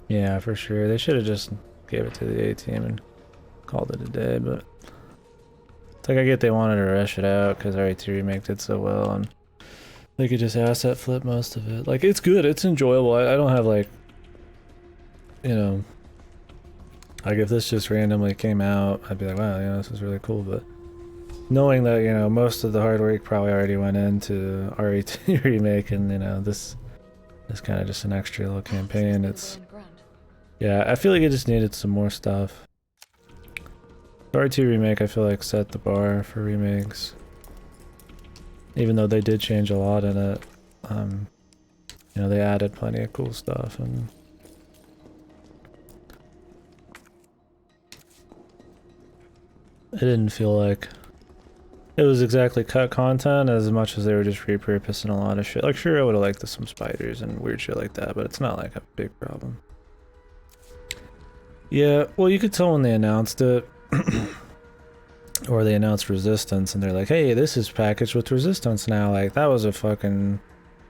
Yeah, for sure. They should have just gave it to the A team and called it a day, but it's like I get they wanted to rush it out because Re3 Remake did so well and they could just asset flip most of it. Like, it's good, it's enjoyable. I don't have like, you know, like if this just randomly came out, I'd be like, wow, yeah, this is really cool, but knowing that, you know, most of the hard work probably already went into Re2 Remake and, you know, this is kind of just an extra little campaign. It's, yeah, I feel like it just needed some more stuff. R2 Remake, I feel like, set the bar for remakes. Even though they did change a lot in it. You know, they added plenty of cool stuff and it didn't feel like it was exactly cut content as much as they were just repurposing a lot of shit. Like, sure, I would have liked some spiders and weird shit like that, but it's not like a big problem. Yeah, well, you could tell when they announced it. Or they announced Resistance and they're like, hey, this is packaged with Resistance now. Like, that was a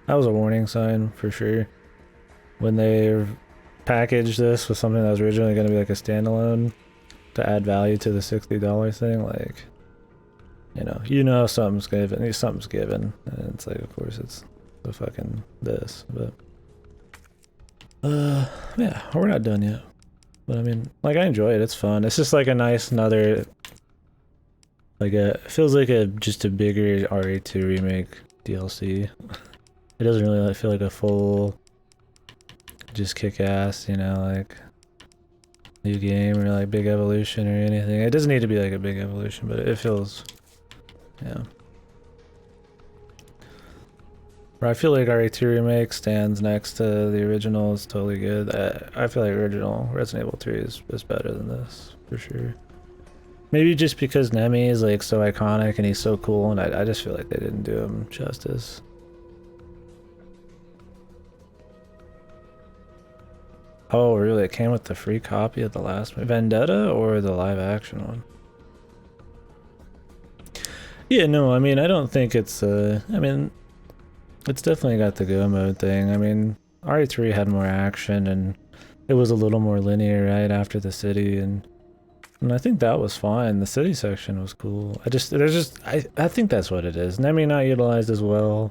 warning sign for sure. When they packaged this with something that was originally going to be like a standalone to add value to the $60 thing, like, you know something's given. And it's like, of course it's the fucking this, but yeah, we're not done yet. But I mean, like, I enjoy it, it's fun. It's just like a nice another, like it feels like just a bigger RE2 remake DLC. It doesn't really feel like a full, just kick ass, you know, like new game or like big evolution or anything. It doesn't need to be like a big evolution, but it feels, yeah. But I feel like RE2 Remake stands next to the original is totally good. I feel like original Resident Evil 3 is better than this, for sure. Maybe just because Nemi is like so iconic and he's so cool, and I just feel like they didn't do him justice. Oh, really? It came with the free copy of the last one? Vendetta or the live action one? Yeah, no, I mean, I don't think it's, I mean, it's definitely got the go mode thing. I mean, RE3 had more action and it was a little more linear right after the city, and I think that was fine. The city section was cool. I think that's what it is. Nemi not utilized as well.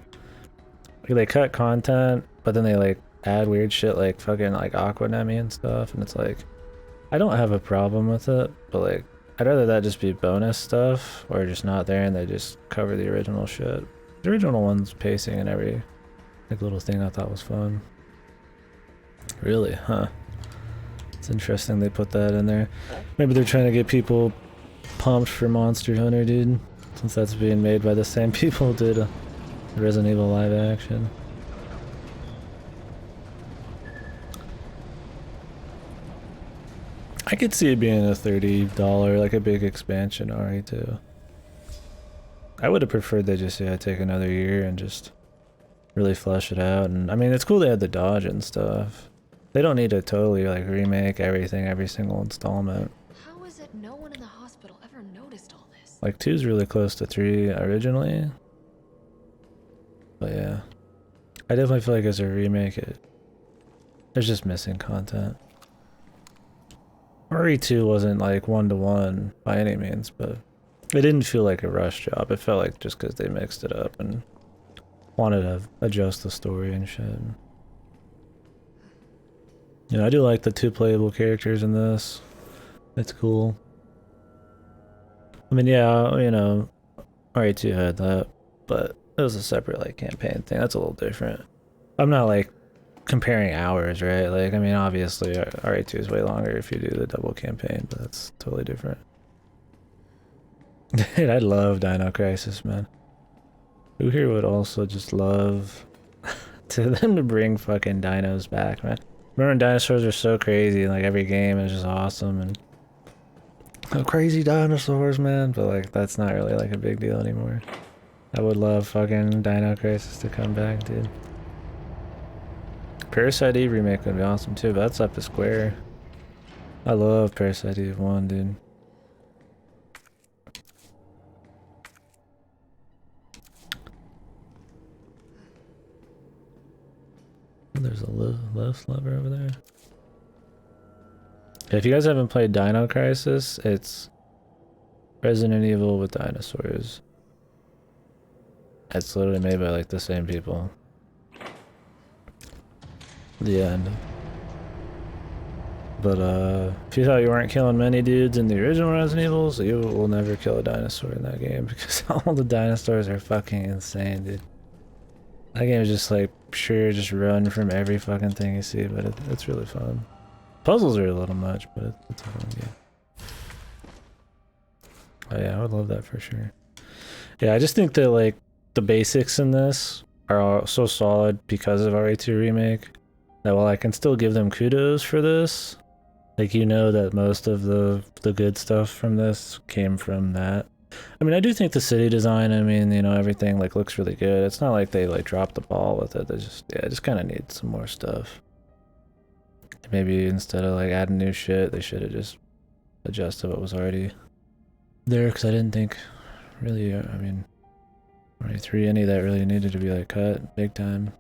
Like, they cut content, but then they like add weird shit like fucking like Aqua Nemi and stuff, and it's like, I don't have a problem with it, but like, I'd rather that just be bonus stuff or just not there and they just cover the original shit. The original one's pacing and every like little thing I thought was fun. Really, huh? It's interesting they put that in there. Maybe they're trying to get people pumped for Monster Hunter, dude. Since that's being made by the same people who did Resident Evil live action. I could see it being a $30, like a big expansion RE2. I would have preferred they just, yeah, take another year and just really flesh it out. And I mean, it's cool they had the dodge and stuff. They don't need to totally like remake everything, every single installment. How is it no one in the hospital ever noticed all this? Like 2's really close to 3 originally. But yeah. I definitely feel like as a remake there's just missing content. RE2 wasn't like one-to-one by any means, but it didn't feel like a rush job. It felt like just because they mixed it up and wanted to adjust the story and shit. You know, I do like the 2 playable characters in this. It's cool. I mean, yeah, you know, RE2 had that, but it was a separate like campaign thing. That's a little different. I'm not like comparing hours, right? Like, I mean, obviously RE2 is way longer if you do the double campaign, but that's totally different. Dude, I love Dino Crisis, man. Who here would also just love to them to bring fucking dinos back, man? Remember when dinosaurs are so crazy and like every game is just awesome and oh, crazy dinosaurs, man, but like that's not really like a big deal anymore. I would love fucking Dino Crisis to come back, dude. Parasite Eve remake would be awesome too, but that's up to Square. I love Parasite Eve 1, dude. There's a left lever over there. If you guys haven't played Dino Crisis, it's Resident Evil with dinosaurs. It's literally made by like the same people. The end. But if you thought you weren't killing many dudes in the original Resident Evils, you will never kill a dinosaur in that game because all the dinosaurs are fucking insane, dude. That game is just like pure, just run from every fucking thing you see, but it's really fun. Puzzles are a little much, but it's a fun game. Oh yeah, I would love that for sure. Yeah, I just think that like the basics in this are all so solid because of Re3 Remake that while I can still give them kudos for this, like you know that most of the good stuff from this came from that. I mean, I do think the city design, I mean, you know, everything like looks really good. It's not like they like dropped the ball with it. They just, yeah, just kind of need some more stuff. Maybe instead of like adding new shit, they should have just adjusted what was already there, because I didn't think really, I mean, Re3, any of that really needed to be like cut big time.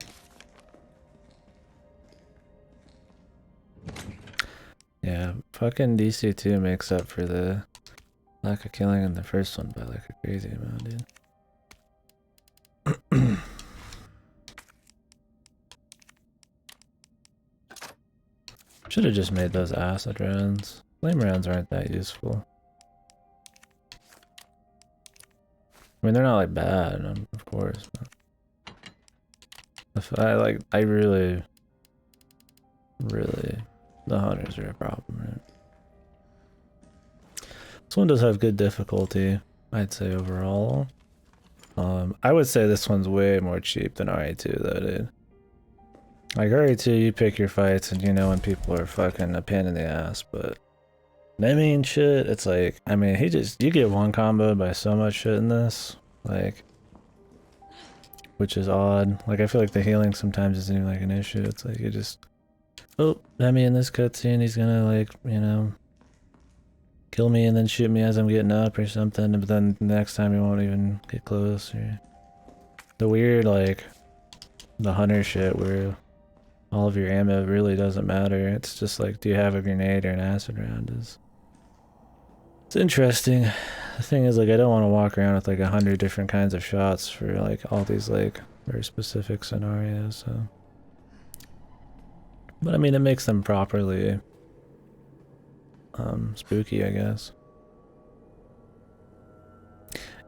Yeah, fucking DC2 makes up for the lack of killing in the first one by like a crazy amount, dude. Should have just made those acid rounds. Flame rounds aren't that useful. I mean, they're not like bad, of course. But I really, the hunters are a problem, right? This one does have good difficulty, I'd say overall. I would say this one's way more cheap than RE2 though, dude. Like RE2, you pick your fights and you know when people are fucking a pain in the ass, but I mean shit, it's like, I mean, you get one comboed by so much shit in this, like, which is odd. Like, I feel like the healing sometimes isn't even like an issue. It's like, you just, oh, that me in this cutscene, he's gonna like, you know, kill me and then shoot me as I'm getting up or something, but then the next time he won't even get close. Or the weird, like, the hunter shit where all of your ammo really doesn't matter. It's just like, do you have a grenade or an acid round? It's interesting. The thing is, like, I don't want to walk around with like 100 different kinds of shots for like all these like very specific scenarios. So, but I mean, it makes them properly spooky, I guess.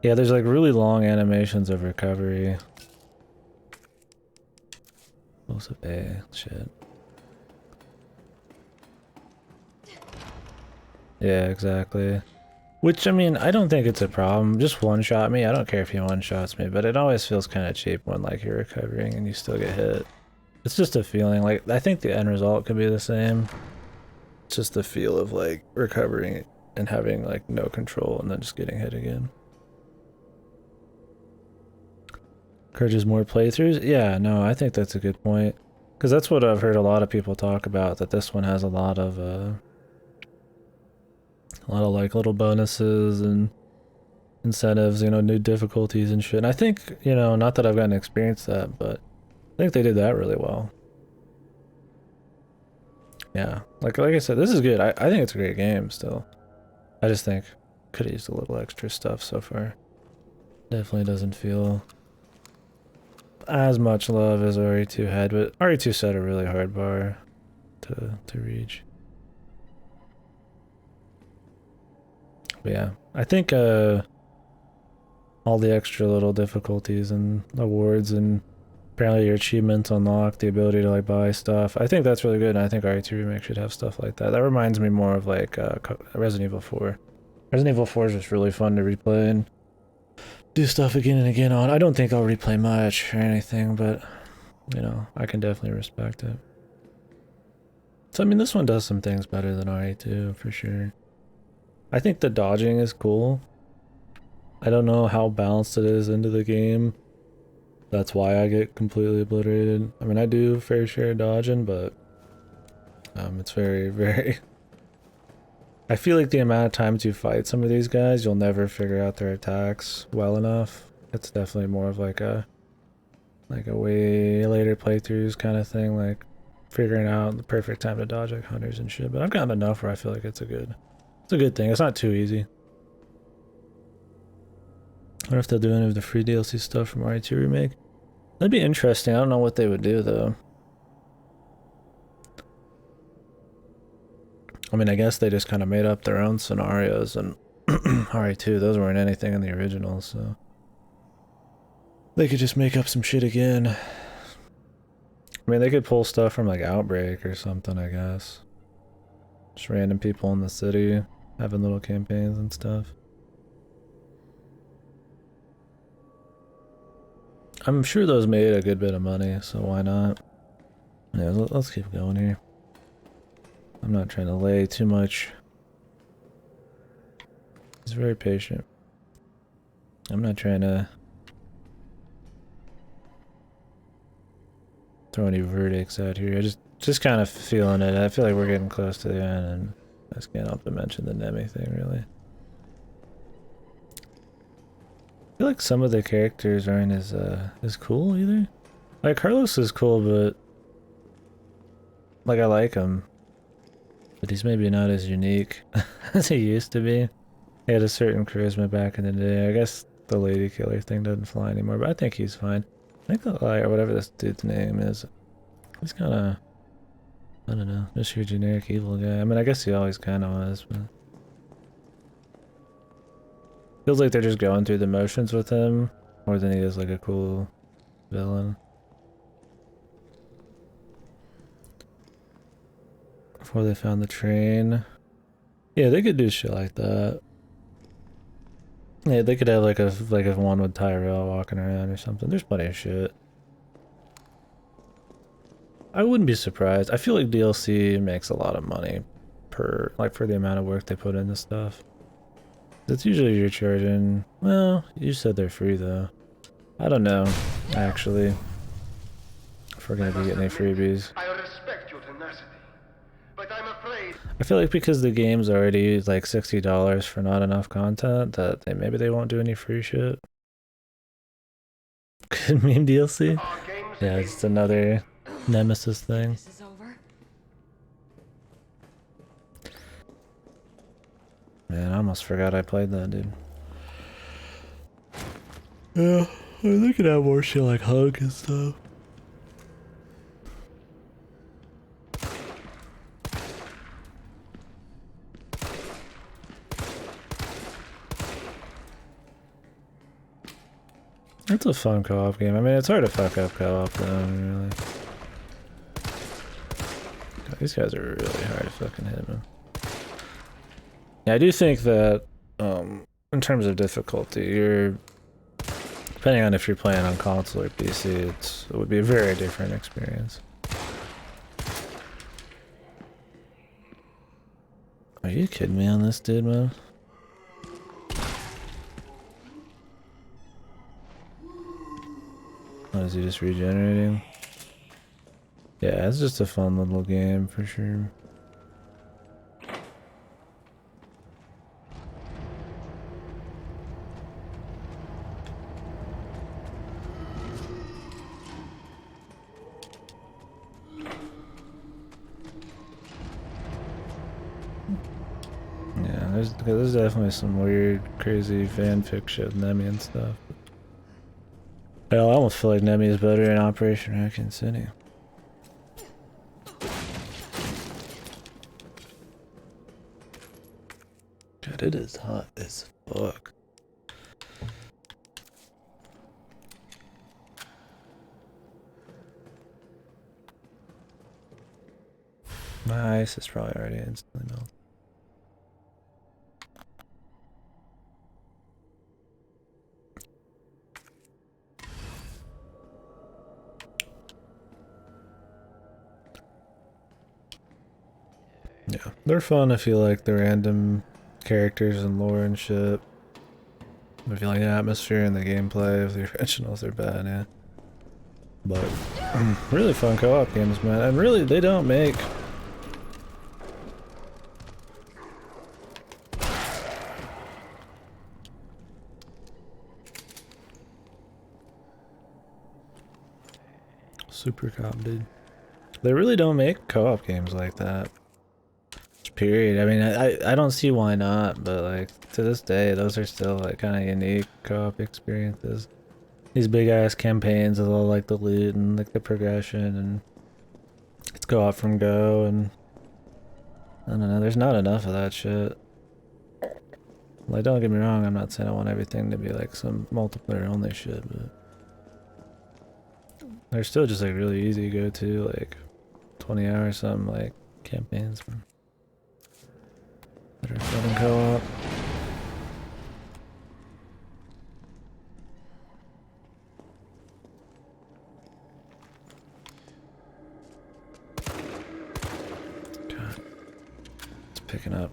Yeah, there's like really long animations of recovery. Explosive A, shit. Yeah, exactly. Which, I mean, I don't think it's a problem. Just one-shot me. I don't care if he one-shots me, but it always feels kind of cheap when, like, you're recovering and you still get hit. It's just a feeling. Like, I think the end result could be the same. It's just the feel of, like, recovering and having, like, no control and then just getting hit again. Encourages more playthroughs? Yeah, no, I think that's a good point. Because that's what I've heard a lot of people talk about, that this one has a lot of like little bonuses and incentives, you know, new difficulties and shit. And I think, you know, not that I've gotten to experience that, but I think they did that really well. Yeah, like I said, this is good. I think it's a great game still. I just think could have used a little extra stuff so far. Definitely doesn't feel as much love as RE2 had, but RE2 set a really hard bar to reach. But yeah, I think all the extra little difficulties and awards and apparently your achievements unlock the ability to like buy stuff. I think that's really good, and I think RE2 Remake should have stuff like that. That reminds me more of like Resident Evil 4. Resident Evil 4 is just really fun to replay and do stuff again and again on. I don't think I'll replay much or anything, but you know, I can definitely respect it. So I mean, this one does some things better than RE2 for sure. I think the dodging is cool. I don't know how balanced it is into the game. That's why I get completely obliterated. I mean, I do fair share dodging, but it's very, very... I feel like the amount of times you fight some of these guys, you'll never figure out their attacks well enough. It's definitely more of like a way later playthroughs kind of thing. Like, figuring out the perfect time to dodge like hunters and shit. But I've gotten enough where I feel like it's a good thing. It's not too easy. I wonder if they'll do any of the free DLC stuff from Re3 Remake. That'd be interesting. I don't know what they would do though. I mean, I guess they just kind of made up their own scenarios, and RE2, those weren't anything in the original, so they could just make up some shit again. I mean, they could pull stuff from like Outbreak or something, I guess. Just random people in the city having little campaigns and stuff. I'm sure those made a good bit of money, so why not? Yeah, let's keep going here. I'm not trying to lay too much. He's very patient. I'm not trying to throw any verdicts out here. I just kind of feeling it. I feel like we're getting close to the end, and I just can't help but mention the Nemi thing, really. I feel like some of the characters aren't as cool either. Like Carlos is cool, but like I like him. But he's maybe not as unique as he used to be. He had a certain charisma back in the day. I guess the lady killer thing doesn't fly anymore, but I think he's fine. I think or whatever this dude's name is, he's kind of, I don't know, just your generic evil guy. I mean, I guess he always kind of was, but feels like they're just going through the motions with him more than he is like a cool villain. Before they found the train. Yeah, they could do shit like that. Yeah, they could have like a one with Tyrell walking around or something. There's plenty of shit. I wouldn't be surprised. I feel like DLC makes a lot of money for the amount of work they put into stuff. It's usually you're charging, well, you said they're free though. I don't know, actually, if we're gonna be getting any freebies. I respect your tenacity, but I'm afraid I feel like because the game's already like $60 for not enough content, that maybe they won't do any free shit. Could mean DLC? Yeah, it's another Nemesis thing. This is over. Man, I almost forgot I played that, dude. Yeah, they could have more shit like Hug and stuff. It's a fun co-op game. I mean, it's hard to fuck up co-op though, really. God, these guys are really hard to fucking hit, man. Yeah, I do think that, in terms of difficulty, depending on if you're playing on console or PC, it would be a very different experience. Are you kidding me on this dude, man? Oh, is he just regenerating? Yeah, it's just a fun little game for sure. Yeah, there's definitely some weird, crazy fanfic shit with Nemi and stuff. Hell, I almost feel like Nemi is better in Operation Raccoon City. God, it is hot as fuck. My ice is probably already instantly melted. Yeah, they're fun if you like the random characters and lore and shit. If you like the atmosphere and the gameplay of the originals, they're bad, yeah. But really fun co-op games, man. And really, they don't make super cop, dude. They really don't make co-op games like that. Period. I mean, I don't see why not, but like to this day, those are still like kind of unique co-op experiences. These big ass campaigns with all like the loot and like the progression, and it's co-op from go, and I don't know. There's not enough of that shit. Like, don't get me wrong. I'm not saying I want everything to be like some multiplayer only shit, but they're still just like really easy to go to, like 20 hours something like campaigns. That are fun in co-op. God, it's picking up.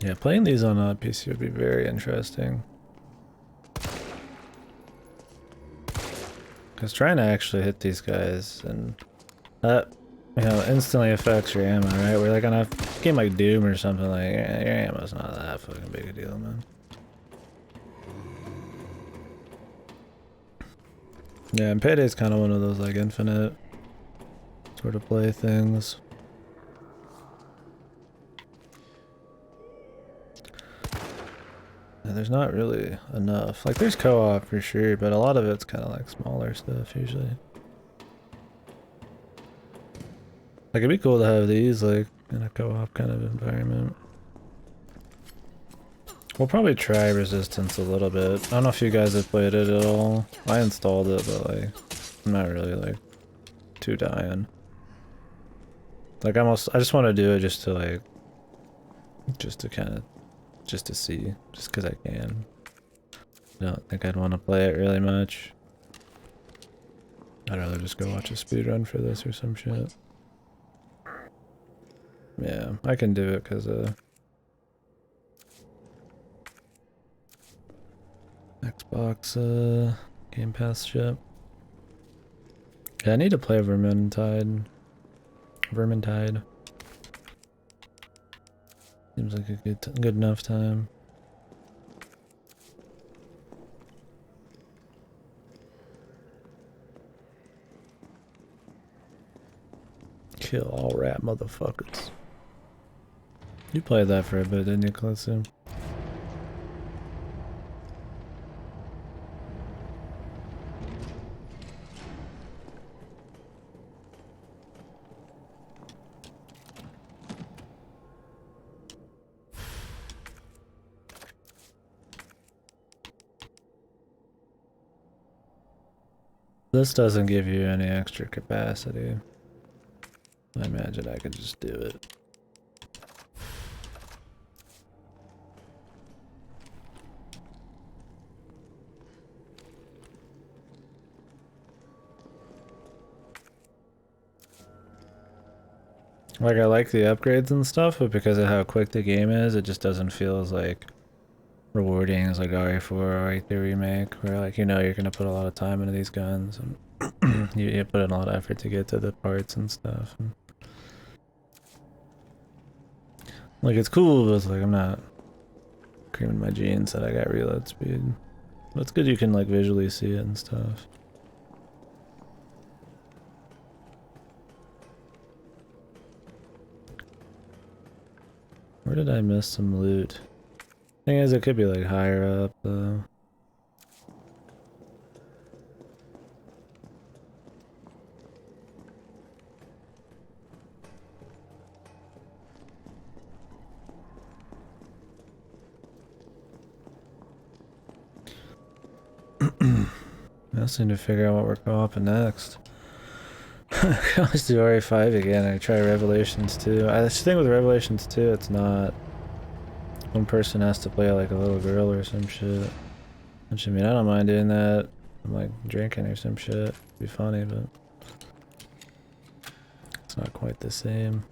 Yeah, playing these on a PC would be very interesting. Because trying to actually hit these guys and that, you know, instantly affects your ammo, right? We're like on a game like Doom or something, like your ammo's not that fucking big a deal, man. Yeah, and Payday's kind of one of those like infinite sort of play things. Yeah, there's not really enough. Like there's co-op for sure, but a lot of it's kind of like smaller stuff usually. Like it'd be cool to have these like in a co-op kind of environment. We'll probably try Resistance a little bit. I don't know if you guys have played it at all. I installed it, but like I'm not really like too dying. Like I just want to do it just to like just to see, just because I can. I don't think I'd want to play it really much. I'd rather just go watch a speedrun for this or some shit. Yeah, I can do it because Xbox Game Pass shit. Yeah, I need to play Vermintide. Seems like a good enough time. Kill all rat motherfuckers. You played that for a bit, didn't you, Klitsu? This doesn't give you any extra capacity. I imagine I could just do it. Like I like the upgrades and stuff, but because of how quick the game is, it just doesn't feel as like rewarding as like RE4 or RE3 Remake, where like you know you're gonna put a lot of time into these guns and you put in a lot of effort to get to the parts and stuff. And like it's cool, but it's like I'm not creaming my jeans that I got reload speed. But it's good you can like visually see it and stuff. Where did I miss some loot? Thing is, it could be like higher up though. I also need to figure out what we're co-oping next. I can always do RE5 again or try Revelations 2. I just think with Revelations 2 it's not one person has to play like a little girl or some shit. Which I mean I don't mind doing that. I'm like drinking or some shit. It'd be funny, but it's not quite the same.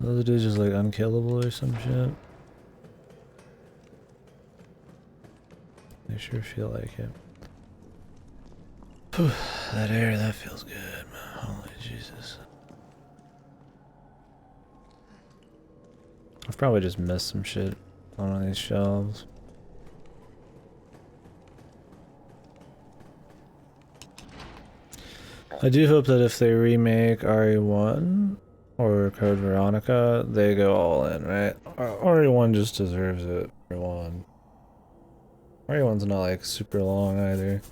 Those dudes just like unkillable or some shit. They sure feel like it. Whew, that air, that feels good, man. Holy Jesus. I've probably just missed some shit on one of these shelves. I do hope that if they remake RE1 or Code Veronica, they go all in, right? RE1 just deserves it for one. RE1's not like super long either.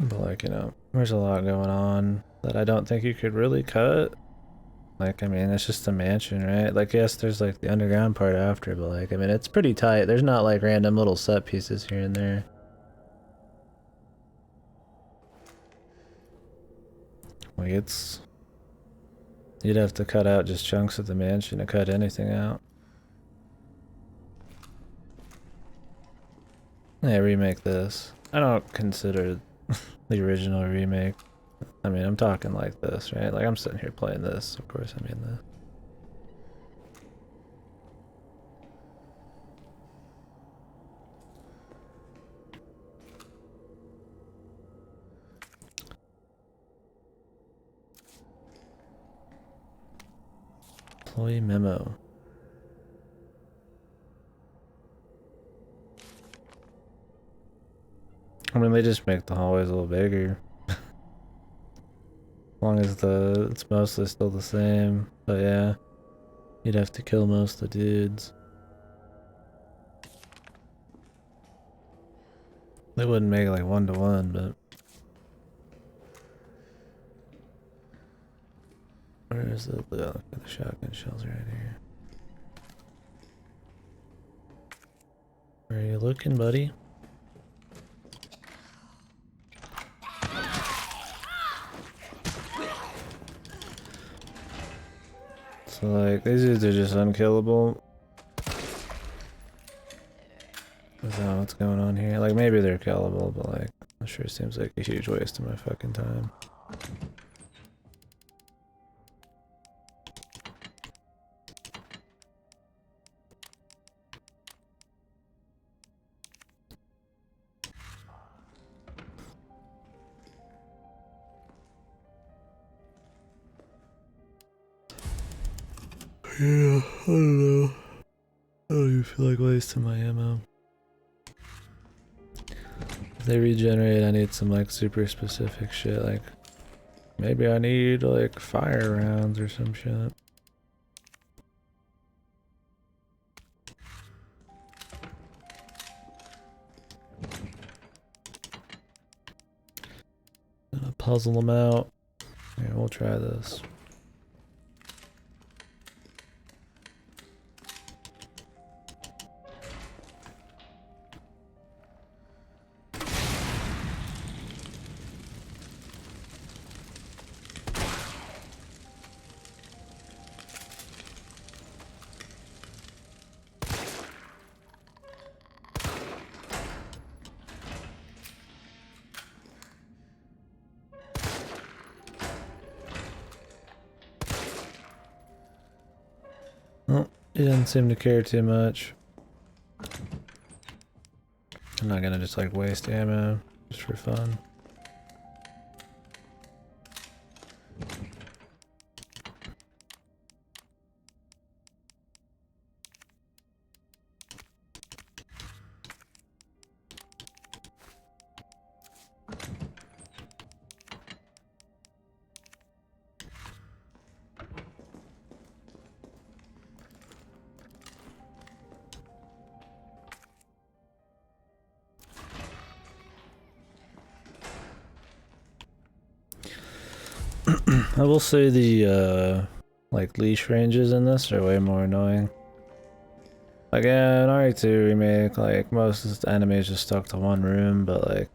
But like, you know, there's a lot going on that I don't think you could really cut. Like, I mean, it's just a mansion, right? Like, yes, there's like the underground part after, but like, I mean, it's pretty tight. There's not like random little set pieces here and there. Like, it's... You'd have to cut out just chunks of the mansion to cut anything out. Yeah, remake this. I don't consider the original remake. I mean, I'm talking like this, right? Like, I'm sitting here playing this. Of course, I mean this. Employee memo. I mean, they just make the hallways a little bigger. As long as it's mostly still the same. But yeah, you'd have to kill most of the dudes. They wouldn't make it like 1-to-1, but... Where's the... Oh, look at the shotgun shells right here. Where are you looking, buddy? So like, these dudes are just unkillable. I don't know what's going on here. Like, maybe they're killable, but like, it sure seems like a huge waste of my fucking time. Yeah, I don't know. I don't even feel like wasting my ammo. If they regenerate, I need some like super specific shit. Like, maybe I need like fire rounds or some shit. Gonna puzzle them out. Here, we'll try this. Well, he doesn't seem to care too much. I'm not gonna just like waste ammo just for fun. I will say the like leash ranges in this are way more annoying. Like, yeah, in RE2 remake, like most of the enemies just stuck to one room, but like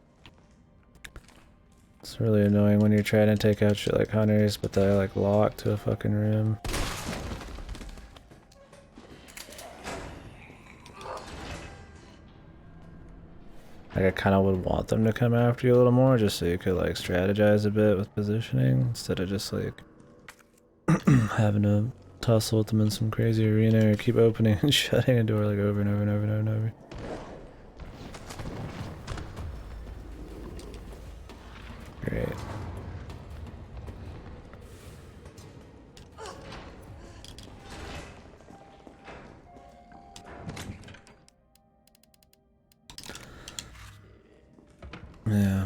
it's really annoying when you're trying to take out shit like hunters, but they're like locked to a fucking room. Like, I kind of would want them to come after you a little more, just so you could like strategize a bit with positioning instead of just like having to tussle with them in some crazy arena or keep opening and shutting a door like over and over and over and over and over. Great. Yeah.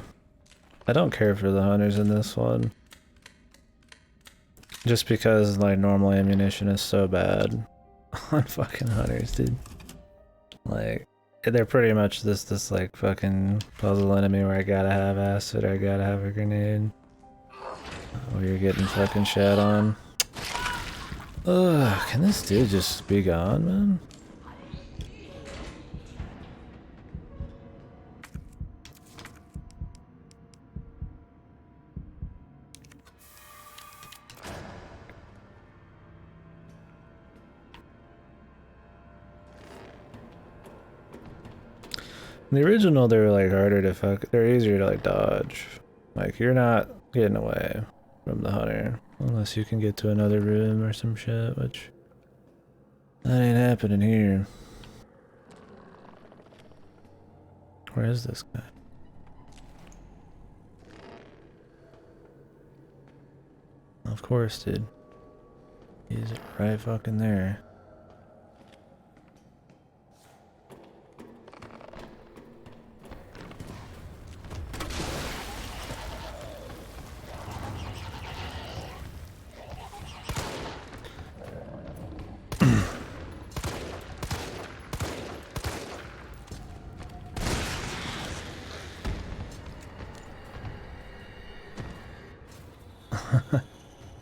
I don't care for the hunters in this one. Just because, like, normal ammunition is so bad on fucking hunters, dude. Like, they're pretty much this like fucking puzzle enemy where I gotta have acid or I gotta have a grenade. Or you're getting fucking shat on. Ugh, can this dude just be gone, man? In the original, they were like harder to they're easier to like dodge. Like, you're not getting away from the hunter unless you can get to another room or some shit, which that ain't happening here. Where is this guy? Of course, dude. He's right fucking there.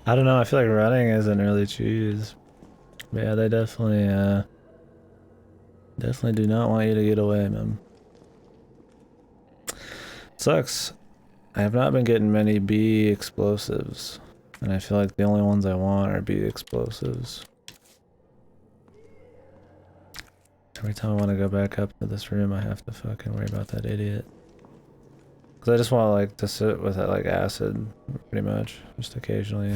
I don't know, I feel like running isn't really choose. But yeah, they definitely do not want you to get away, man. Sucks. I have not been getting many B explosives. And I feel like the only ones I want are B explosives. Every time I want to go back up to this room, I have to fucking worry about that idiot. Cause I just want like to sit with that like acid, pretty much, just occasionally.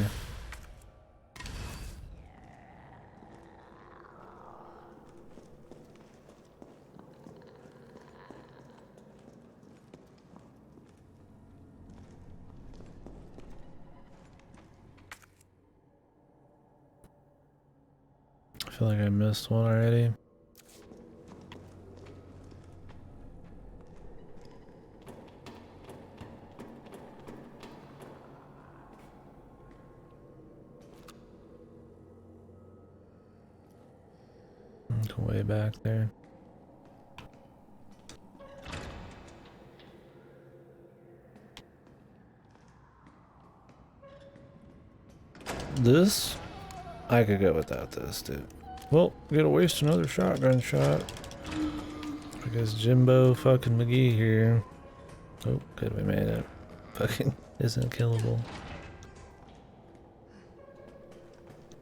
I feel like I missed one already. Way back there. This? I could go without this, dude. Well, gotta waste another shotgun shot. I guess Jimbo fucking McGee here. Oh, good, we made it. Fucking isn't killable.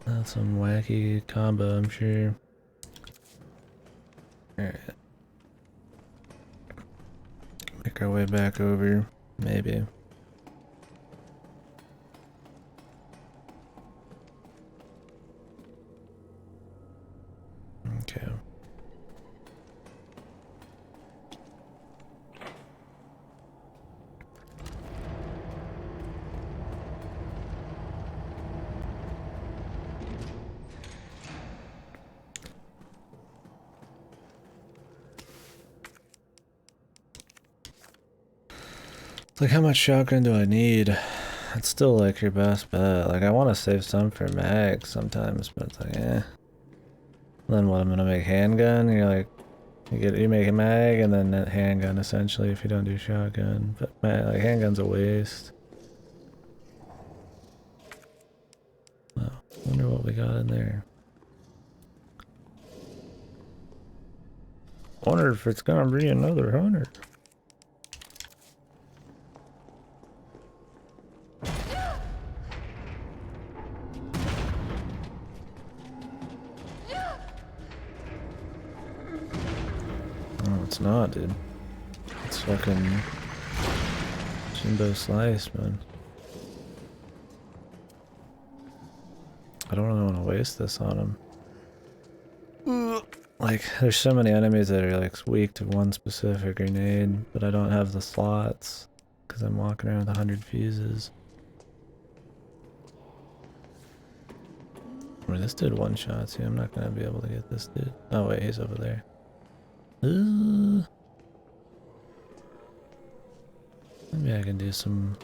That's some wacky combo, I'm sure. Alright. Make our way back over, maybe. Okay. Like, how much shotgun do I need? It's still like your best bet. Like, I want to save some for mags sometimes, but it's like, eh. Then what, I'm gonna make handgun? You're like, you make a mag and then that handgun essentially if you don't do shotgun. But like, handgun's a waste. Wow, wonder what we got in there. Wonder if it's gonna be another hunter. It's not, dude. It's fucking Jimbo Slice, man. don't really want to waste this on him. Like, there's so many enemies that are like weak to one specific grenade, but I don't have the slots because I'm walking around with 100 fuses. I mean, this dude one shot too. I'm not gonna be able to get this dude. Oh wait, he's over there. Maybe I can do some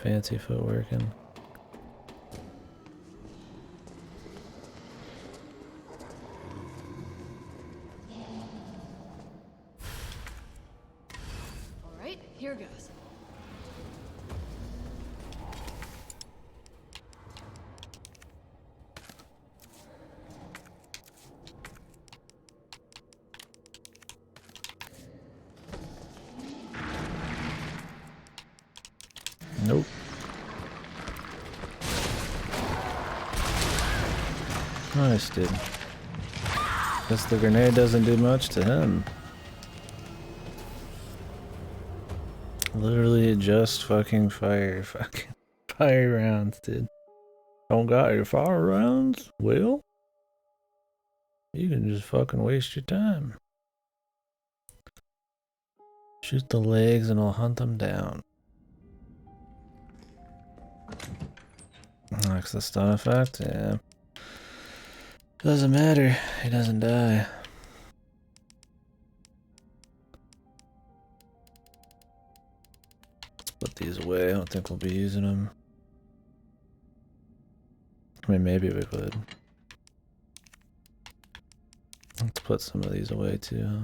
fancy footworking. Alright, here goes. Nope. Nice, dude. Guess the grenade doesn't do much to him. Literally just fucking fire rounds, dude. Don't got your fire rounds? Well, you can just fucking waste your time. Shoot the legs and I'll hunt them down. That's the stun effect? Yeah. Doesn't matter. He doesn't die. Let's put these away. I don't think we'll be using them. I mean, maybe we would. Let's put some of these away too, huh?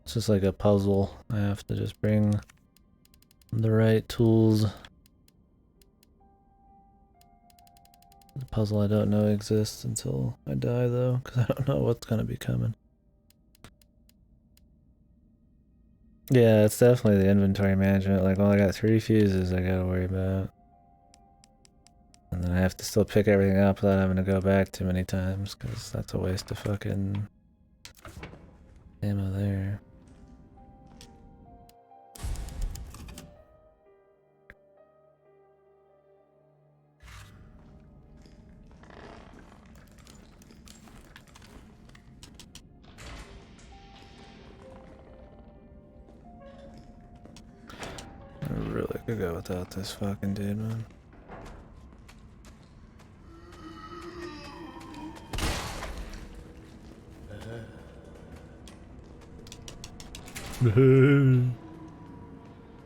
It's just like a puzzle. I have to just bring the right tools. The puzzle I don't know exists until I die though, because I don't know what's gonna be coming. Yeah, it's definitely the inventory management. Like, well, I got 3 fuses I gotta worry about. And then I have to still pick everything up without having to go back too many times, because that's a waste of fucking ammo there. I really could go without this fucking dude, man.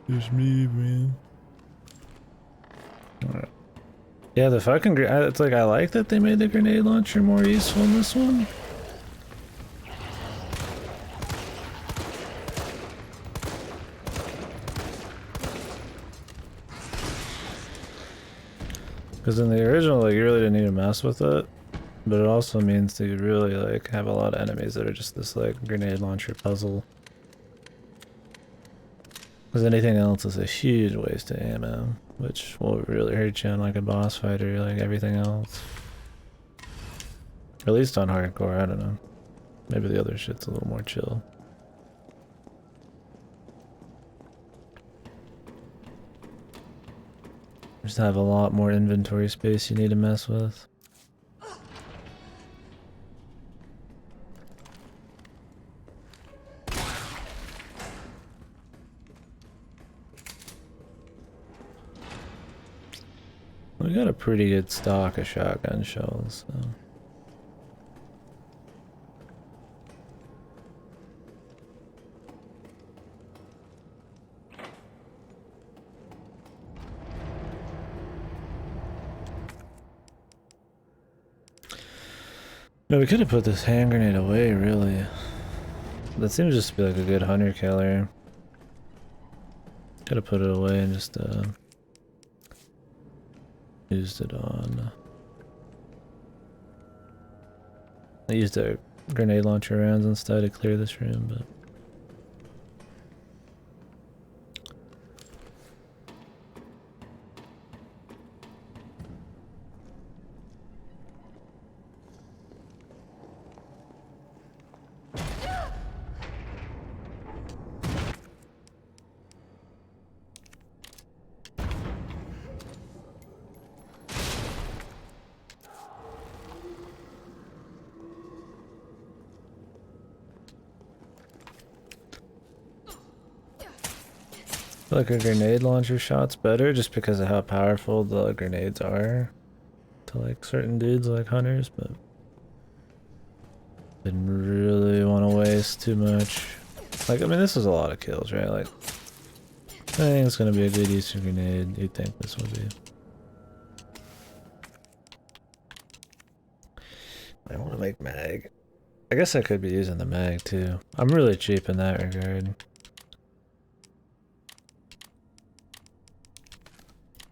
It's me, man. Alright. Yeah, the fucking it's like I like that they made the grenade launcher more useful in this one. Because in the original, like, you really didn't need to mess with it, but it also means that you really, like, have a lot of enemies that are just this, like, grenade launcher puzzle. Because anything else is a huge waste of ammo, which will really hurt you on, like, a boss fight or, like, everything else. Or at least on hardcore, I don't know. Maybe the other shit's a little more chill. Just have a lot more inventory space you need to mess with. We got a pretty good stock of shotgun shells, so. No, we could have put this hand grenade away, really. That seems just to be like a good hunter killer. Could have put it away and just used it on. I used a grenade launcher rounds instead to clear this room, but. feel like a grenade launcher shot's better just because of how powerful the grenades are to like certain dudes like hunters, but didn't really want to waste too much. Like, I mean, this is a lot of kills, right? Like, I think it's gonna be a good use of grenade. You'd think this would be. I want to make mag. I guess I could be using the mag too. I'm really cheap in that regard.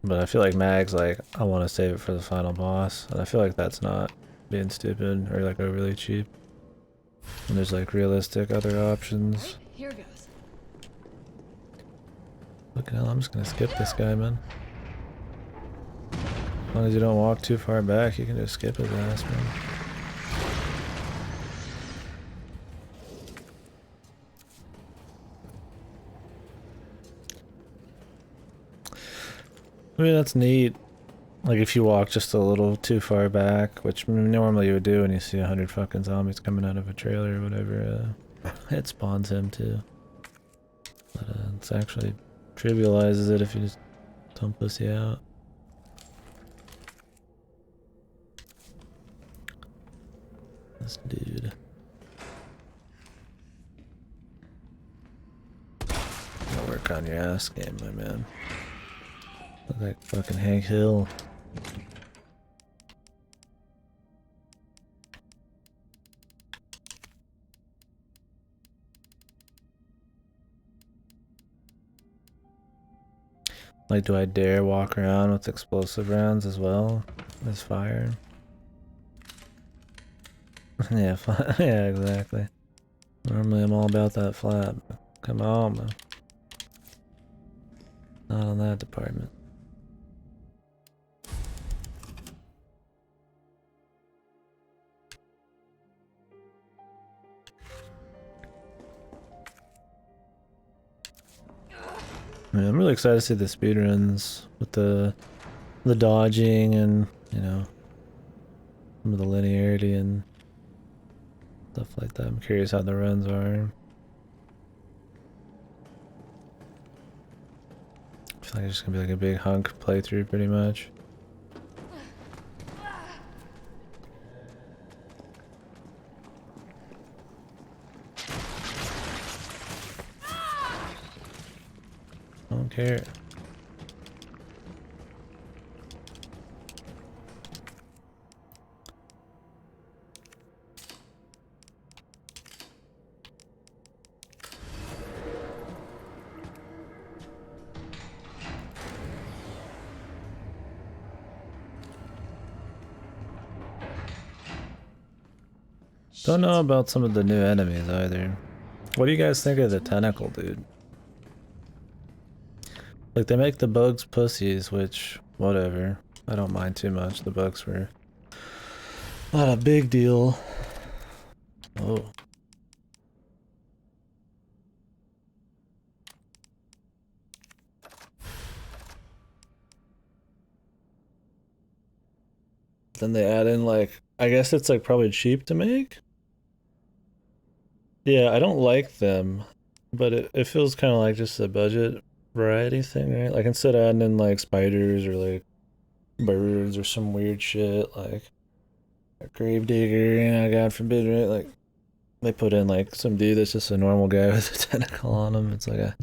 But I feel like mag's like, I want to save it for the final boss. And I feel like that's not being stupid or like overly cheap. And there's like realistic other options. Right, here goes. Fucking hell, I'm just gonna skip this guy, man. As long as you don't walk too far back, you can just skip his ass, man. I mean, that's neat. Like, if you walk just a little too far back, which normally you would do when you see 100 fucking zombies coming out of a trailer or whatever, it spawns him too. But it's actually trivializes it if you just don't pussy out. This dude. Gotta work on your ass game, my man. Look like fucking Hank Hill. Like, do I dare walk around with explosive rounds as well as fire? Yeah, yeah, exactly. Normally I'm all about that flat. Come on, man. Not on that department. Yeah, I'm really excited to see the speedruns with the dodging and, you know, some of the linearity and stuff like that. I'm curious how the runs are. I feel like it's just gonna be like a big hunk playthrough pretty much. I don't care. Don't know about some of the new enemies either. What do you guys think of the tentacle dude? Like, they make the bugs pussies, which, whatever. I don't mind too much. The bugs were not a big deal. Oh. Then they add in, like, I guess it's like probably cheap to make? Yeah, I don't like them, but it feels kind of like just a budget variety thing, right? Like, instead of adding in like spiders or like birds or some weird shit like a grave digger, you know, God forbid, right? Like, they put in like some dude that's just a normal guy with a tentacle on him. It's like I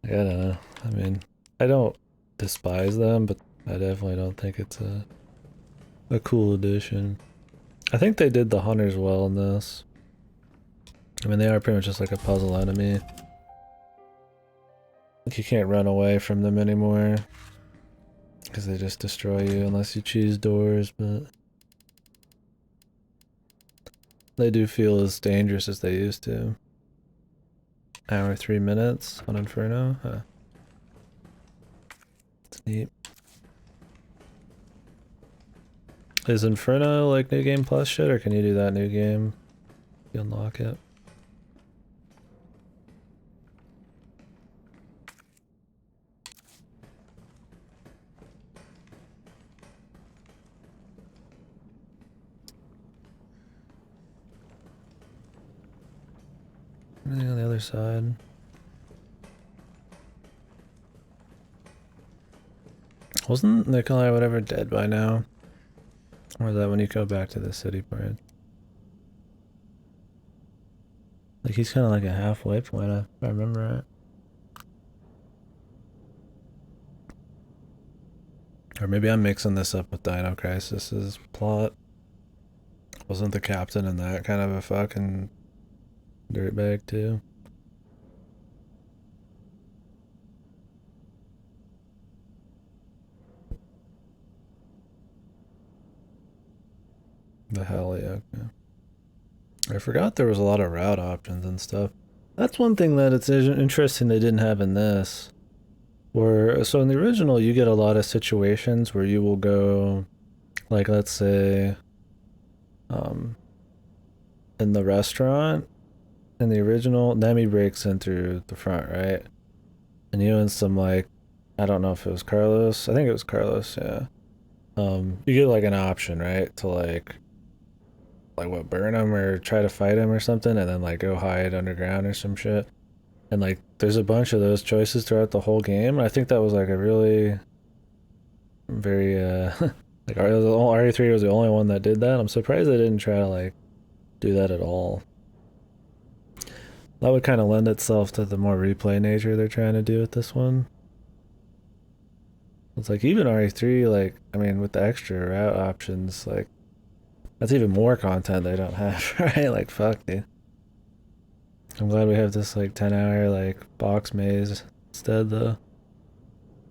don't know. I mean, I don't despise them, but I definitely don't think it's a cool addition. I think they did the hunters well in this. I mean, they are pretty much just like a puzzle enemy. Like, you can't run away from them anymore because they just destroy you unless you choose doors, but they do feel as dangerous as they used to. Hour 3 minutes on Inferno? Huh. It's neat. Is Inferno like New Game Plus shit, or can you do that new game? You unlock it. Anything on the other side? Wasn't Nikolai whatever dead by now? Or is that when you go back to the city part? Like he's kind of like a halfway point, if I remember right. Or maybe I'm mixing this up with Dino Crisis's plot. Wasn't the captain in that kind of a fucking dirtbag too? The hell yeah. Okay. I forgot there was a lot of route options and stuff. That's one thing that it's interesting they didn't have in this. Where, so in the original, you get a lot of situations where you will go, like, let's say, in the restaurant, in the original, Nemi breaks in through the front, right? And you and some, like, I don't know if it was Carlos. I think it was Carlos, yeah. You get, like, an option, right? To, like what, burn him or try to fight him or something, and then, like, go hide underground or some shit. And, like, there's a bunch of those choices throughout the whole game. I think that was, like, a really very, like, RE3 was the only one that did that. I'm surprised they didn't try to, like, do that at all. That would kind of lend itself to the more replay nature they're trying to do with this one. It's like, even RE3, like, I mean, with the extra route options, like, that's even more content they don't have, right? Like, fuck, dude. I'm glad we have this, like, 10-hour, like, box maze instead, though.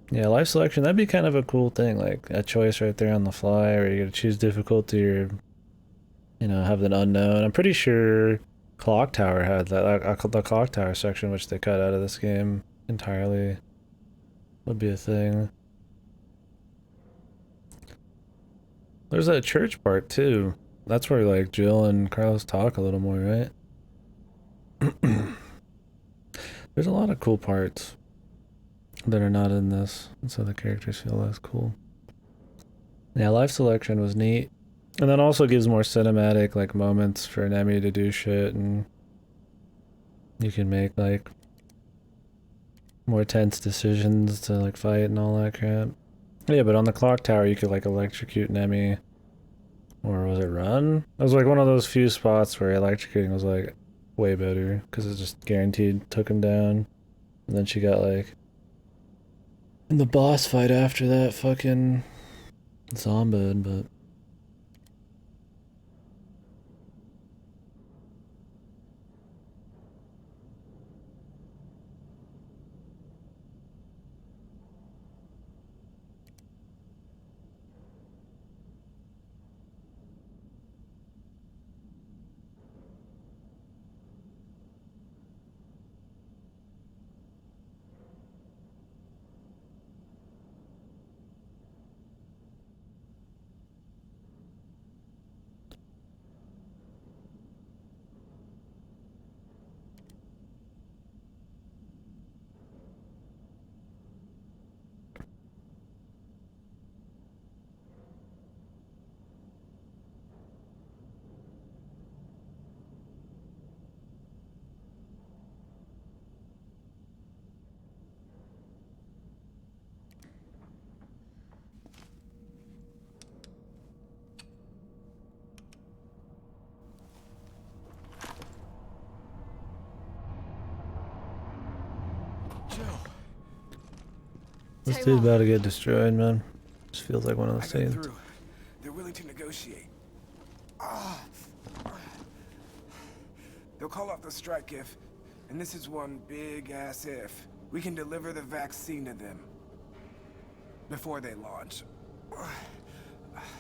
Yeah, life selection, that'd be kind of a cool thing, like, a choice right there on the fly, where you gotta choose difficulty or, you know, have an unknown. I'm pretty sure Clock Tower had that, the Clock Tower section, which they cut out of this game entirely, would be a thing. There's that church part, too. That's where, like, Jill and Carlos talk a little more, right? There's a lot of cool parts that are not in this, and so the characters feel less cool. Yeah, life selection was neat. And then also gives more cinematic, like, moments for Nemi to do shit, and you can make, like, more tense decisions to, like, fight and all that crap. Yeah, but on the clock tower you could, like, electrocute Nemi, or was it run? It was, like, one of those few spots where electrocuting was, like, way better, because it just guaranteed took him down. And then she got, like, in the boss fight after that, fucking zombied, but this dude's about to get destroyed, man. Just feels like one of those scenes. They're willing to negotiate. They'll call off the strike if, and this is one big ass if, we can deliver the vaccine to them before they launch.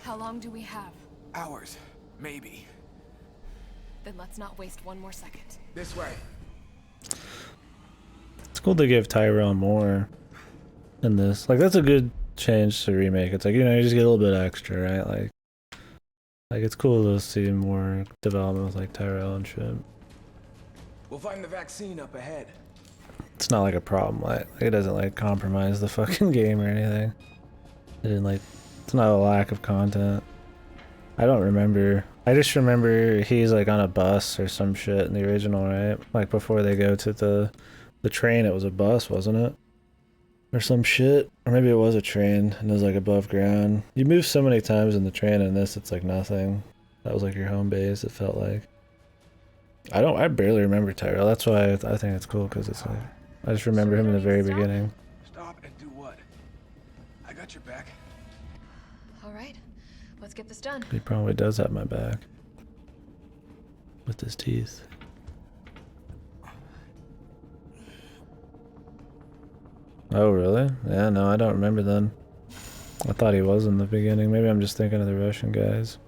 How long do we have? Hours, maybe. Then let's not waste one more second. This way. It's cool to give Tyrell more in this. Like, that's a good change to Remake. It's like, you know, you just get a little bit extra, right? Like it's cool to see more development with, like, Tyrell and shit. We'll find the vaccine up ahead. It's not like a problem. Like, it doesn't, like, compromise the fucking game or anything. It didn't, like, it's not a lack of content. I don't remember. I just remember he's, like, on a bus or some shit in the original, right? Like, before they go to the train, it was a bus, wasn't it? or some shit. Or maybe it was a train and it was like above ground. You move so many times in the train, and this it's like nothing. That was like your home base, it felt like. I barely remember Tyrell. That's why I think it's cool, because it's like, I just remember him in the very beginning. Stop and do what? I got your back. All right, let's get this done. He probably does have my back. With his teeth. Oh, really? Yeah, no, I don't remember then. I thought he was in the beginning. Maybe I'm just thinking of the Russian guys.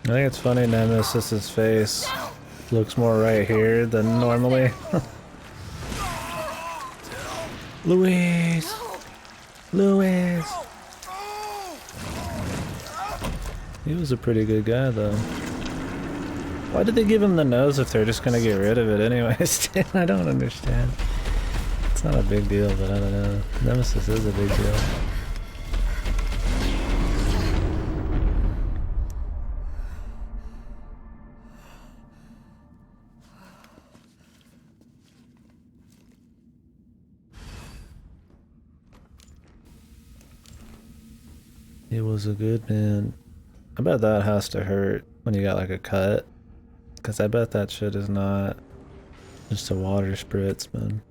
I think it's funny Nemesis's face looks more right here than normally. Luis! Luis! He was a pretty good guy though. Why did they give him the nose if they're just gonna get rid of it anyways? I don't understand. It's not a big deal, but I don't know. Nemesis is a big deal. He was a good man. I bet that has to hurt when you got like a cut. Cause I bet that shit is not just a water spritz, man.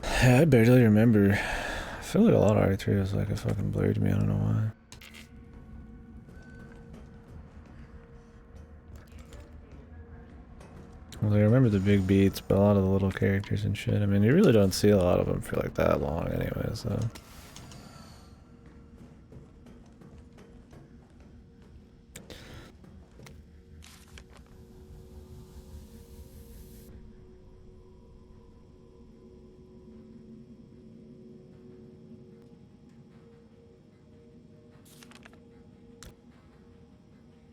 Yeah, I barely remember. I feel like a lot of R3 was like a fucking blur to me, I don't know why. Well, I remember the big beats, but a lot of the little characters and shit. I mean, you really don't see a lot of them for like that long anyway, so.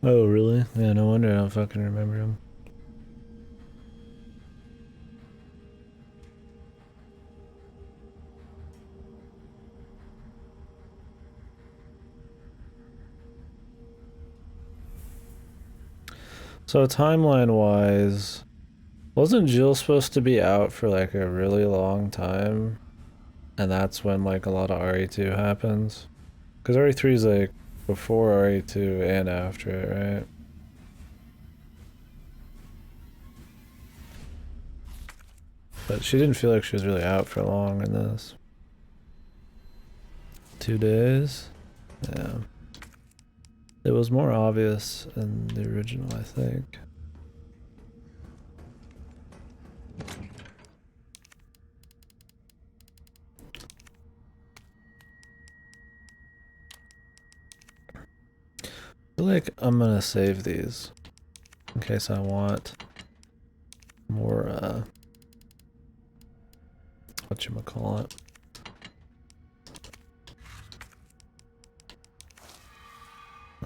Oh, really? Yeah, no wonder I don't fucking remember him. So timeline-wise, wasn't Jill supposed to be out for like a really long time? And that's when like a lot of RE2 happens? Because RE3 is like before RE2 and after it, right? But she didn't feel like she was really out for long in this. 2 days? Yeah. It was more obvious in the original, I think. I feel like I'm gonna save these in case I want more, whatchamacallit.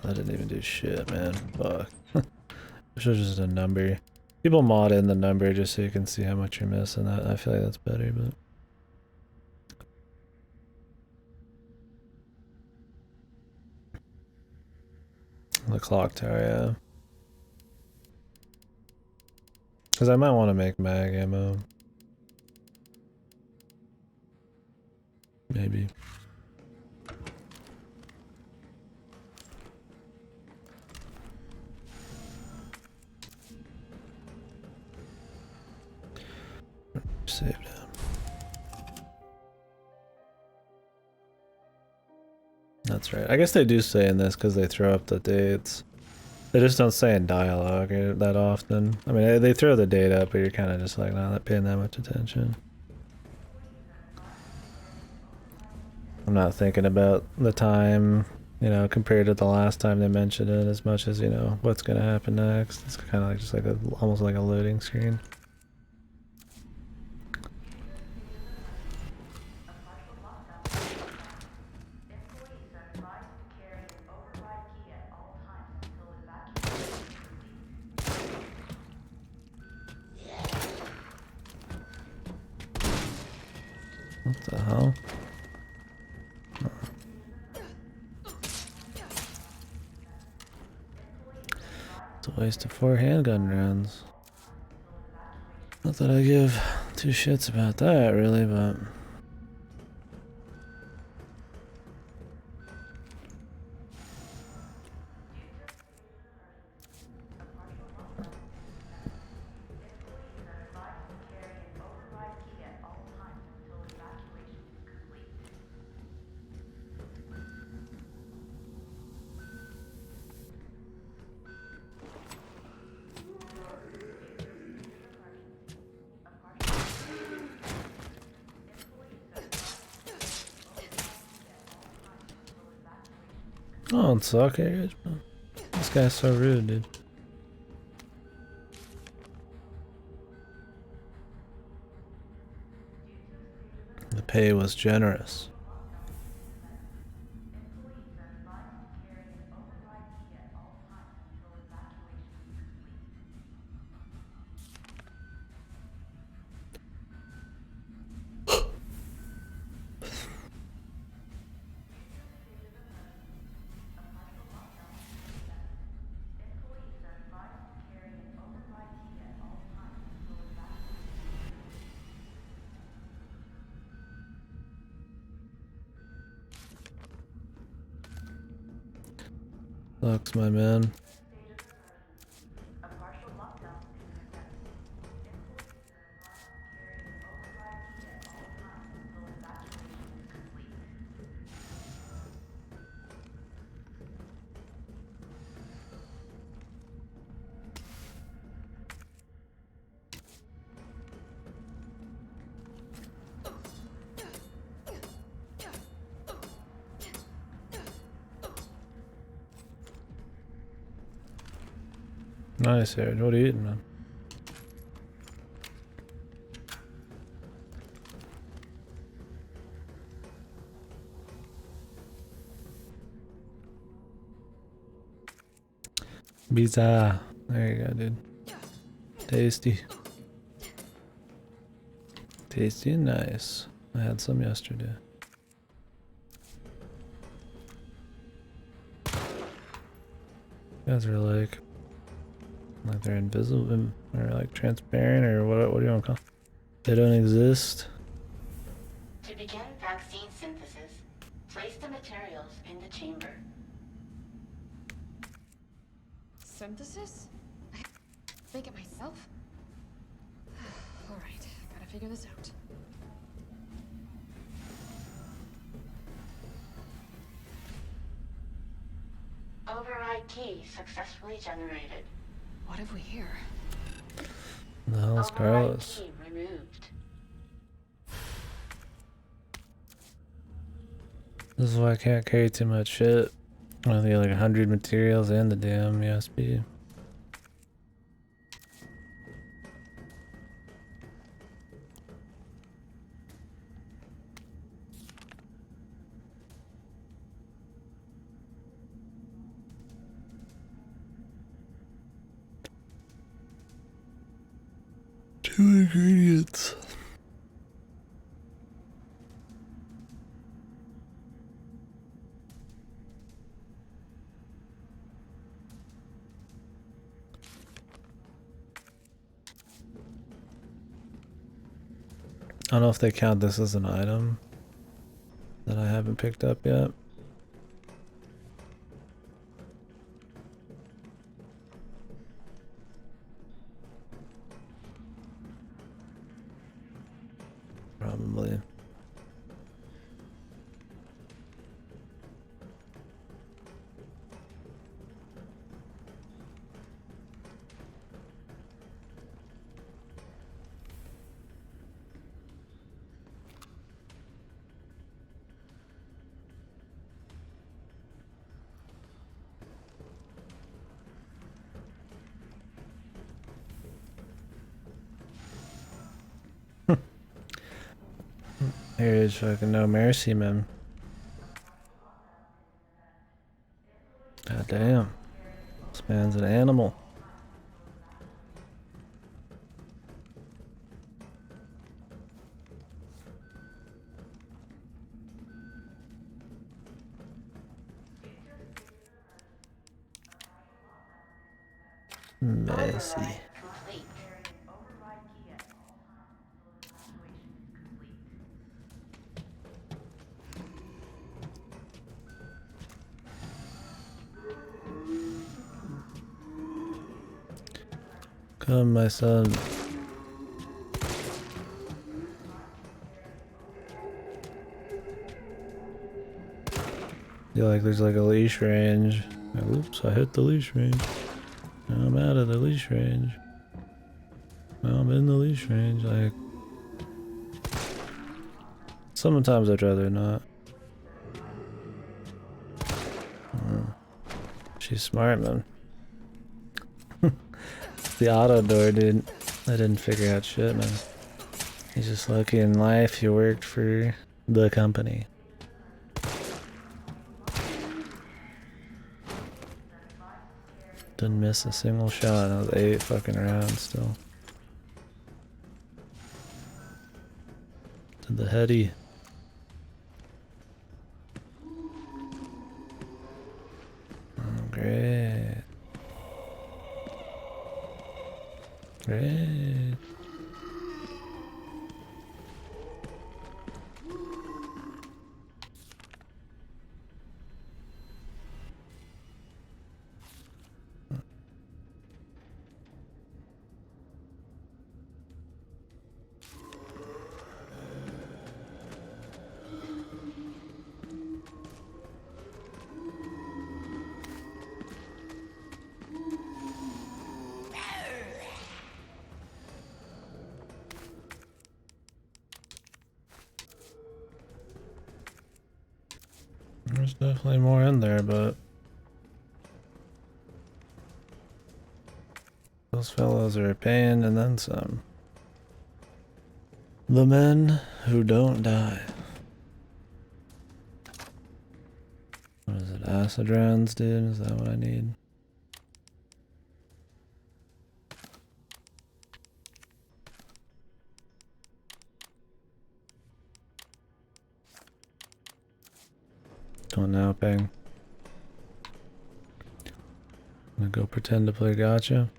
I didn't even do shit, man. Fuck. This was just a number. People mod in the number just so you can see how much you're missing. I feel like that's better, but... The clock tower, yeah. Because I might want to make mag ammo. Maybe. Save down. That's right. I guess they do say in this because they throw up the dates. They just don't say in dialogue that often. I mean, they throw the date up, but you're kind of just like not paying that much attention. I'm not thinking about the time, you know, compared to the last time they mentioned it as much as, you know, what's going to happen next. It's kind of like just like almost like a loading screen. What the hell? It's a waste of 4 handgun rounds. Not that I give 2 shits about that, really, but... Oh, it's okay. This guy's so rude, dude. The pay was generous. Sucks, my man. Nice, Aaron. What are you eating, man? Pizza. There you go, dude. Tasty. Tasty and nice. I had some yesterday. You guys are like they're invisible or like transparent or what do you want to call it? They don't exist. To begin vaccine synthesis, place the materials in the chamber. Synthesis? I make it myself? Alright, gotta figure this out. Override key successfully generated. What have we here? The hell is Override Carlos? key removed. This is why I can't carry too much shit. I think like 100 materials and the damn USB. Two ingredients. I don't know if they count this as an item that I haven't picked up yet. Probably. Here is fucking no mercy, man. God damn. This man's an animal. Messy. Override complete. Come, my son. Feel like there's like a leash range. Oops, I hit the leash range. Now I'm out of the leash range. Now I'm in the leash range. Like, sometimes I'd rather not. She's smart, man. The auto door, dude. I didn't figure out shit, man. He's just lucky in life he worked for the company. Didn't miss a single shot. That was 8 fucking rounds still. To the heady. Oh, great. Great. There's definitely more in there, but those fellows are a pain and then some. The men who don't die. What is it? Acid rounds, dude? Is that what I need? Come on now, Peng. I'm gonna go pretend to play gotcha.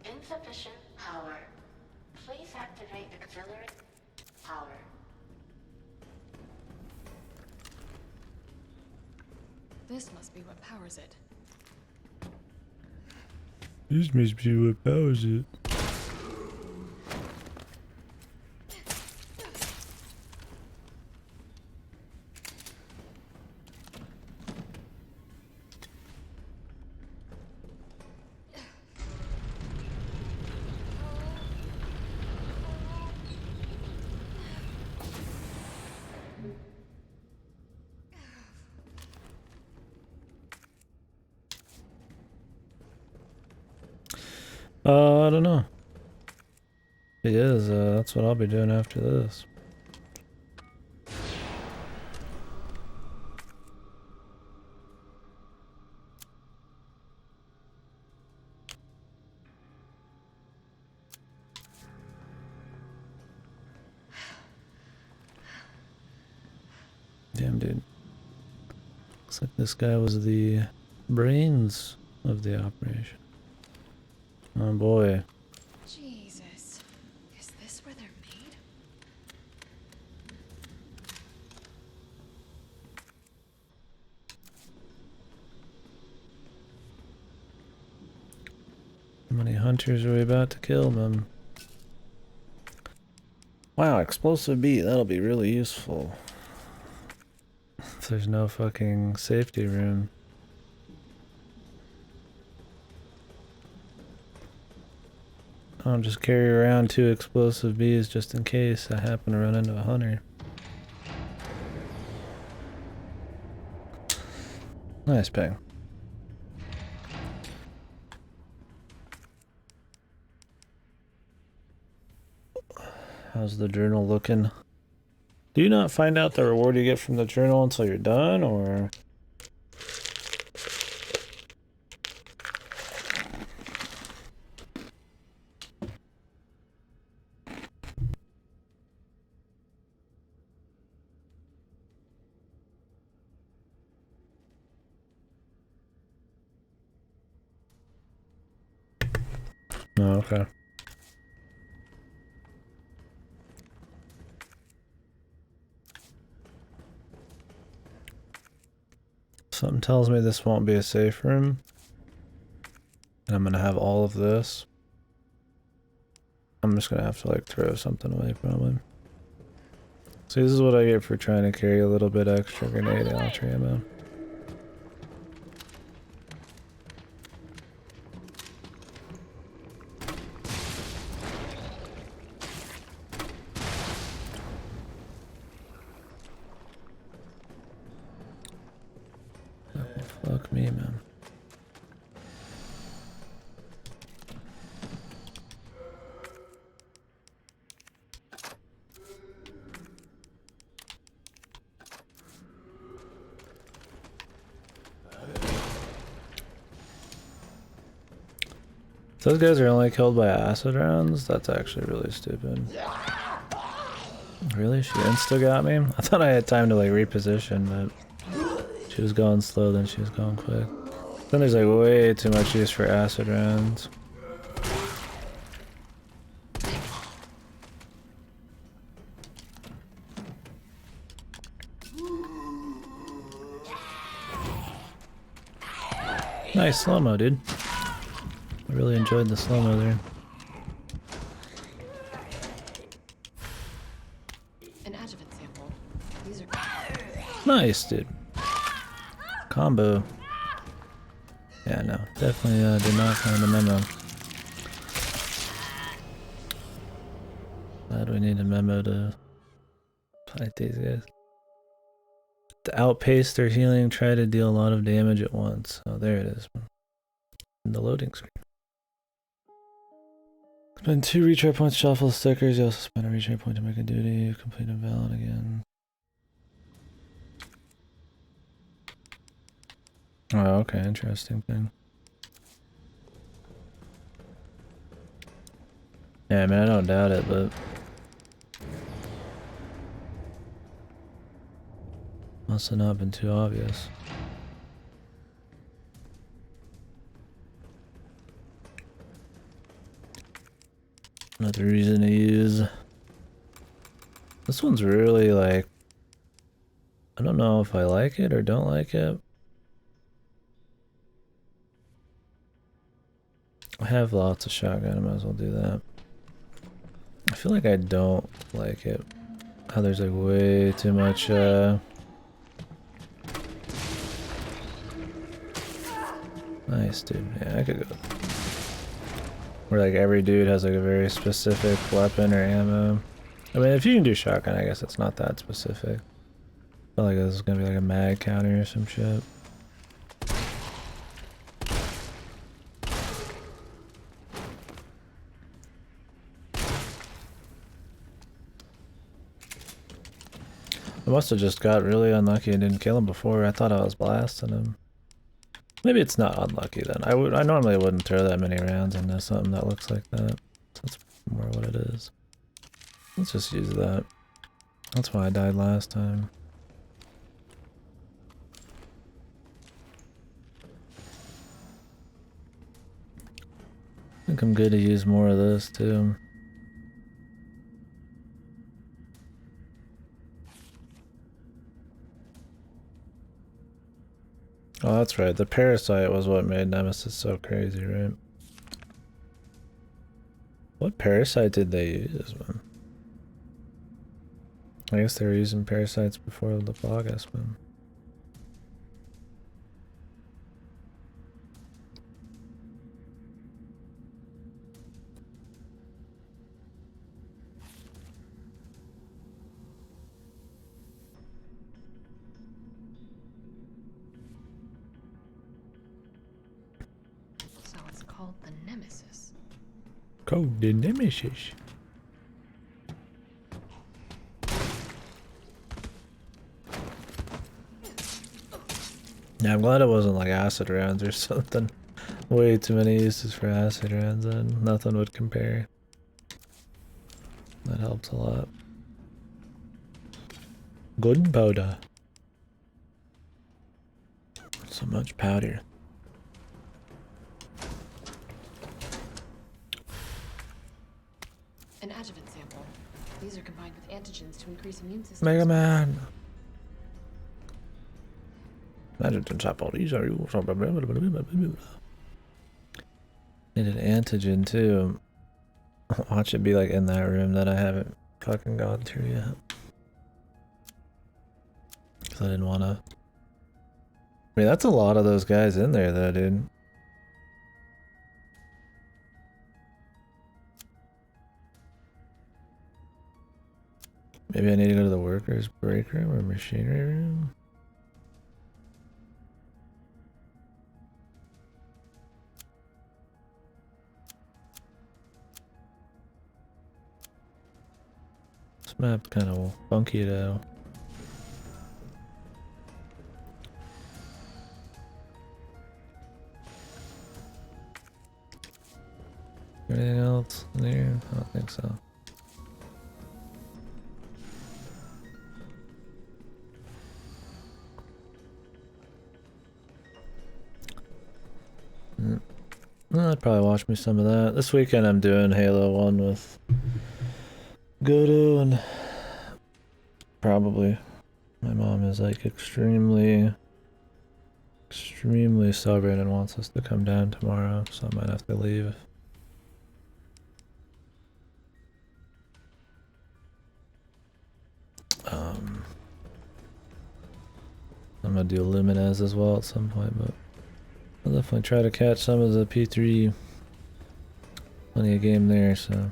Insufficient power. Please activate auxiliary power. This must be what powers it. This must be what powers it. I don't know. If he is, that's what I'll be doing after this. Damn, dude. Looks like this guy was the brains of the operation. Oh boy. Jesus. Is this where they're made? How many hunters are we about to kill, man? Wow, explosive beat. That'll be really useful. If there's no fucking safety room. I'll just carry around 2 explosive bees just in case I happen to run into a hunter. Nice ping. How's the journal looking? Do you not find out the reward you get from the journal until you're done, or? Oh, okay. Something tells me this won't be a safe room. And I'm gonna have all of this. I'm just gonna have to like throw something away probably. See, this is what I get for trying to carry a little bit extra grenade launcher ammo. Fuck me, man. Those guys are only killed by acid rounds? That's actually really stupid. Really? She insta got me? I thought I had time to like reposition, but she was going slow, then she was going quick. Then there's like way too much use for acid rounds. Nice slow-mo, dude. I really enjoyed the slow-mo there. An adjuvant sample. These are Nice, dude. Combo. Yeah, no. Definitely did not find a memo. Glad we need a memo to fight these guys. To outpace their healing, try to deal a lot of damage at once. Oh, there it is. In the loading screen. Spend 2 retry points to shuffle stickers. You also spend a retry point to make a duty. Complete invalid again. Oh, okay. Interesting thing. Yeah, I mean, I don't doubt it, but... must have not been too obvious. Another reason to use. This one's really like... I don't know if I like it or don't like it. I have lots of shotgun, I might as well do that. I feel like I don't like it. How there's like way too much nice, dude. Yeah, I could go. Where like every dude has like a very specific weapon or ammo. I mean, if you can do shotgun, I guess it's not that specific. I feel like this is gonna be like a mag counter or some shit. I must have just got really unlucky and didn't kill him before. I thought I was blasting him. Maybe it's not unlucky then. I normally wouldn't throw that many rounds into something that looks like that. That's more what it is. Let's just use that. That's why I died last time. I think I'm good to use more of this too. Oh, that's right. The parasite was what made Nemesis so crazy, right? What parasite did they use, man? I guess they were using parasites before the Bogus, man. so it's called the Nemesis. Code the Nemesis. Yeah, I'm glad it wasn't like acid rounds or something. Way too many uses for acid rounds and nothing would compare. That helps a lot. Gunpowder. So much powder. An adjuvant sample. These are combined with antigens to increase immune system. Mega Man. Adjutant sample. These are you. Need an antigen too. Watch it be like in that room that I haven't fucking gone through yet. Cause I didn't wanna. I mean, that's a lot of those guys in there though, dude. Maybe I need to go to the workers' break room or machinery room. This map's kind of funky though. Anything else in here? I don't think so. I'd probably watch me some of that. This weekend I'm doing Halo 1 with Godo, and probably my mom is like extremely stubborn and wants us to come down tomorrow, so I might have to leave. I'm gonna do Lumines as well at some point, but I'll definitely try to catch some of the P3. Plenty of game there, so.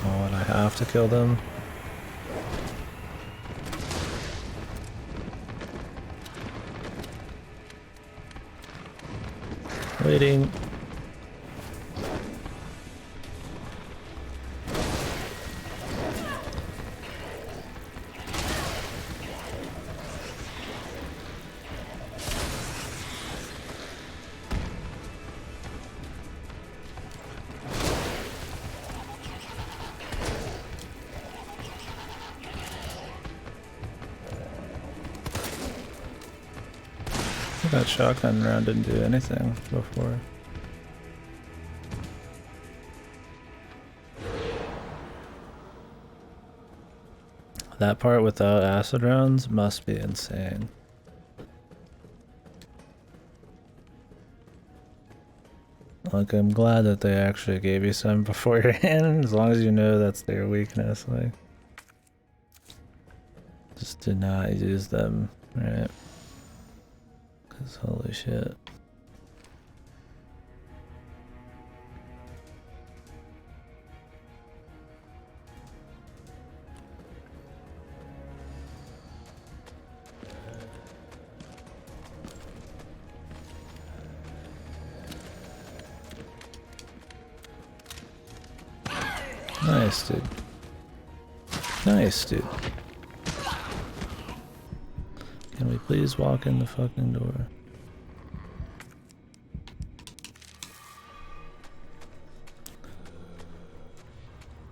Oh, and I have to kill them. Waiting. That shotgun round didn't do anything before. That part without acid rounds must be insane. Like, I'm glad that they actually gave you some beforehand, as long as you know that's their weakness. Like, just do not use them, right? Because holy shit. Nice, dude. Nice, dude. Can we please walk in the fucking door?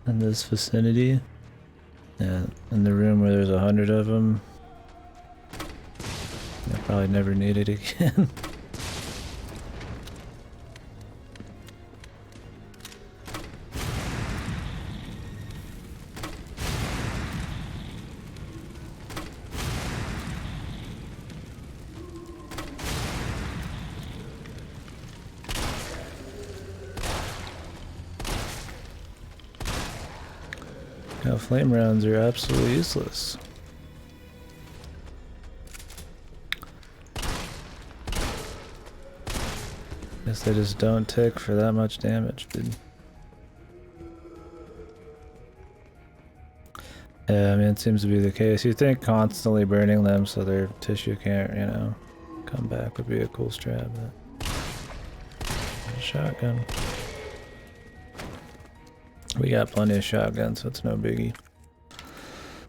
In this vicinity? Yeah, in the room where there's 100 of them. I probably never need it again. Now, flame rounds are absolutely useless. Guess they just don't tick for that much damage, dude. Yeah, I mean, it seems to be the case. You think constantly burning them so their tissue can't, you know, come back would be a cool strat, but... Shotgun. We got plenty of shotguns, so it's no biggie.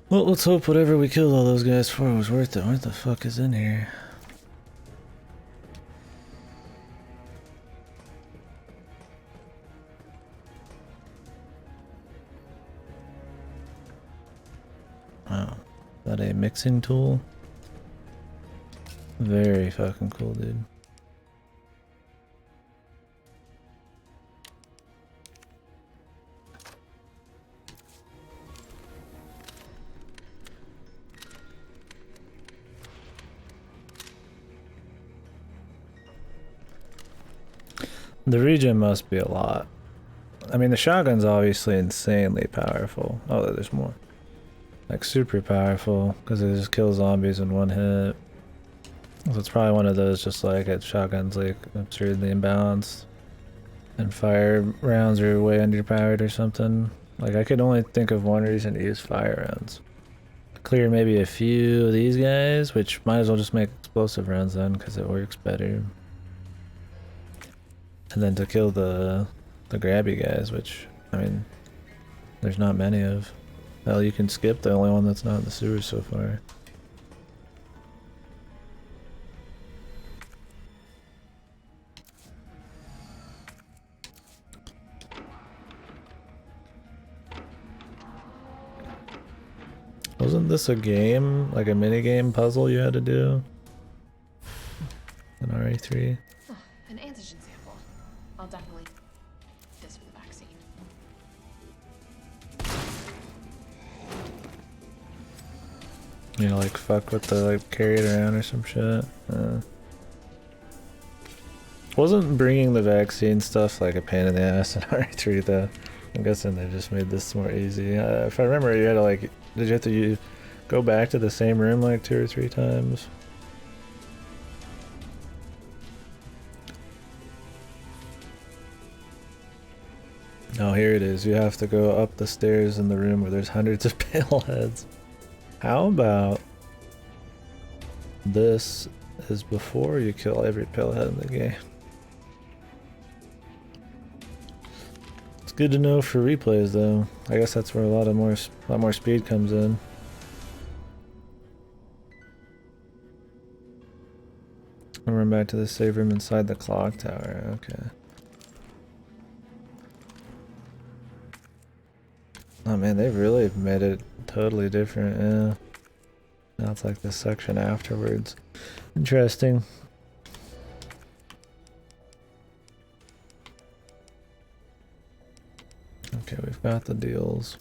Well, let's hope whatever we killed all those guys for was worth it. What the fuck is in here? mixing tool. Very fucking cool, dude. The regen must be a lot. I mean, the shotgun's obviously insanely powerful. Oh, there's more. Like, super powerful, because it just kills zombies in one hit. So it's probably one of those, just like it, shotgun's like absurdly imbalanced. And fire rounds are way underpowered or something. Like, I could only think of one reason to use fire rounds. Clear maybe a few of these guys, which might as well just make explosive rounds then, because it works better. And then to kill the grabby guys, which, I mean, there's not many of. Hell, you can skip the only one that's not in the sewers so far. Wasn't this a game, like a mini-game puzzle you had to do? In Re3? Oh, an antigen sample. I'll definitely this for the vaccine. You know, like fuck with the, like, carry it around or some shit. Wasn't bringing the vaccine stuff like a pain in the ass in Re3 though? I'm guessing they just made this more easy. If I remember, you had to like, did you have to go back to the same room like 2 or 3 times? Oh, here it is. You have to go up the stairs in the room where there's hundreds of pale heads. How about this is before you kill every pale head in the game? It's good to know for replays, though. I guess that's where a lot more speed comes in. I'll run back to the save room inside the clock tower. Okay. Oh man, they've really made it totally different. Yeah. Now it's like this section afterwards. Interesting. Okay, we've got the deals.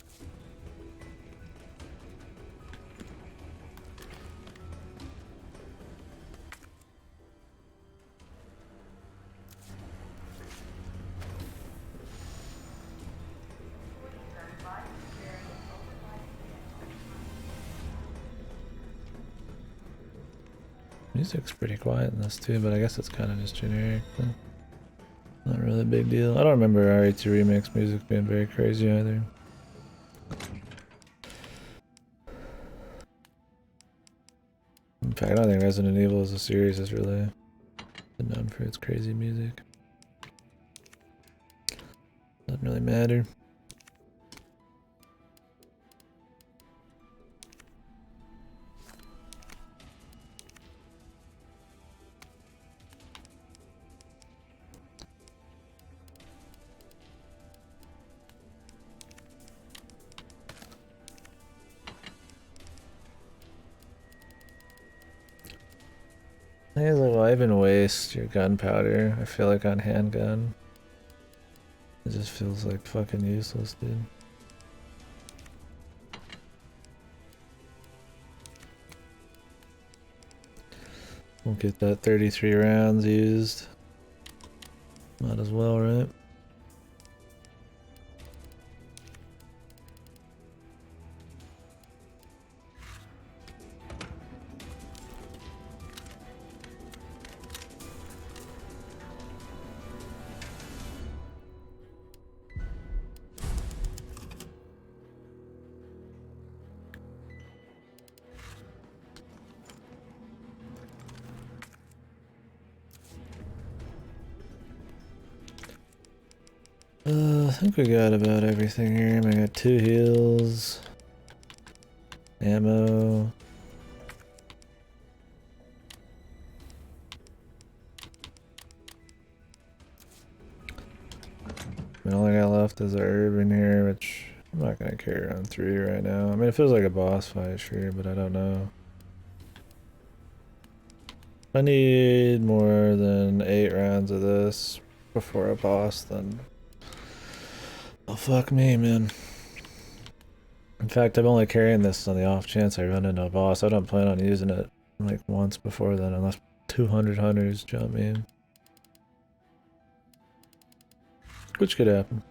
Music's pretty quiet in this too, but I guess it's kind of just generic. Not really a big deal. I don't remember Re3 Remake's music being very crazy either. In fact, I don't think Resident Evil as a series is really been known for its crazy music. Doesn't really matter. I think it's like, why even waste your gunpowder? I feel like on handgun. It just feels like fucking useless, dude. We'll get that 33 rounds used. Might as well, right? I think we got about everything here. I got 2 heals, ammo. All I got left is a herb in here, which I'm not gonna carry around 3 right now. I mean, it feels like a boss fight, sure, but I don't know. I need more than 8 rounds of this before a boss, then... Oh, fuck me, man. In fact, I'm only carrying this on the off chance I run into a boss. I don't plan on using it like once before then, unless 200 hunters jump me in. Which could happen.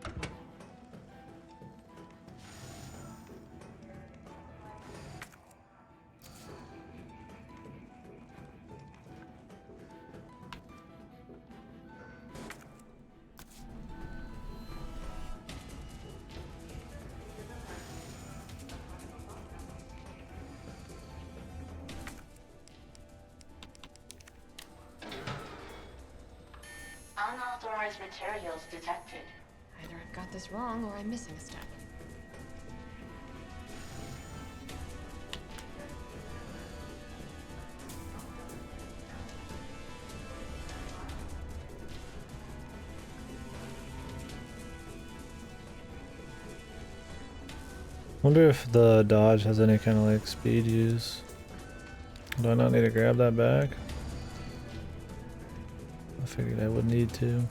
Unauthorized materials detected. Either I've got this wrong or I'm missing a step. Wonder if the dodge has any kind of like speed use. Do I not need to grab that back? I figured I would need to.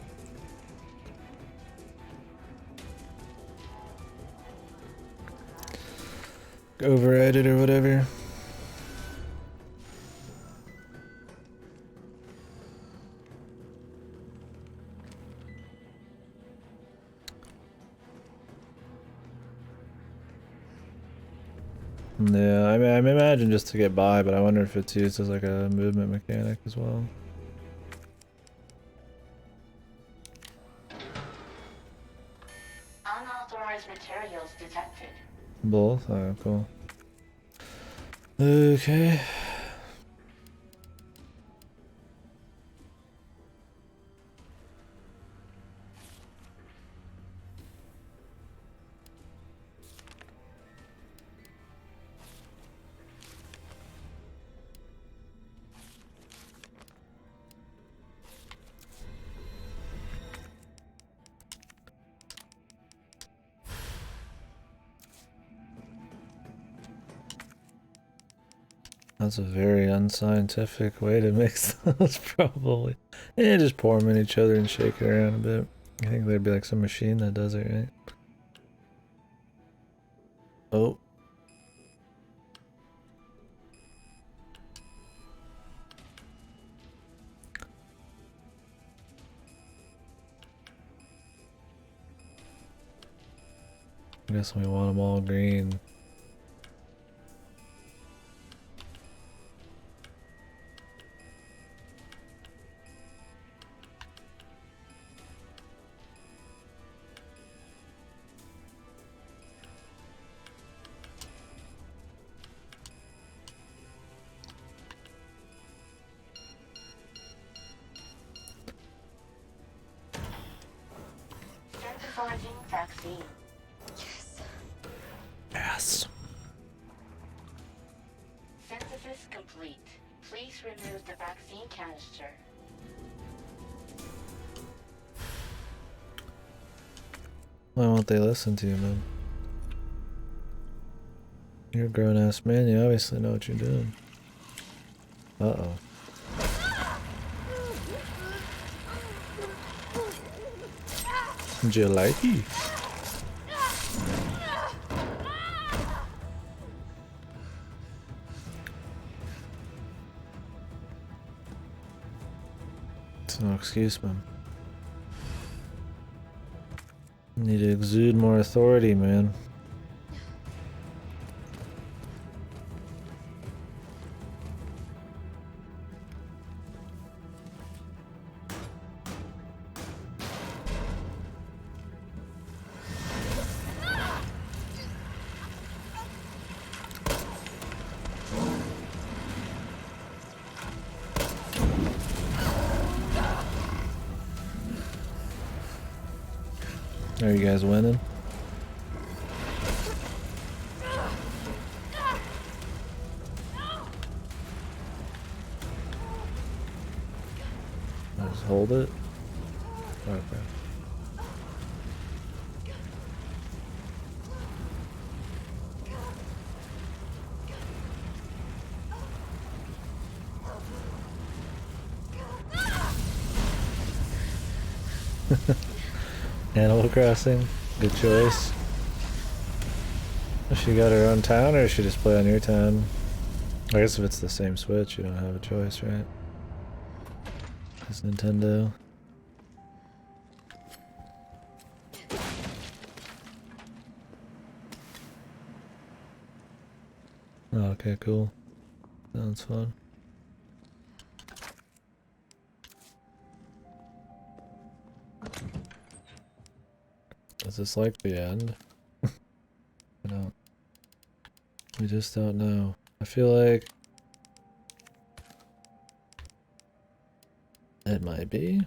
Override it or whatever. Yeah, I mean, I imagine just to get by, but I wonder if it's used as like a movement mechanic as well. Unauthorized materials detected. Both? Oh, cool. Okay. That's a very unscientific way to mix those, probably. Yeah, just pour them in each other and shake it around a bit. I think there'd be like some machine that does it, right? Oh. I guess we want them all green. Synthesizing vaccine. Yes. Yes. Synthesis complete. Please remove the vaccine canister. Why won't they listen to you, man? You're a grown-ass man, you obviously know what you're doing. Uh-oh. Do you like it? No excuse, man. Need to exude more authority, man. Are you guys winning? Just hold it. Okay. Animal Crossing, good choice. Does she got her own town, or does she just play on your town? I guess if it's the same Switch, you don't have a choice, right? It's Nintendo. Oh, okay, cool. Sounds fun. Is this like the end? I don't. We just don't know. I feel like it might be.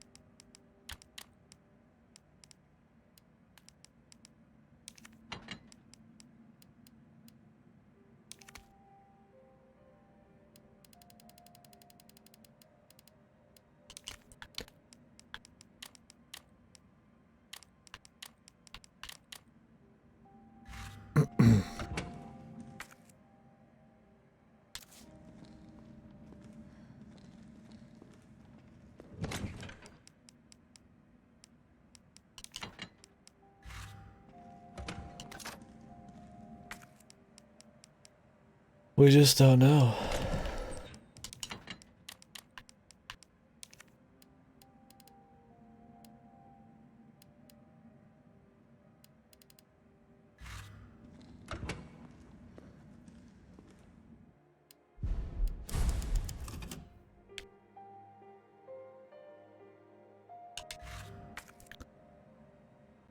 We just don't know.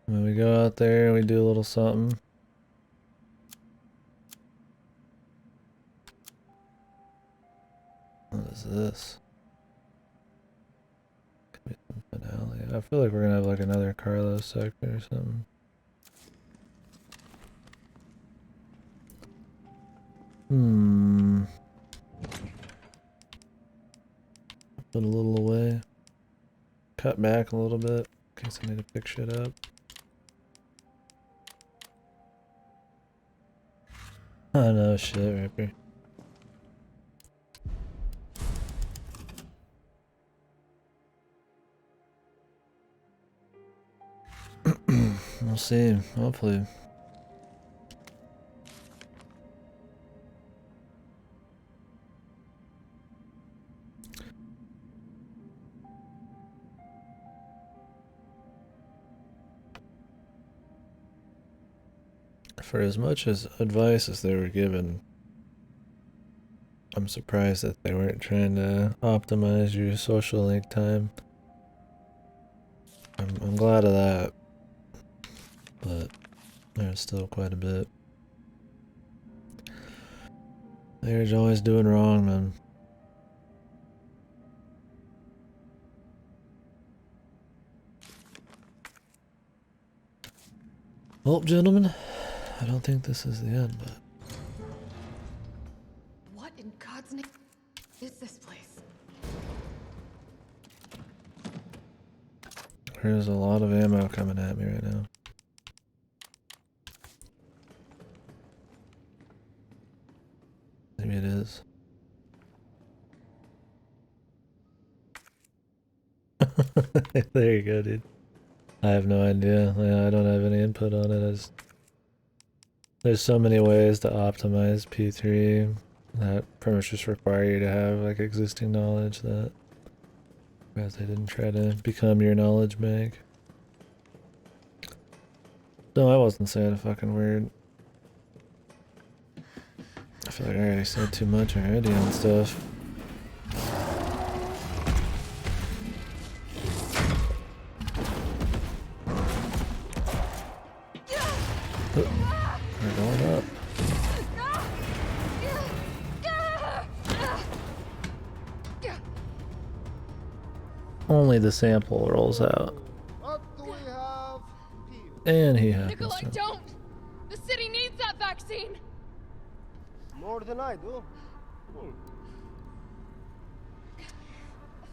When we go out there and we do a little something. What is this? Could be some finale. I feel like we're gonna have like another Carlos sector or something. Put a little away. Cut back a little bit in case I need to pick shit up. Oh no, shit, Ripper. We'll see, hopefully. For as much as advice as they were given, I'm surprised that they weren't trying to optimize your social link time. I'm glad of that, but there's still quite a bit. They're always doing wrong, man. Well, gentlemen, I don't think this is the end, but... What in God's name is this place? There's a lot of ammo coming at me right now. Maybe it is. There you go, dude. I have no idea. Yeah, I don't have any input on it. There's so many ways to optimize P3 that pretty much just require you to have like existing knowledge that perhaps they didn't try to become your knowledge bank. No, I wasn't saying a fucking word. I feel like I already said too much already on stuff. We're going up. Only the sample rolls out. What do we have here? And he happens Nikolai, to. don't! The city needs that vaccine! More than I do.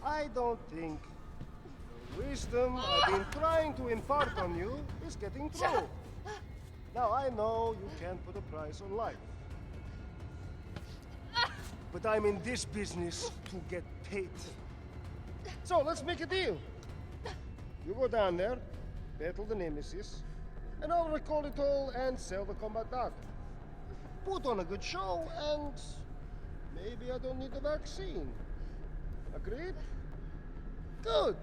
I don't think the wisdom I've been trying to impart on you is getting through. Now I know you can't put a price on life. But I'm in this business to get paid. So let's make a deal. You go down there, battle the Nemesis, and I'll record it all and sell the combat art. Put on a good show, and maybe I don't need the vaccine. Agreed? Good.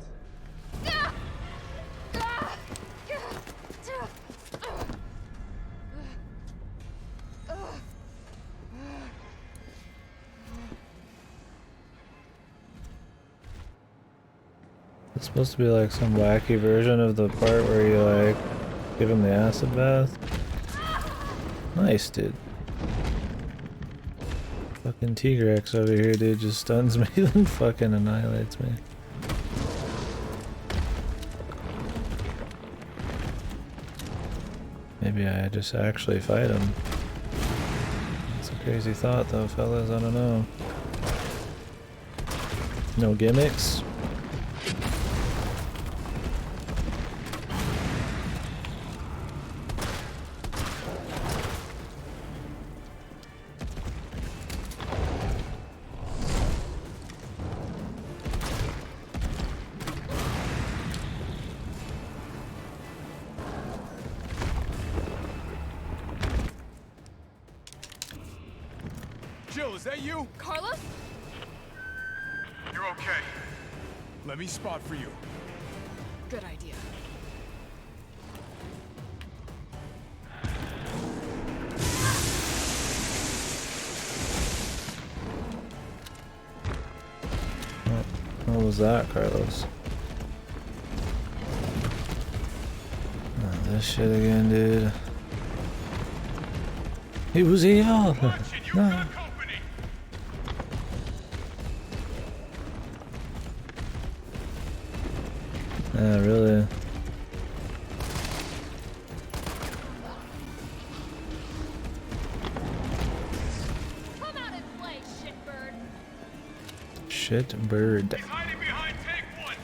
It's supposed to be like some wacky version of the part where you like give him the acid bath. Nice, dude. Fucking T-Rex over here, dude, just stuns me and fucking annihilates me. Maybe I just actually fight him. It's a crazy thought though, fellas, I don't know. No gimmicks? Jill, is that you? Carlos? You're okay. Let me spot for you. Good idea. What was that, Carlos? Oh, this shit again, dude. He was evil! No. Yeah, really. Come out and play, shitbird. Shitbird. He's hiding behind tank 1.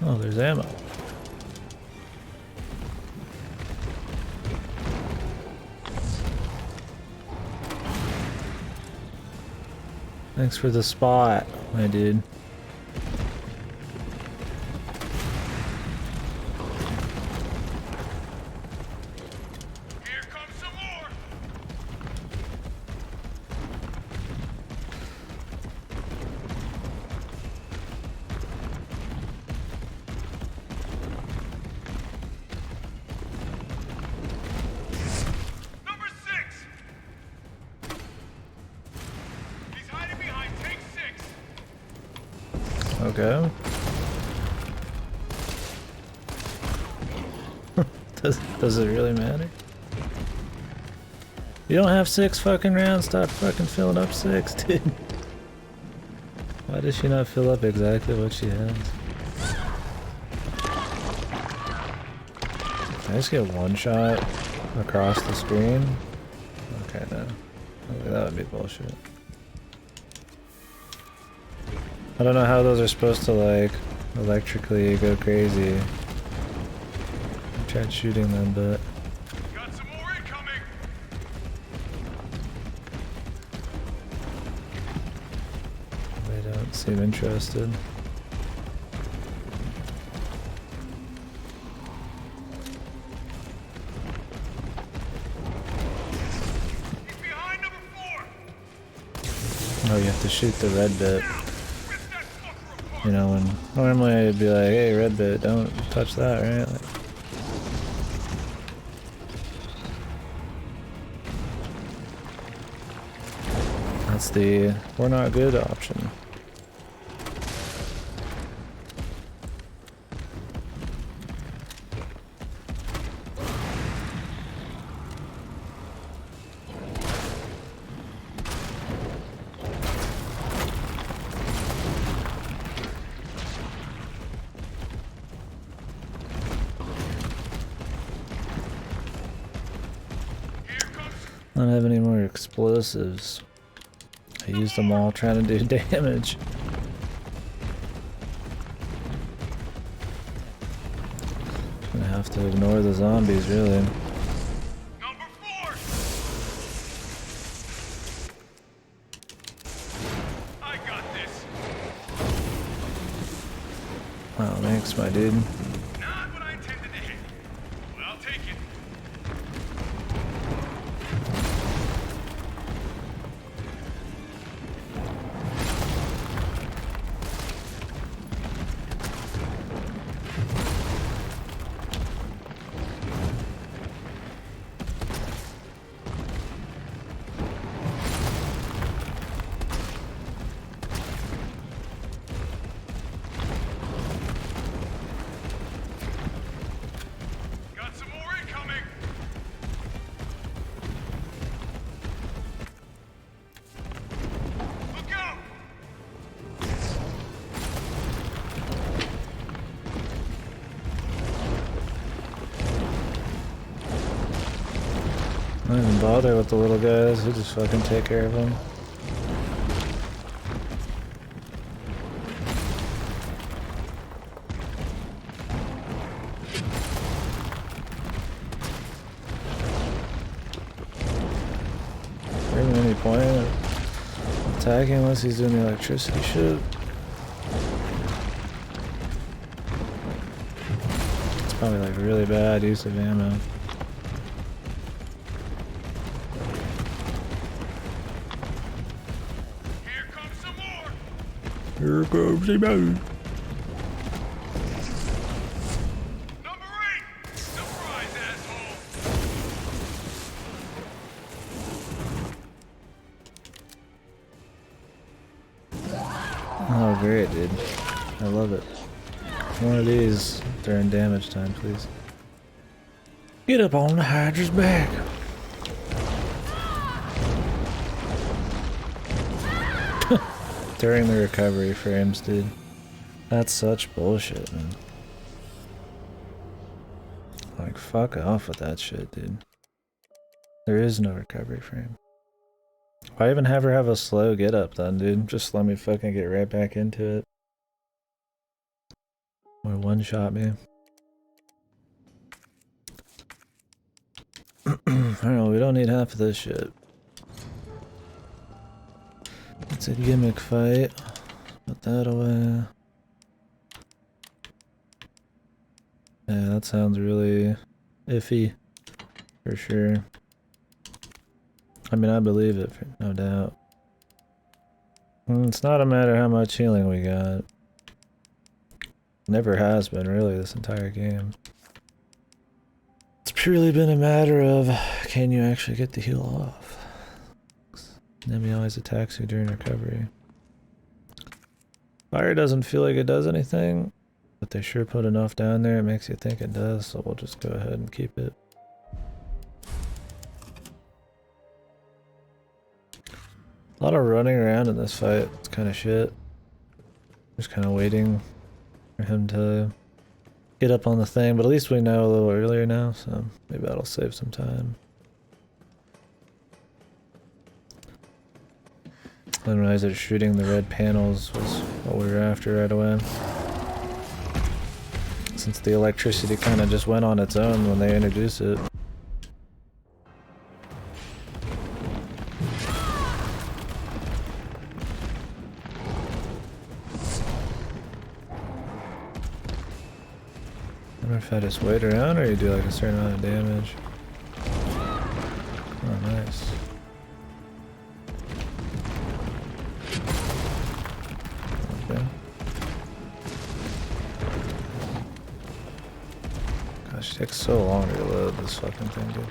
Oh, there's ammo. Thanks for the spot, my dude. Here comes some more. Number 6. He's hiding behind tank 6. Okay. Does it really matter? You don't have 6 fucking rounds, stop fucking filling up 6, dude. Why does she not fill up exactly what she has? Can I just get one shot across the screen? Okay, no. Okay, that would be bullshit. I don't know how those are supposed to like electrically go crazy. I tried shooting them, but Got some more incoming. they don't seem interested. He's behind number 4. Oh, you have to shoot the red bit. Now, rip that fucker apart. You know, when normally I'd be like, hey, red bit, don't touch that, right? Like, that's the we're not good option. Here comes. I don't have any more explosives. I used them all trying to do damage. Gonna have to ignore the zombies, really. Number 4! I got this. Wow, thanks, my dude. Not what I intended to hit. But I'll take it. Got some more incoming. Look out! Don't even bother with the little guys, we just fucking take care of them. There isn't any point in attacking unless he's doing the electricity shit. It's probably like really bad use of ammo. Here comes some more. Here comes the moon. Number 8! Surprise, asshole! Oh great, dude. I love it. One of these during damage time, please. Get up on the Hydra's back. During the recovery frames, dude. That's such bullshit, man. Like, fuck off with that shit, dude. There is no recovery frame. Why even have her have a slow get up then, dude? Just let me fucking get right back into it. Or one shot me. I don't know, we don't need half of this shit. It's a gimmick fight. Put that away. Yeah, that sounds really iffy. For sure. I mean, I believe it, no doubt. It's not a matter how much healing we got. Never has been, really, this entire game. It's purely been a matter of, can you actually get the heal off? Enemy always attacks you during recovery. Fire doesn't feel like it does anything, but they sure put enough down there it makes you think it does, so we'll just go ahead and keep it. A lot of running around in this fight. It's kind of shit. Just kind of waiting for him to get up on the thing, but at least we know a little earlier now, so maybe that'll save some time. I didn't realize that shooting the red panels was what we were after right away. Since the electricity kind of just went on its own when they introduced it. I wonder if I just wait around or you do like a certain amount of damage. Oh, nice. Okay. Gosh, it takes so long to reload this fucking thing, dude.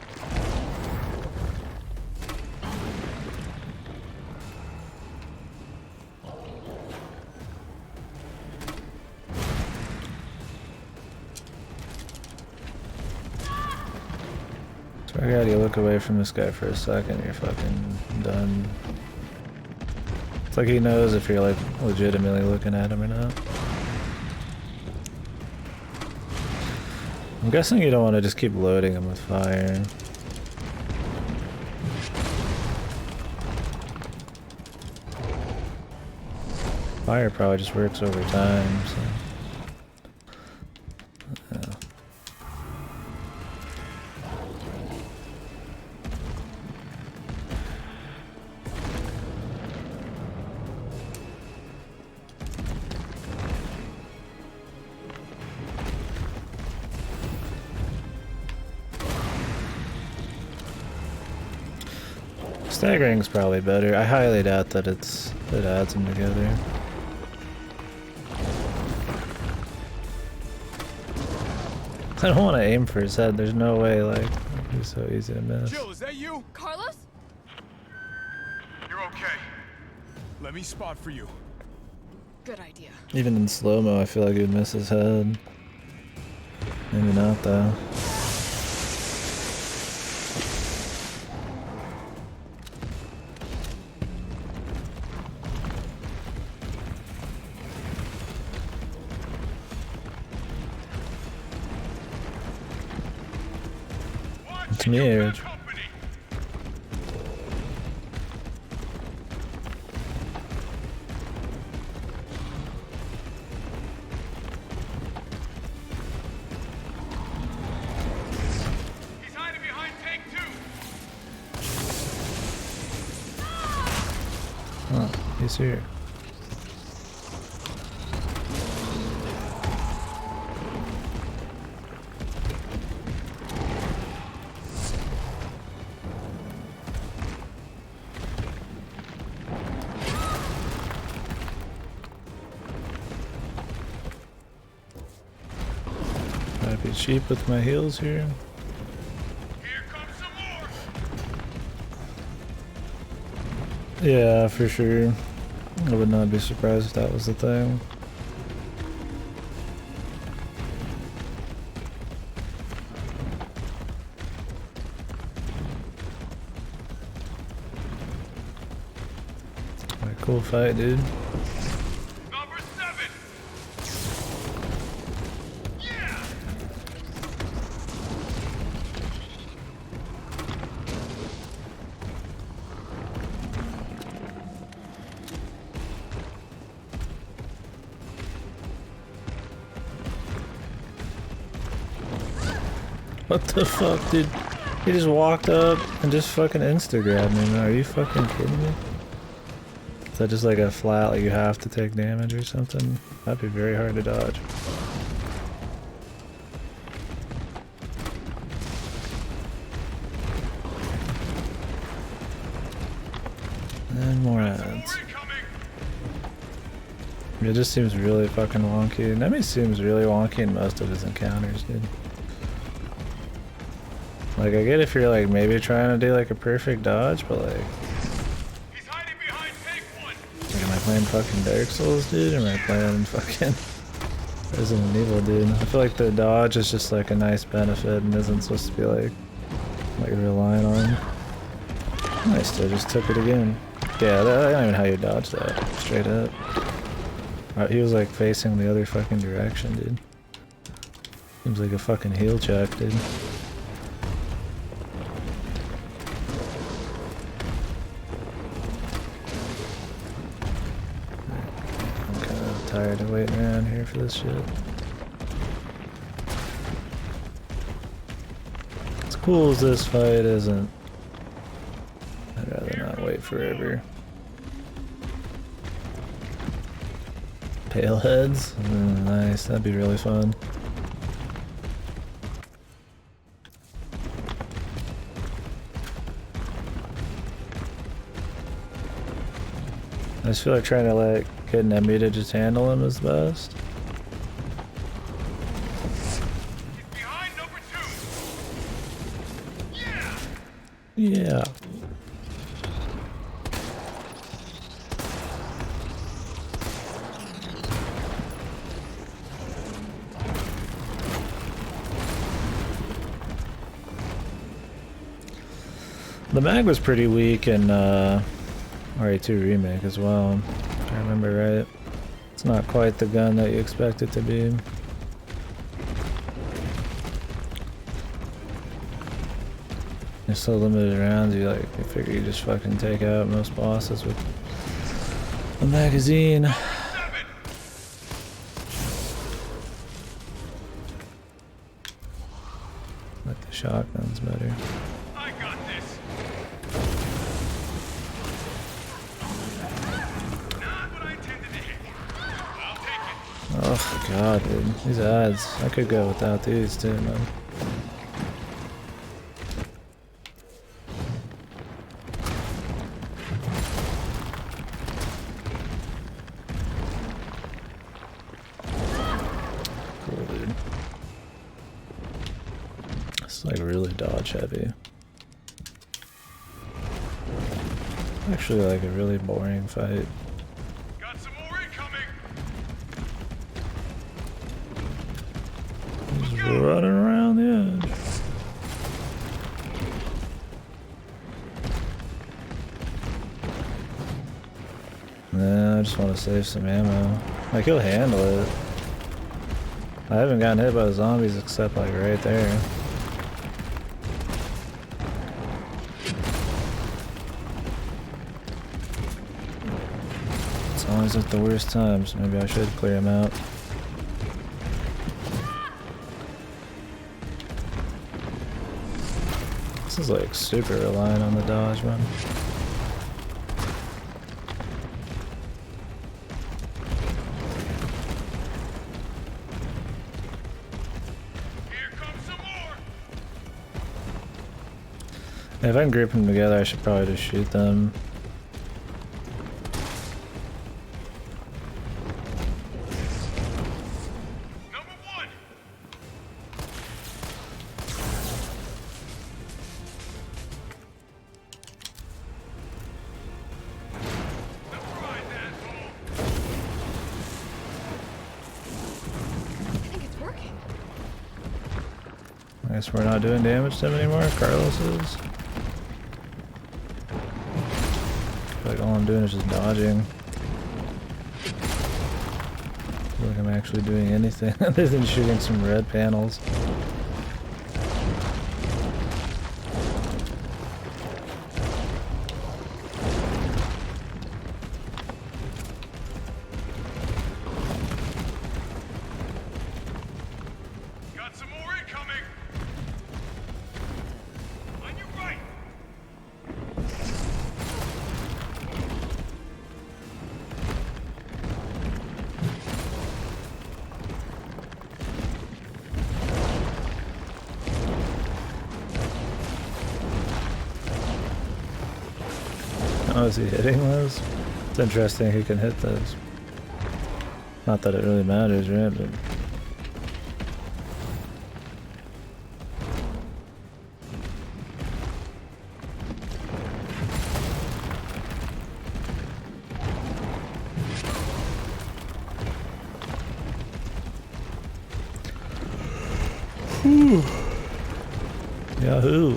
I gotta look away from this guy for a second, you're fucking done. It's like he knows if you're like legitimately looking at him or not. I'm guessing you don't want to just keep loading him with fire. Fire probably just works over time, so. Yeah. Staggering's probably better. I highly doubt that it adds them together. I don't want to aim for his head. There's no way, like, it's so easy to miss. Jill, is that you? Carlos? You're okay. Let me spot for you. Good idea. Even in slow-mo, I feel like you'd miss his head. Maybe not, though. It's me, Age. He's hiding behind tank 2. Oh, he's here. Might be cheap with my heals here. Here comes some more. Yeah, for sure. I would not be surprised if that was the thing. Alright, cool fight, dude. Number 7. Yeah. What the fuck, dude? He just walked up and just fucking insta-grabbed me, man. Are you fucking kidding me? Is that just like a flat, like you have to take damage or something? That'd be very hard to dodge. And more ads. More incoming. It just seems really fucking wonky. Nemi seems really wonky in most of his encounters, dude. Like, I get if you're like maybe trying to do like a perfect dodge, but like, He's hiding behind tank 1. am I playing fucking Dark Souls, dude? Or am I playing fucking Resident Evil, dude? I feel like the dodge is just like a nice benefit and isn't supposed to be like you're relying on. I still just took it again. Yeah, I don't even know how you dodge that. Straight up. He was like facing the other fucking direction, dude. Seems like a fucking heal check, dude. I'm kind of tired of waiting around here for this shit. As cool as this fight isn't, I'd rather not wait forever. Pale heads? Nice, that'd be really fun. I just feel like trying to like get an enemy to just handle him is best. He's behind number 2. Yeah. Yeah. The mag was pretty weak in Re3 Remake as well, if I remember right. It's not quite the gun that you expect it to be. You're so limited rounds, you figure you just fucking take out most bosses with a magazine. shotgun's better. I got this. Not what I intended to hit. I'll take it. Oh god, dude. These ads. I could go without these too, man. Cool, dude. It's like really dodge heavy. Actually like a really boring fight. Got some more incoming. Just running around the edge. Nah, I just want to save some ammo. Like, he'll handle it. I haven't gotten hit by the zombies except like right there. It's always at the worst times. Maybe I should clear him out. This is like super reliant on the dodge, man. Here comes some more. If I can group them together, I should probably just shoot them. Number one. Surprise, asshole. I think it's working. I guess we're not doing damage to him anymore. Carlos is. I feel like all I'm doing is just dodging. I feel like I'm actually doing anything other than shooting some red panels. Got some more incoming. On your right. Oh, is he hitting those? It's interesting he can hit those. Not that it really matters, right? But Yahoo!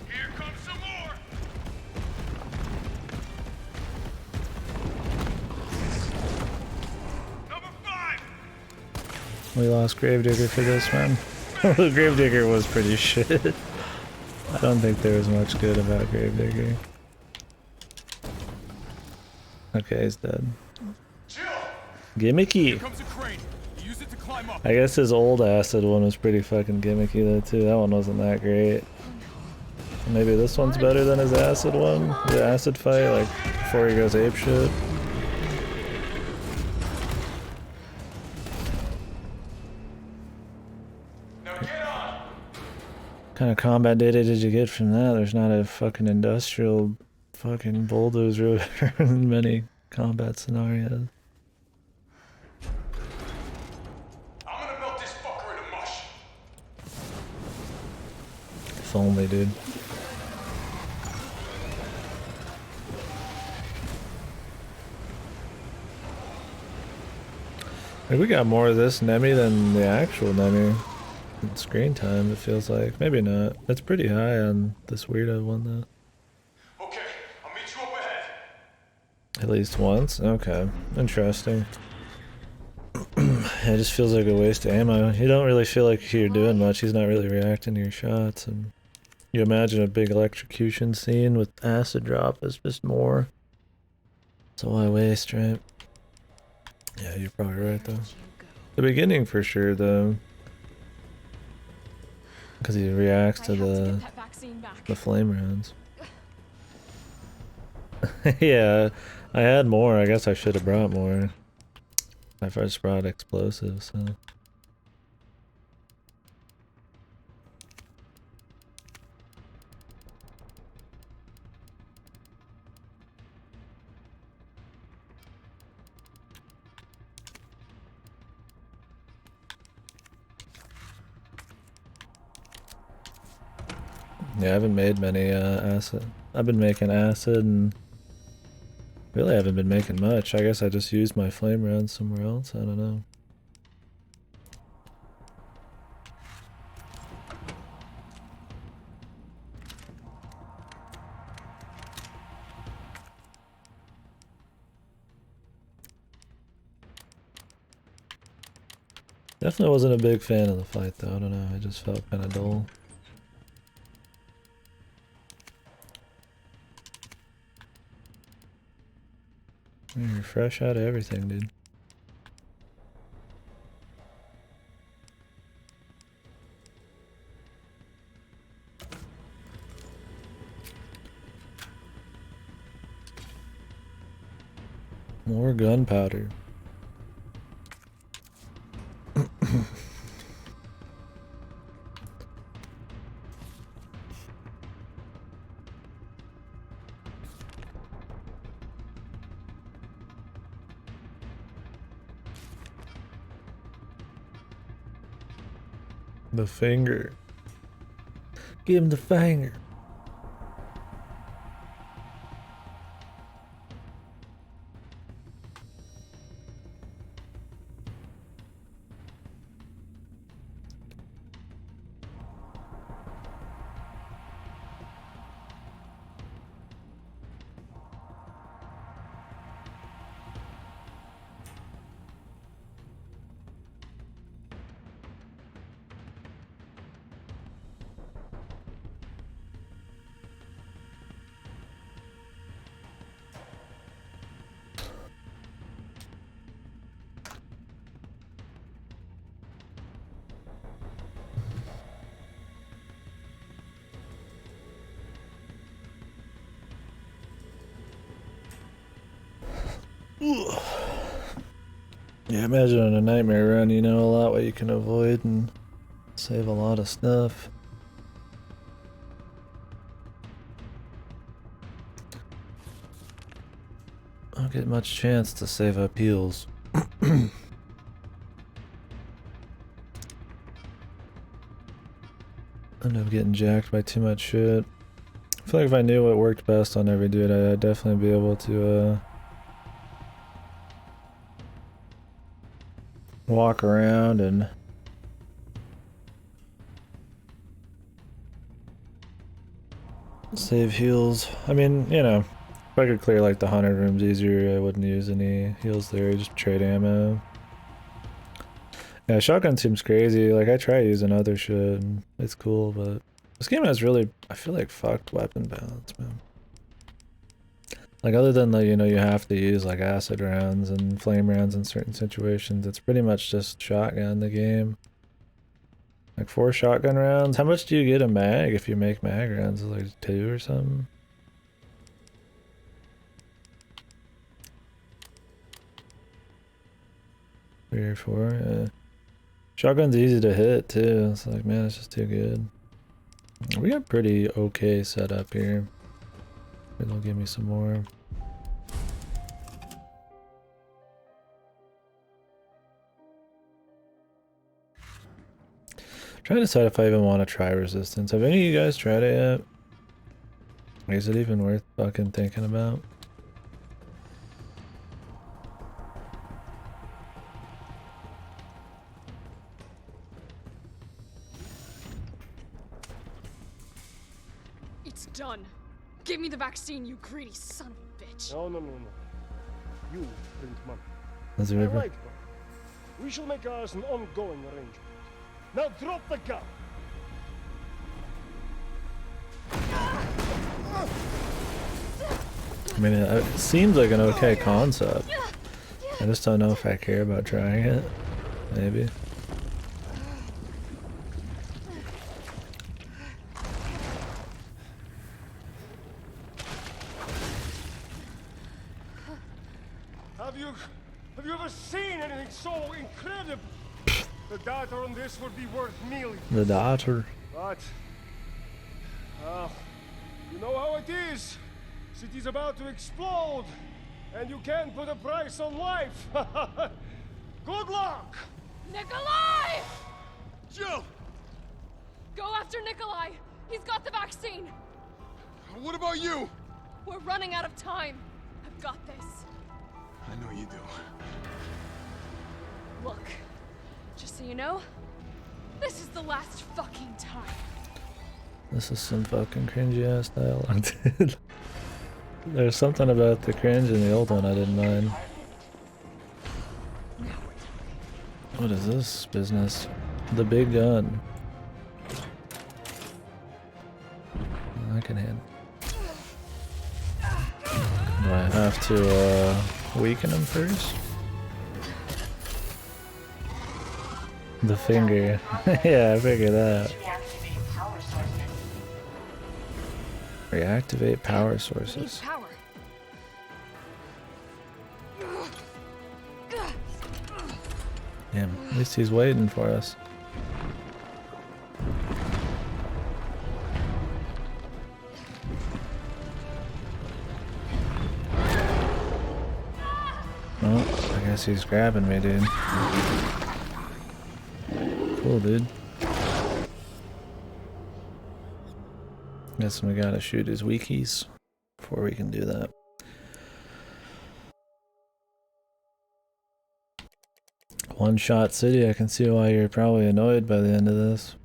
Here comes some more. Number five. We lost Gravedigger for this one. Gravedigger was pretty shit. I don't think there was much good about Gravedigger. Okay, he's dead. Jill. Gimmicky! Here comes a crane. Use it to climb up. I guess his old acid one was pretty fucking gimmicky though too. That one wasn't that great. Maybe this one's better than his acid one? The acid fight, like before he goes apeshit. Now get on. What kind of combat data did you get from that? There's not a fucking industrial fucking bulldozer in many combat scenarios. I'm gonna melt this fucker into mush. If only, dude. Like, we got more of this Nemi than the actual Nemi. In screen time, it feels like. Maybe not. It's pretty high on this weirdo one, though. Okay, I'll meet you up ahead. At least once? Okay. Interesting. It just feels like a waste of ammo. You don't really feel like you're doing much. He's not really reacting to your shots. And you imagine a big electrocution scene with acid drop is just more. So why waste, right? Yeah, you're probably right, though. The beginning for sure, though. Because he reacts I to have to the get that vaccine back. flame rounds. Yeah, I had more. I guess I should have brought more. I first brought explosives, so. Yeah, I haven't made many acid. I've been making acid and really haven't been making much. I guess I just used my flame rounds somewhere else. I don't know. Definitely wasn't a big fan of the fight though. I don't know. I just felt kind of dull. You're fresh out of everything, dude. More gunpowder. The finger. Give him the finger. Yeah, imagine on a nightmare run, you know a lot what you can avoid and save a lot of stuff. I don't get much chance to save up heals. End up getting jacked by too much shit. I feel like if I knew what worked best on every dude, I'd definitely be able to walk around and save heals. I mean, you know, if I could clear like the 100 rooms easier, I wouldn't use any heals there, just trade ammo. Yeah, shotgun seems crazy. Like, I try using other shit, and it's cool, but this game has really, I feel like, fucked weapon balance, man. Like, other than the, you know, you have to use like acid rounds and flame rounds in certain situations, it's pretty much just shotgun the game. Like 4 shotgun rounds. How much do you get a mag if you make mag rounds? Like 2 or something? Three or 4, yeah. Shotgun's easy to hit too. It's like, man, it's just too good. We got pretty okay setup here. Maybe they'll give me some more. Trying to decide if I even want to try resistance. Have any of you guys tried it yet? Is it even worth fucking thinking about? It's done. Give me the vaccine, you greedy son of a bitch. No. You print money. Is there I ever? like money. We shall make ours an ongoing arrangement. Now drop the gun. I mean, it seems like an okay concept. I just don't know if I care about trying it. Maybe. Have you ever seen anything so incredible? The data on this would be worth millions. The daughter. But, you know how it is. City's about to explode, and you can't put a price on life. Good luck! Nikolai! Jill! Go after Nikolai! He's got the vaccine! What about you? We're running out of time. I've got this. I know you do. Look, just so you know, this is the last fucking time. This is some fucking cringy ass dialogue, dude. There's something about the cringe in the old one I didn't mind. What is this business? The big gun. I can hit. Do I have to weaken him first? The finger. Yeah, I figured that. Reactivate power sources. Needs power. Damn, at least he's waiting for us. Oh, I guess he's grabbing me, dude. Cool, dude. Guess we gotta shoot his weakies before we can do that. One-shot city, I can see why you're probably annoyed by the end of this.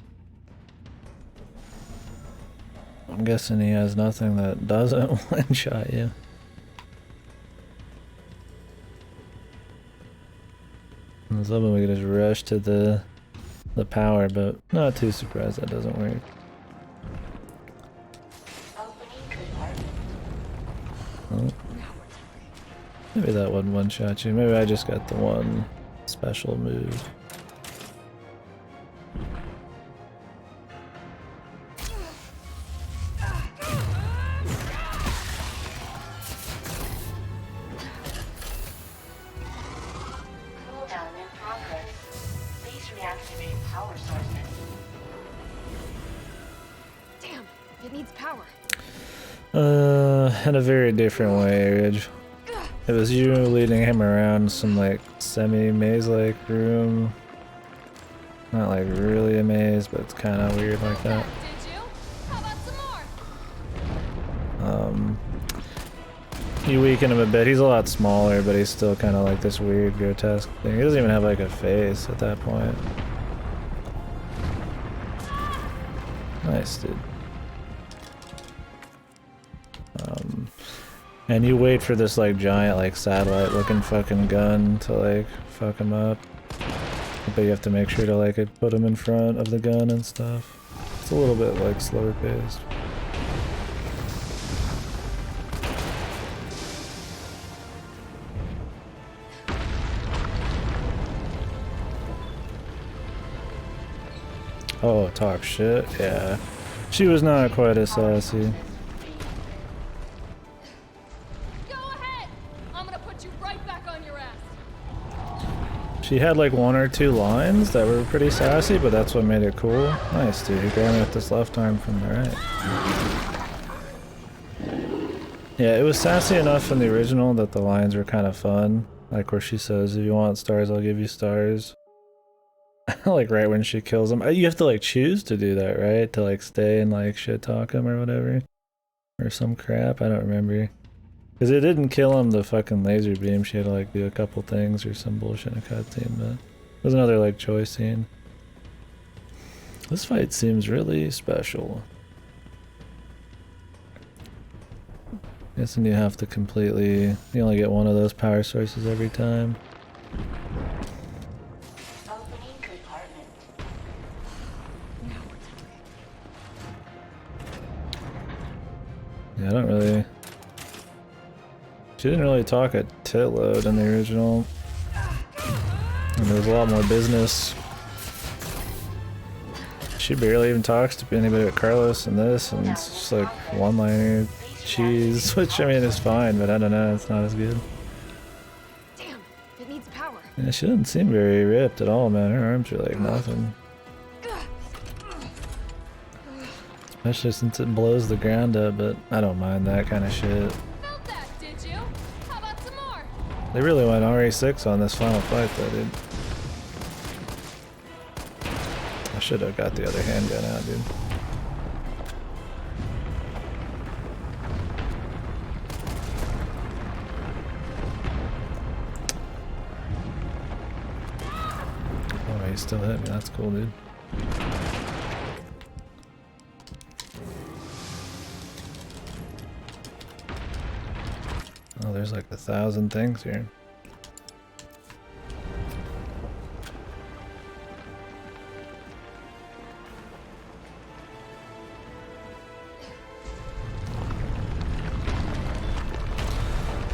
I'm guessing he has nothing that doesn't one-shot you. I was hoping we could just rush to the power, but not too surprised that doesn't work. Oh. Maybe that wouldn't one-shot you. Maybe I just got the one special move. Cooldown in progress. Please reactivate power sources. Damn, it needs power. In a very different way, Ridge. It was you leading him around some like semi-maze-like room. Not like really a maze, but it's kind of weird like that. Did you? How about some more? You weaken him a bit. He's a lot smaller, but he's still kind of like this weird, grotesque thing. He doesn't even have like a face at that point. Nice, dude. And you wait for this like giant like satellite looking fucking gun to like fuck him up. But you have to make sure to like put him in front of the gun and stuff. It's a little bit like slower paced. Oh, talk shit? Yeah. She was not quite as sassy. She had like one or two lines that were pretty sassy, but that's what made it cool. Nice, dude. He grabbed me with this left arm from the right. Yeah, it was sassy enough in the original that the lines were kind of fun. Like where she says, if you want stars, I'll give you stars. Like right when she kills him. You have to like choose to do that, right? To like stay and like shit talk him or whatever. Or some crap, I don't remember. Because it didn't kill him, the fucking laser beam. She had to like do a couple things or some bullshit in a cutscene, but it was another like choice scene. This fight seems really special. Guessing you have to completely, you only get one of those power sources every time. Opening compartment. Yeah, I don't really... She didn't really talk a titload in the original. And there was a lot more business. She barely even talks to anybody but Carlos in this, and it's just like one-liner cheese, which I mean is fine, but I don't know, it's not as good. Yeah, she doesn't seem very ripped at all, man. Her arms are like nothing. Especially since it blows the ground up, but I don't mind that kind of shit. Felt that, did you? How about some more? They really went RE6 on this final fight though, dude. I should have got the other handgun out, dude. Oh, he still hit me. That's cool, dude. Oh, there's like 1,000 things here.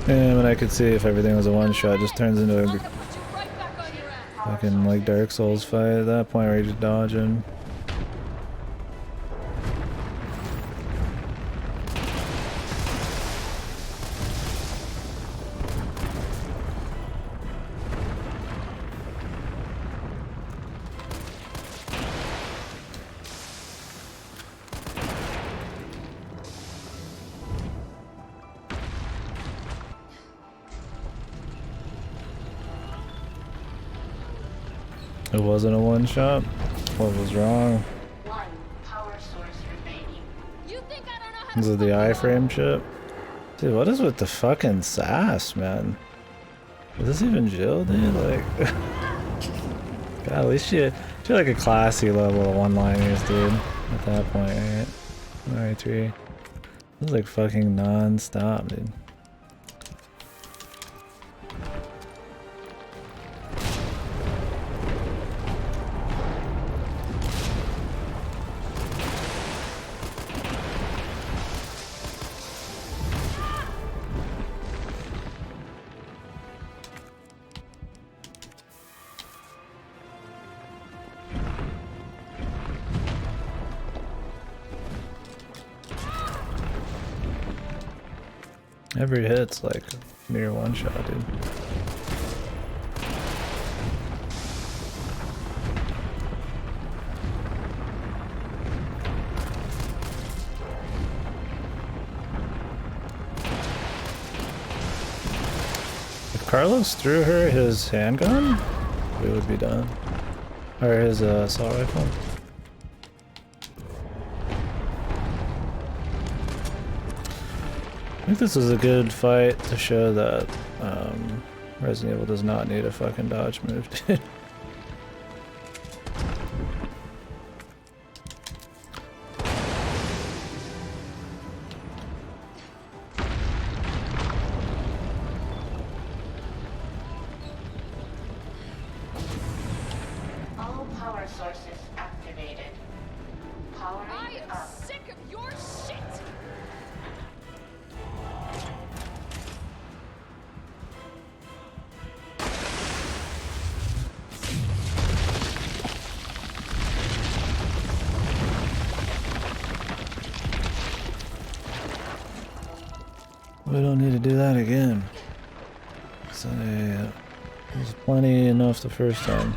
Yeah, but I could see if everything was a one-shot, it just turns into a I'll put you right back on your ass. fucking like Dark Souls fight at that point where you just dodge him. It wasn't a one-shot? What was wrong? One power source remaining. You think I don't know how Is to it the fuck iframe chip? Dude, what is with the fucking sass, man? Is this even Jill, dude? Like, God, at least she like a classy level of one-liners, dude. At that point, right? Re3. This is like fucking non-stop, dude. Every hit's like near one shot, dude. If Carlos threw her his handgun, we would be done. Or his assault rifle. I think this was a good fight to show that Resident Evil does not need a fucking dodge move, dude. All power sources activated. I Powering am up. sick of your shit. We don't need to do that again. So, there's plenty enough the first time.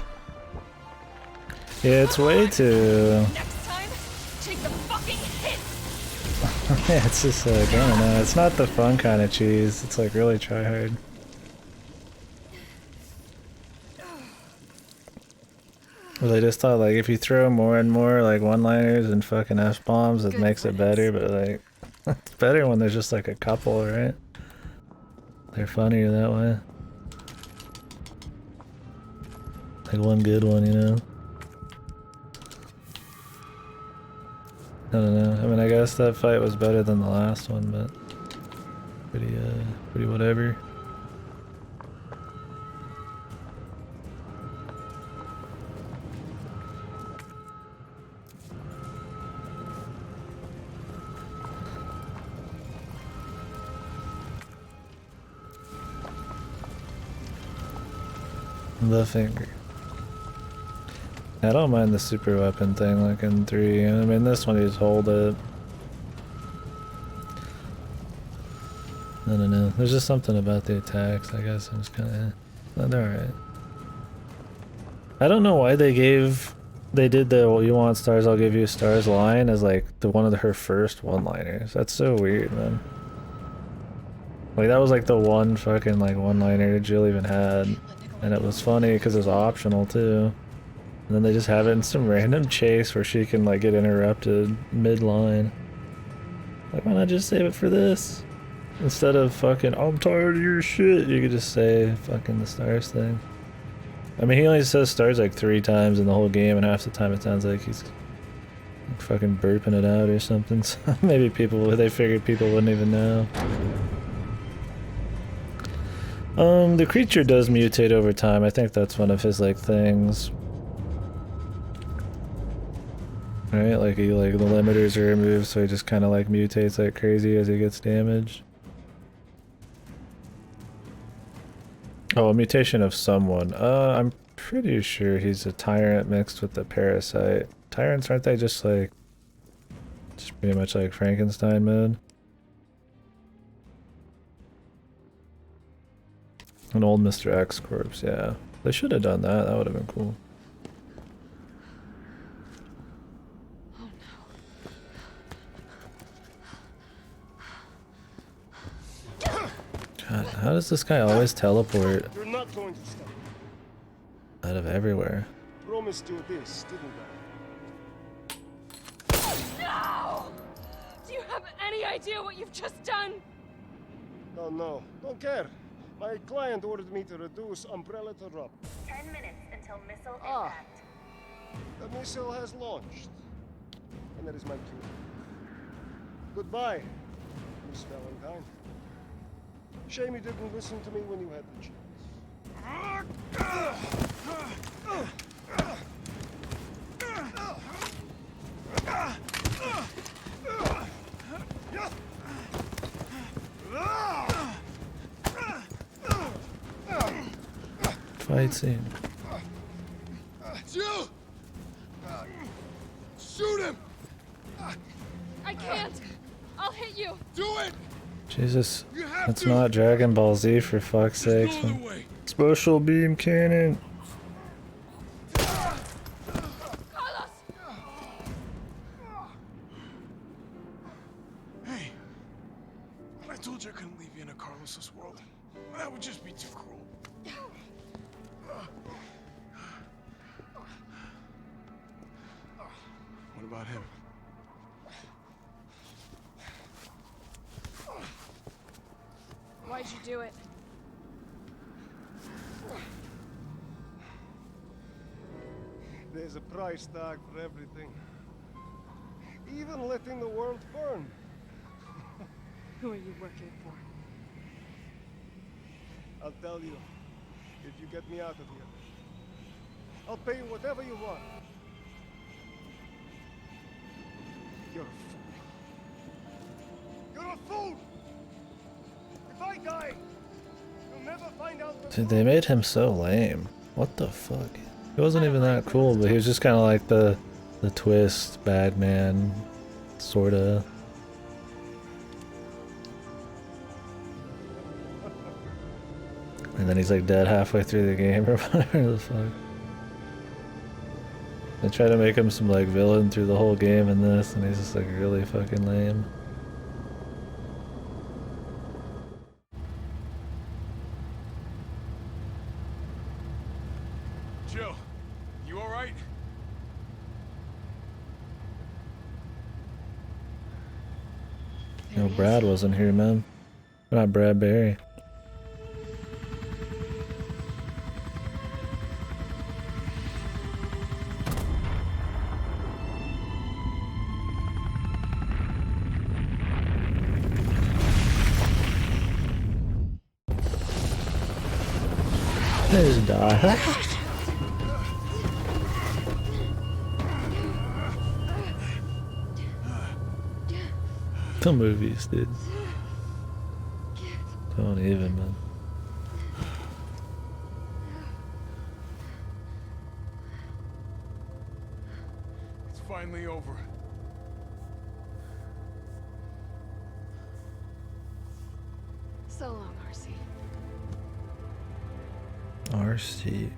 Yeah, it's way too... Next time, take the fucking hit. Yeah, it's just like, I don't know, it's not the fun kind of cheese. It's like really try hard. Well, I just thought like if you throw more and more like one-liners and fucking F-bombs, it Good makes it riddance. better, but like, it's better when there's just like a couple, right? They're funnier that way. Like one good one, you know? I don't know. I mean, I guess that fight was better than the last one, but pretty whatever. The finger. I don't mind the super weapon thing like in 3. I mean, this one you just hold it. I don't know. There's just something about the attacks, I guess. I'm just kind of... Oh, they're alright. I don't know why they did the "well, you want stars, I'll give you stars" line as like one of her first one-liners. That's so weird, man. Like that was like the one fucking like one-liner Jill even had, and it was funny because it was optional too. And then they just have it in some random chase where she can like get interrupted mid-line. Like, why not just save it for this? Instead of fucking, "I'm tired of your shit," you could just say fucking the stars thing. I mean, he only says stars like 3 times in the whole game, and half the time it sounds like he's fucking burping it out or something. So maybe they figured people wouldn't even know. The creature does mutate over time. I think that's one of his like things. Right, like the limiters are removed, so he just kind of like mutates like crazy as he gets damaged. Oh, a mutation of someone. I'm pretty sure he's a tyrant mixed with a parasite. Tyrants, aren't they just pretty much like Frankenstein mode? An old Mr. X corpse, yeah. They should have done that. That would have been cool. God, how does this guy always teleport You're not going to stop. out of everywhere? Promised you this, didn't I? No! Do you have any idea what you've just done? Oh no, don't care. My client ordered me to reduce Umbrella to rub. 10 minutes until missile Ah. impact. The missile has launched. And that is my cue. Goodbye, Miss Valentine. Shame you didn't listen to me when you had the Fight scene. Jill! Shoot him! I can't. I'll hit you. Do it! Jesus, You have that's to! not Dragon Ball Z for fuck's sake. There's no other way. Special beam cannon. Carlos! Hey, I told you I couldn't leave you in a Carlos's world. That would just be too cruel. What about him? Why'd you do it? There's a price tag for everything. Even letting the world burn. Who are you working for? I'll tell you, if you get me out of here. I'll pay you whatever you want. You're a fool. You're a fool! If I die, you'll never find out the Dude, they made him so lame. What the fuck? He wasn't even that cool, but he was just kind of like the twist bad man, sorta. And then he's like dead halfway through the game or whatever the fuck. They try to make him some like villain through the whole game in this, and he's just like really fucking lame. Jill, you alright? No, Brad wasn't here, man. Not Brad Barry. Just die. The movies, dude. Don't even, man. It's finally over. So long, RC. RC.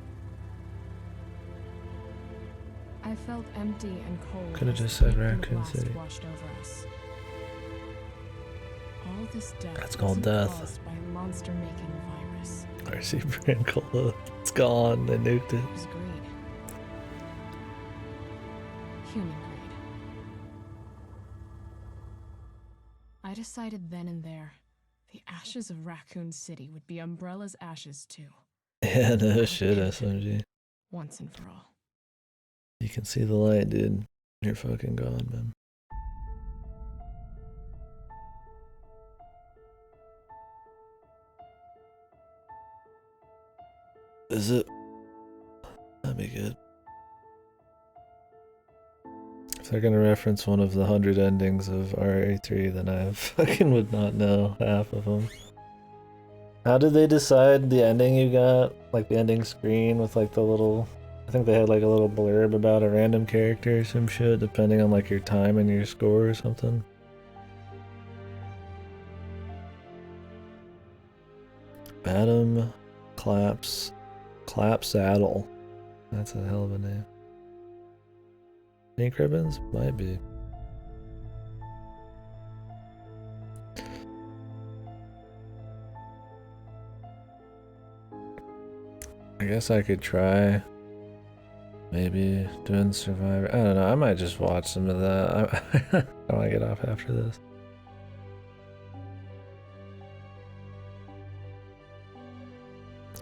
I felt empty and cold. Coulda as just the said heat and Raccoon blast City. washed over us. All this death That's called wasn't death. caused by a monster-making virus. RC brand cola. It's gone. They nuked it. It was greed. Human greed. I decided then and there, the ashes of Raccoon City would be Umbrella's ashes too, Yeah, no would shit, end it. SMG. once and for all. You can see the light, dude. You're fucking gone, man. Is it? That'd be good. If they're gonna reference one of the 100 endings of Re3, then I fucking would not know half of them. How did they decide the ending you got? Like the ending screen with like the little... I think they had like a little blurb about a random character or some shit, depending on like your time and your score or something. Adam Clapsaddle. That's a hell of a name. Pink ribbons? Might be. I guess I could try maybe doing Survivor. I don't know. I might just watch some of that. I want to get off after this.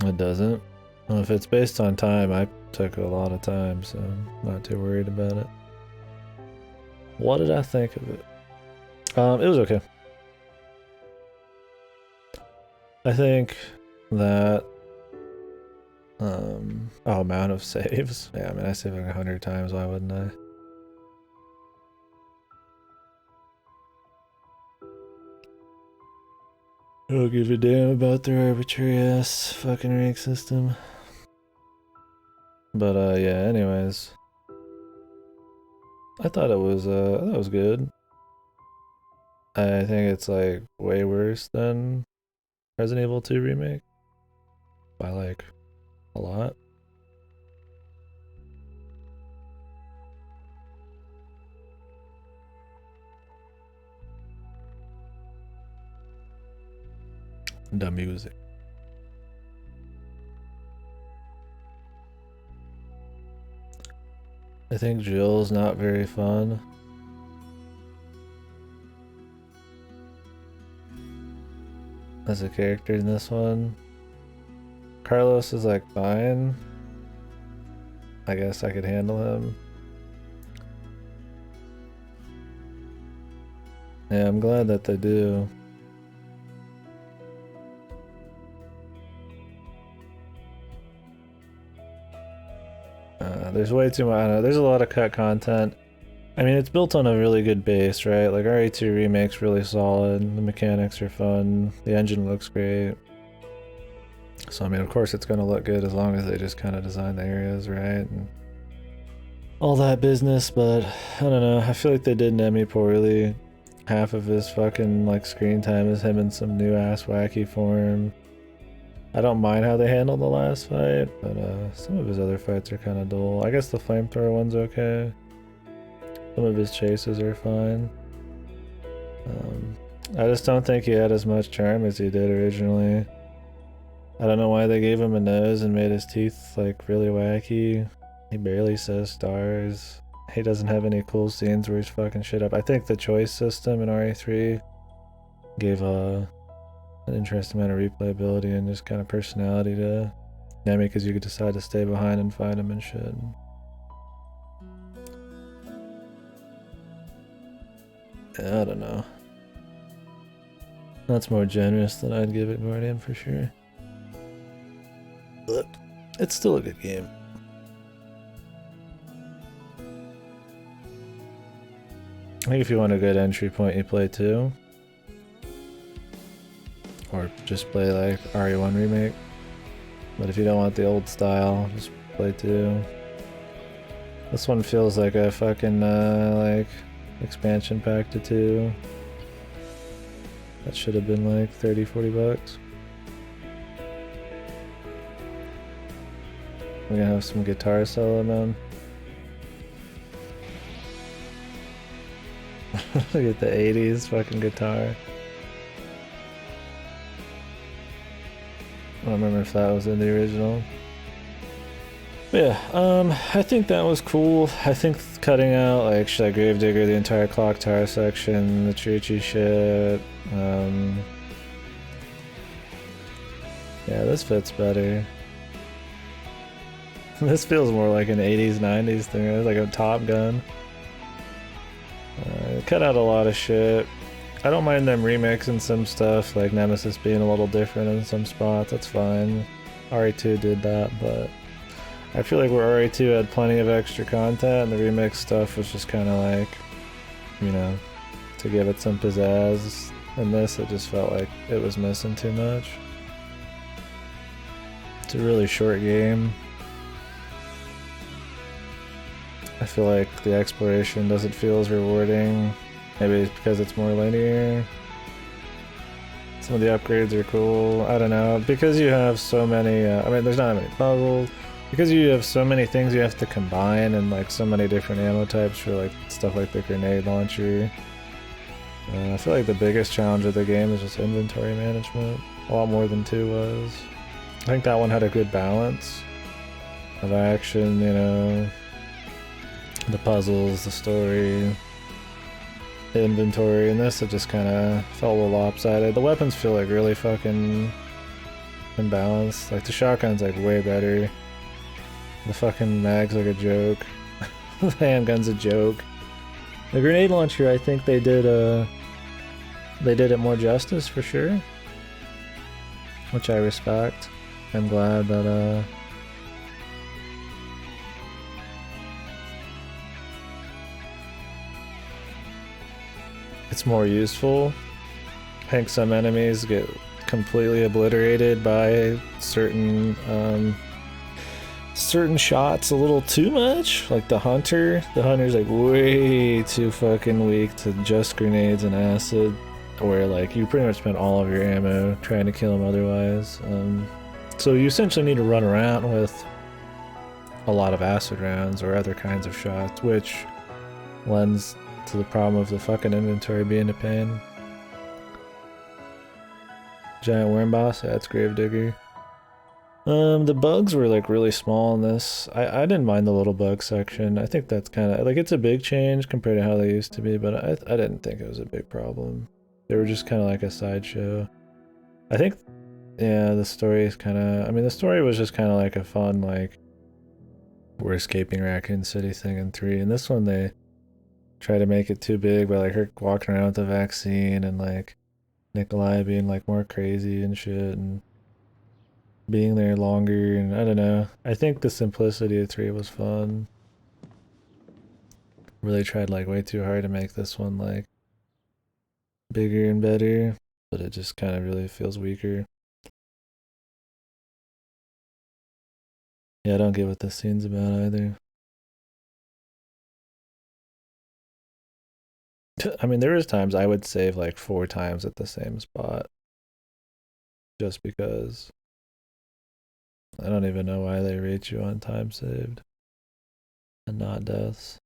It doesn't. Well, if it's based on time, I took a lot of time, so I'm not too worried about it. What did I think of it? It was okay. I think that amount of saves. Yeah, I mean, I saved like 100 times. Why wouldn't I? I don't give a damn about their arbitrary ass fucking rank system. But yeah. Anyways, I thought it was good. I think it's like way worse than Resident Evil 2 Remake by like a lot. The music. I think Jill's not very fun. As a character in this one. Carlos is like fine. I guess I could handle him. Yeah, I'm glad that they do. There's way too much. I don't know, there's a lot of cut content. I mean, it's built on a really good base, right? Like RE2 Remake's really solid. The mechanics are fun. The engine looks great. So I mean, of course it's gonna look good as long as they just kind of design the areas right and all that business. But I don't know. I feel like they did Nemi poorly. Half of his fucking like screen time is him in some new ass wacky form. I don't mind how they handled the last fight, but some of his other fights are kind of dull. I guess the flamethrower one's okay. Some of his chases are fine. I just don't think he had as much charm as he did originally. I don't know why they gave him a nose and made his teeth like really wacky. He barely says stars. He doesn't have any cool scenes where he's fucking shit up. I think the choice system in RE3 gave an interesting amount of replayability and just kind of personality to Nemi, because you could decide to stay behind and fight him and shit. Yeah, I don't know. That's more generous than I'd give it Guardian for sure. But it's still a good game. I think if you want a good entry point, you play 2. Or just play like RE1 Remake. But if you don't want the old style, just play 2. This one feels like a fucking like expansion pack to 2. That should have been like 30-40 bucks. We're gonna have some guitar solo, man. Look at the 80s fucking guitar. I don't remember if that was in the original. But yeah, I think that was cool. I think cutting out like that Gravedigger, the entire clock tower section, the churchy shit. Yeah, this fits better. This feels more like an 80s, 90s thing. It's like a Top Gun. Cut out a lot of shit. I don't mind them remixing some stuff, like Nemesis being a little different in some spots. That's fine. RE2 did that, but I feel like where RE2 had plenty of extra content, and the remix stuff was just kind of like, you know, to give it some pizzazz. And this, it just felt like it was missing too much. It's a really short game. I feel like the exploration doesn't feel as rewarding. Maybe it's because it's more linear. Some of the upgrades are cool. I don't know. Because you have so many, I mean, there's not many puzzles. Because you have so many things you have to combine and like so many different ammo types for like stuff like the grenade launcher. I feel like the biggest challenge of the game is just inventory management. A lot more than 2 was. I think that one had a good balance of action, you know. The puzzles, the story, the inventory, and this it just kind of felt a little lopsided. The weapons feel like really fucking imbalanced. Like the shotgun's like way better. The fucking mag's like a joke. The handgun's a joke. The grenade launcher, I think they did it more justice for sure, which I respect. I'm glad that it's more useful. I think some enemies get completely obliterated by certain shots a little too much. Like the hunter. The hunter's like way too fucking weak to just grenades and acid, where like you pretty much spend all of your ammo trying to kill him otherwise. So you essentially need to run around with a lot of acid rounds or other kinds of shots, which lends to the problem of the fucking inventory being a pain. Giant worm boss, yeah, it's Gravedigger. The bugs were like really small in this. I didn't mind the little bug section. I think that's kind of like, it's a big change compared to how they used to be, but I didn't think it was a big problem. They were just kind of like a sideshow. I think, yeah, the story is kind of, I mean, the story was just kind of like a fun, like, we're escaping Raccoon City thing in 3, and this one they try to make it too big by like her walking around with the vaccine and like Nikolai being like more crazy and shit and being there longer, and I don't know. I think the simplicity of 3 was fun. Really tried like way too hard to make this one like bigger and better, but it just kind of really feels weaker. Yeah, I don't get what this scene's about either. I mean, there was times I would save like 4 times at the same spot. Just because. I don't even know why they rate you on time saved. And not deaths.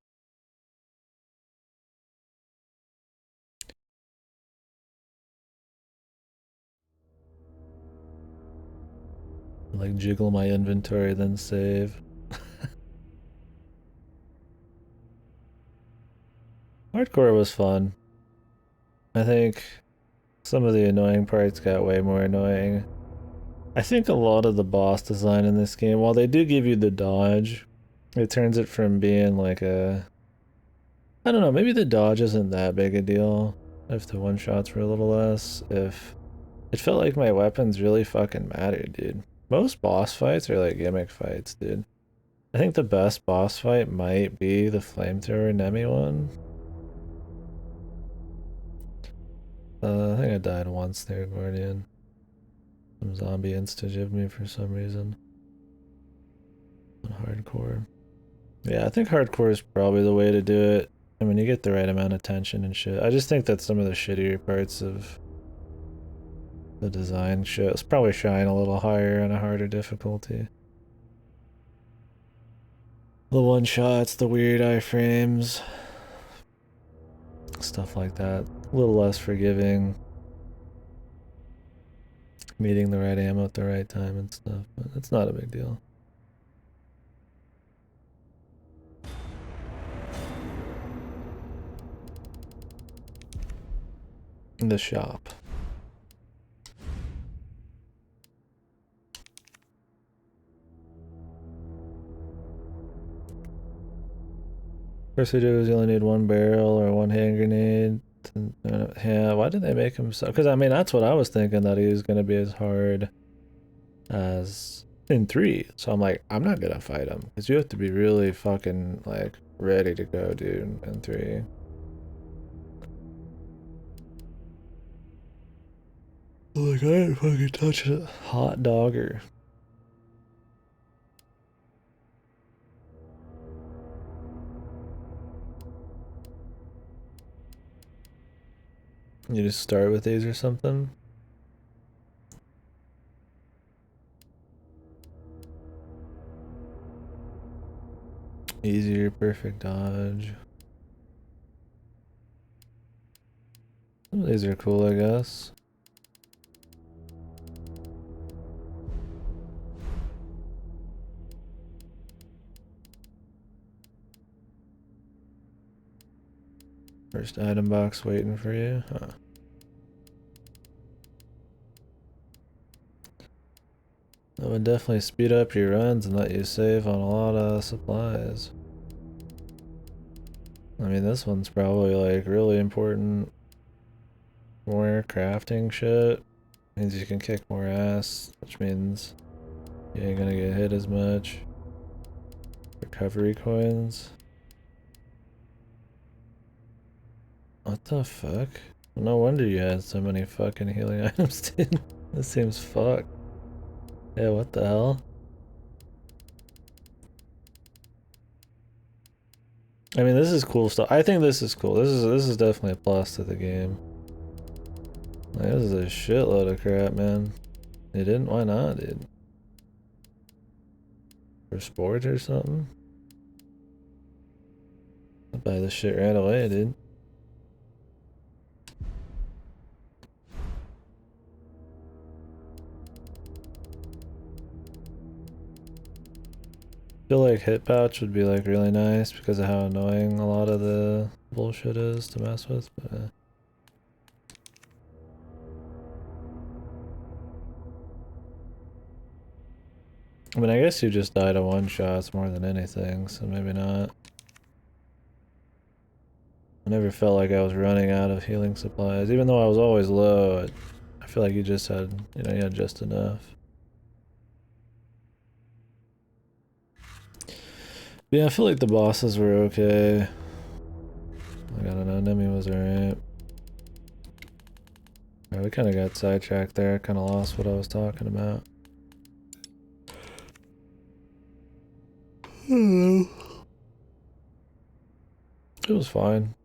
Like jiggle my inventory, then save. Hardcore was fun. I think some of the annoying parts got way more annoying. I think a lot of the boss design in this game, while they do give you the dodge, it turns it from being like a... I don't know, maybe the dodge isn't that big a deal if the one-shots were a little less. If it felt like my weapons really fucking mattered, dude. Most boss fights are like gimmick fights, dude. I think the best boss fight might be the flamethrower Nemi one. I think I died once there, Guardian. Some zombie insta-jibbed me for some reason. On hardcore. Yeah, I think hardcore is probably the way to do it. I mean, you get the right amount of tension and shit. I just think that some of the shittier parts of the design shows probably shine a little higher on a harder difficulty. The one shots, the weird iframes. Stuff like that. A little less forgiving. Meeting the right ammo at the right time and stuff, but it's not a big deal. In the shop. First we do is you only need one barrel or one hand grenade. Yeah, why did they make him so? Because I mean, that's what I was thinking, that he was going to be as hard as in 3. So I'm like, I'm not going to fight him. Because you have to be really fucking, like, ready to go, dude, in 3. Like, I didn't fucking touch a hot dogger. You just start with these or something? Easier, perfect dodge. Some of these are cool, I guess. First item box waiting for you. Huh. That would definitely speed up your runs and let you save on a lot of supplies. I mean, this one's probably like really important. More crafting shit means you can kick more ass, which means you ain't gonna get hit as much. Recovery coins. What the fuck? No wonder you had so many fucking healing items, dude. This seems fucked. Yeah, what the hell? I mean, this is cool stuff. I think this is cool. This is definitely a plus to the game. Like, this is a shitload of crap, man. You didn't? Why not, dude? For sport or something? I'd buy this shit right away, dude. I feel like hit pouch would be like really nice because of how annoying a lot of the bullshit is to mess with, but I mean, I guess you just die to one shots more than anything, so maybe not. I never felt like I was running out of healing supplies, even though I was always low. I feel like you just had, you know, you had just enough. But yeah, I feel like the bosses were okay. Like, I don't know, Nemi was alright. We kind of got sidetracked there, kind of lost what I was talking about. It was fine.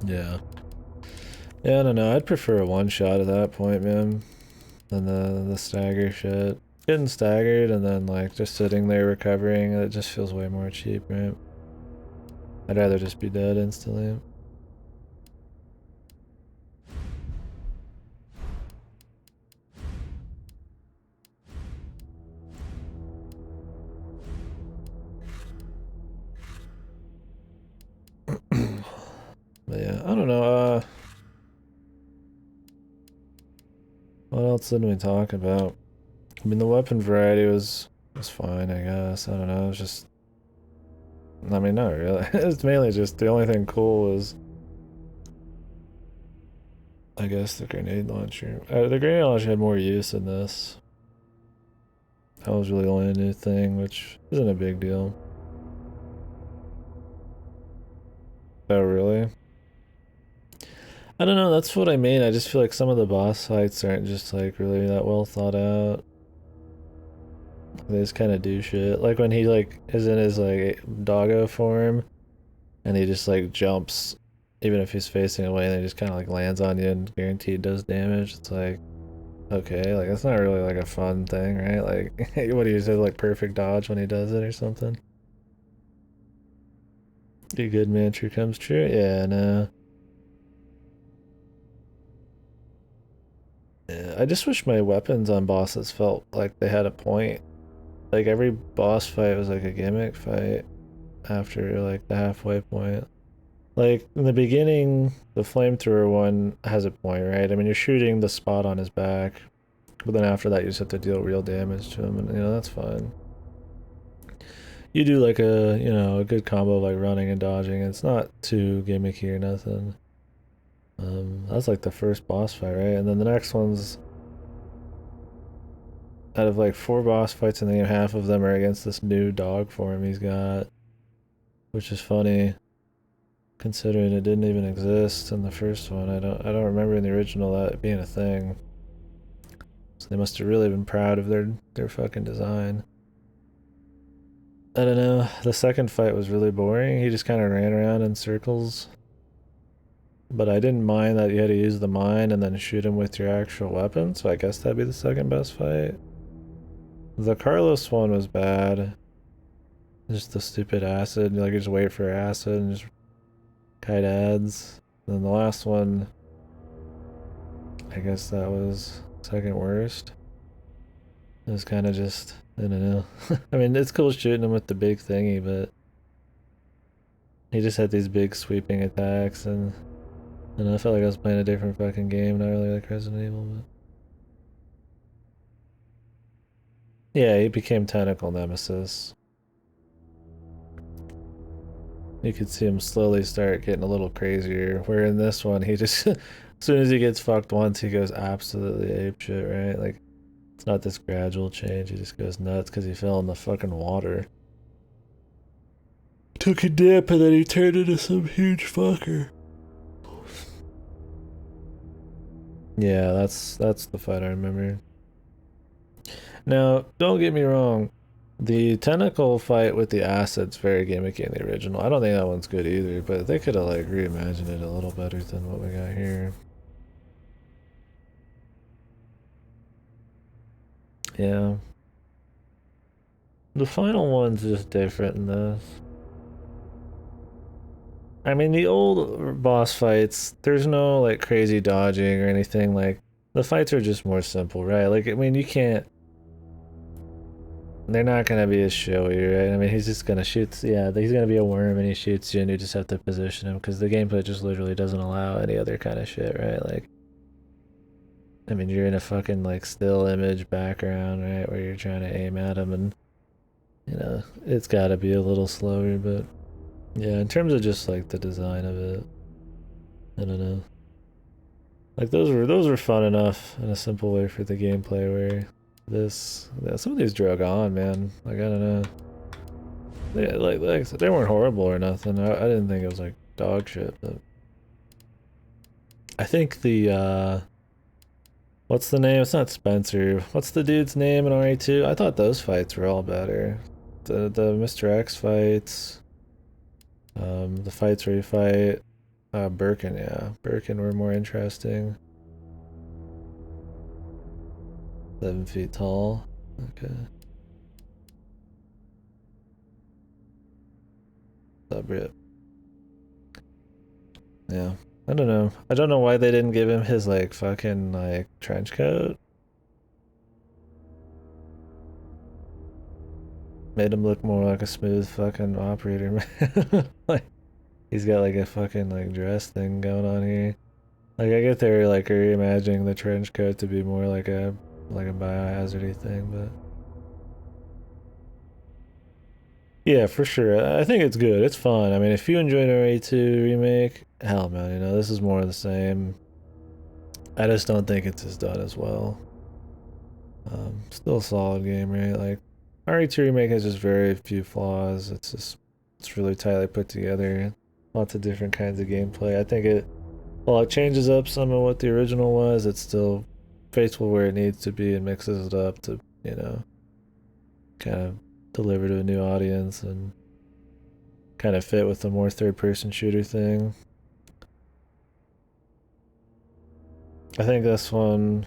Yeah. Yeah, I don't know. I'd prefer a one shot at that point, man, than the stagger shit. Getting staggered and then like just sitting there recovering, it just feels way more cheap, right? I'd rather just be dead instantly. But yeah, I don't know, what else did we talk about? I mean, the weapon variety was fine, I guess. I don't know, it was just, I mean, not really. It's mainly just, the only thing cool was, I guess, the grenade launcher. The grenade launcher had more use in this. That was really only a new thing, which isn't a big deal. Oh, really? I don't know, that's what I mean. I just feel like some of the boss fights aren't just like really that well thought out. They just kind of do shit. Like when he like is in his like doggo form and he just like jumps even if he's facing away and he just kind of like lands on you and guaranteed does damage. It's like, okay, like that's not really like a fun thing, right? Like, what do you say, like perfect dodge when he does it or something? A good mantra comes true? Yeah, no. Yeah, I just wish my weapons on bosses felt like they had a point. Like every boss fight was like a gimmick fight after like the halfway point. Like in the beginning, the flamethrower one has a point, right? I mean, you're shooting the spot on his back, but then after that, you just have to deal real damage to him, and you know that's fine. You do like a a good combo of like running and dodging. It's not too gimmicky or nothing. That's like the first boss fight, right? And then the next one's out of like 4 boss fights in the game, half of them are against this new dog form he's got, which is funny considering it didn't even exist in the first one. I don't remember in the original that being a thing. So they must have really been proud of their fucking design. I don't know. The second fight was really boring. He just kind of ran around in circles. But I didn't mind that you had to use the mine and then shoot him with your actual weapon, so I guess that'd be the second best fight. The Carlos one was bad. Just the stupid acid. Like, you just wait for acid and just kite ads. And then the last one, I guess that was second worst. It was kind of just, I don't know. I mean, it's cool shooting him with the big thingy, but he just had these big sweeping attacks, and I felt like I was playing a different fucking game, not really like Resident Evil, but yeah, he became Tentacle Nemesis. You could see him slowly start getting a little crazier, where in this one, he just, as soon as he gets fucked once, he goes absolutely apeshit, right? Like, it's not this gradual change, he just goes nuts because he fell in the fucking water. Took a dip and then he turned into some huge fucker. Yeah, that's the fight I remember. Now, don't get me wrong, the tentacle fight with the acid's very gimmicky in the original. I don't think that one's good either, but they could have like reimagined it a little better than what we got here. Yeah. The final one's just different in this. I mean, the old boss fights, there's no like crazy dodging or anything. Like, the fights are just more simple, right? Like, I mean, you can't. They're not gonna be as showy, right? I mean, he's just gonna shoot. Yeah, he's gonna be a worm and he shoots you, and you just have to position him because the gameplay just literally doesn't allow any other kind of shit, right? Like, I mean, you're in a fucking like still image background, right, where you're trying to aim at him, and it's got to be a little slower, but yeah, in terms of just like the design of it, I don't know. Like those were fun enough in a simple way for the gameplay. Where some of these drug on, man. Like, I don't know. Like I said, they weren't horrible or nothing. I didn't think it was like dog shit, but I think the what's the name? It's not Spencer. What's the dude's name in RE2? I thought those fights were all better. The Mr. X fights, the fights where you fight Birkin, yeah. Birkin were more interesting. 7 feet tall. Okay. Subrip. Yeah. I don't know. I don't know why they didn't give him his like fucking like trench coat. Made him look more like a smooth fucking operator, man. Like, he's got like a fucking like dress thing going on here. Like, I get they're like reimagining the trench coat to be more like a biohazardy thing, but yeah, for sure. I think it's good. It's fun. I mean, if you enjoyed RE2 remake, hell man, this is more of the same. I just don't think it's as done as well. Still a solid game, right? Like, RE2 remake has just very few flaws. It's really tightly put together. Lots of different kinds of gameplay. I think while it changes up some of what the original was, it's still faithful where it needs to be and mixes it up to, kind of deliver to a new audience and kind of fit with the more third-person shooter thing. I think this one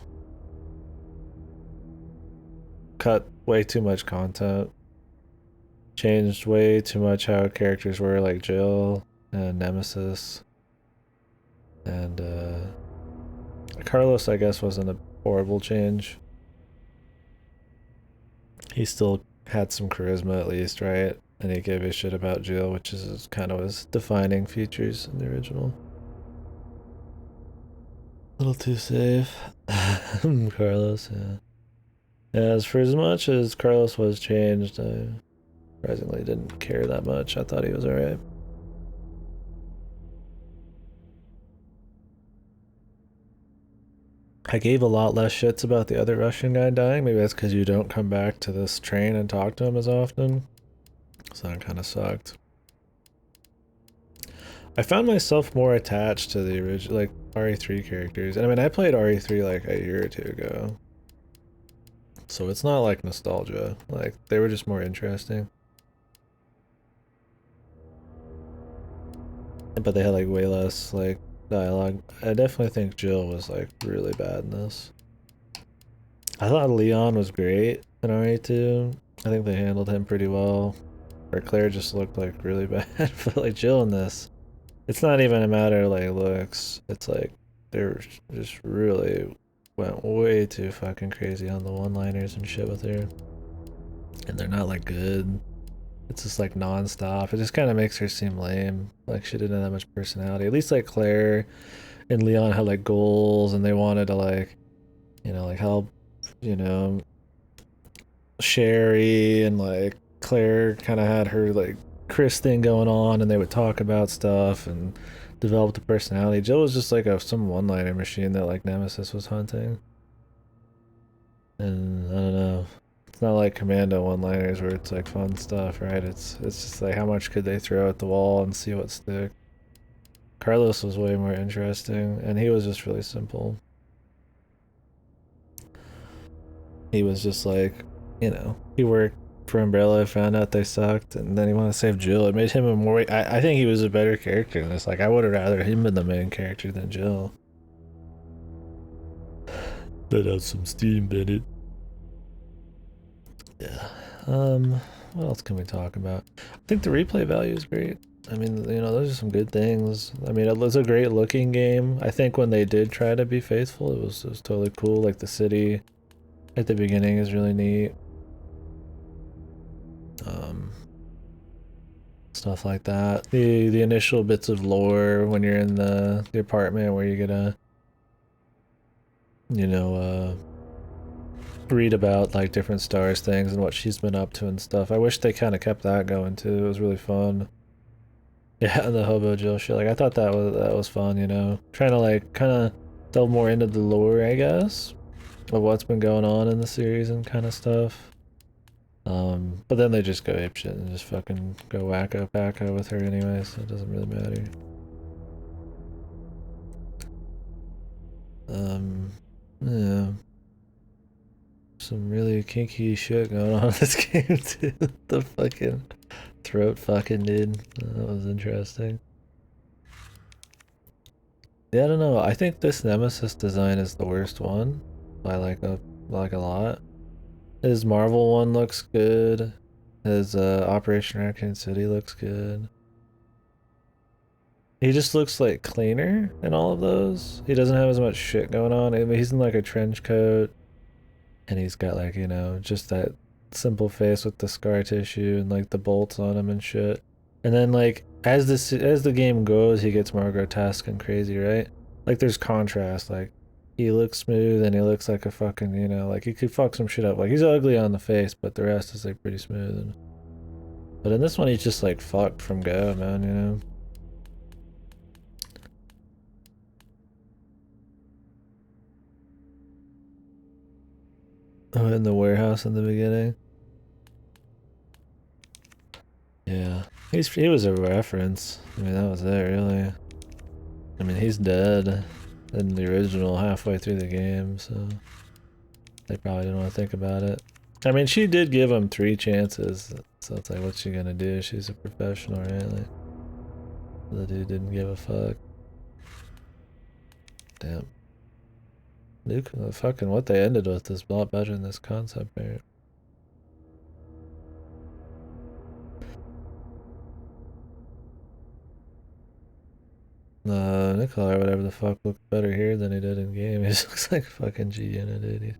cut way too much content. Changed way too much how characters were, like Jill and Nemesis. And Carlos, I guess, wasn't a horrible change. He still had some charisma at least, right? And he gave a shit about Jill, which is kind of his defining features in the original. A little too safe. Carlos, yeah. As for as much as Carlos was changed, I surprisingly didn't care that much. I thought he was alright. I gave a lot less shits about the other Russian guy dying. Maybe that's because you don't come back to this train and talk to him as often. So that kind of sucked. I found myself more attached to the original, like, RE3 characters. And I mean, I played RE3 like a year or two ago. So it's not like nostalgia. Like, they were just more interesting. But they had like way less like dialogue. I definitely think Jill was like really bad in this. I thought Leon was great in RE2. I think they handled him pretty well. Or Claire just looked like really bad. But like Jill in this, it's not even a matter of like looks. It's like they're just really went way too fucking crazy on the one-liners and shit with her. And they're not like good. It's just like non-stop. It just kind of makes her seem lame. Like she didn't have that much personality. At least like Claire and Leon had like goals and they wanted to like, you know, like help, you know, Sherry, and like Claire kind of had her like Chris thing going on and they would talk about stuff and develop the personality. Jill was just like some one-liner machine that like Nemesis was hunting. And I don't know. It's not like Commando one-liners where it's like fun stuff, right? It's just like how much could they throw at the wall and see what stick. Carlos was way more interesting, and he was just really simple. He was just like, you know, he worked for Umbrella, found out they sucked, and then he wanted to save Jill. It made him a more... I think he was a better character in this. Like, I would have rather him been the main character than Jill. That has some steam in it. Yeah. What else can we talk about? I think the replay value is great. I mean, you know, those are some good things. I mean, it was a great looking game. I think when they did try to be faithful, it was totally cool. Like the city at the beginning is really neat. Stuff like that. The initial bits of lore when you're in the apartment where you get a, you know, read about like different stars things and what she's been up to and stuff. I wish they kind of kept that going too. It was really fun. Yeah, the Hobo Jill shit. Like I thought that was fun, you know. Trying to like kind of delve more into the lore, I guess, of what's been going on in the series and kind of stuff. But then they just go apeshit and just fucking go wacko packo with her anyway, so it doesn't really matter. Yeah. Some really kinky shit going on in this game too. The fucking throat fucking dude. That was interesting. Yeah, I don't know. I think this Nemesis design is the worst one by like a lot. His Marvel one looks good. His Operation Raccoon City looks good. He just looks like cleaner in all of those. He doesn't have as much shit going on. I mean, he's in like a trench coat. And he's got like, you know, just that simple face with the scar tissue and like the bolts on him and shit. And then like as the game goes, he gets more grotesque and crazy, right? Like there's contrast. Like he looks smooth and he looks like a fucking, you know, like he could fuck some shit up. Like he's ugly on the face, but the rest is like pretty smooth. But in this one, he's just like fucked from go, man, you know? Oh, in the warehouse in the beginning. Yeah, he was a reference. I mean, that was it, really. I mean, he's dead in the original halfway through the game, so they probably didn't want to think about it. I mean, she did give him 3 chances, so it's like, what's she gonna do? She's a professional, right? Like, the dude didn't give a fuck. Damn. Fucking what they ended with is a lot better than this concept art. Nikolai or whatever the fuck looks better here than he did in game. He just looks like fucking G-Unit, dude.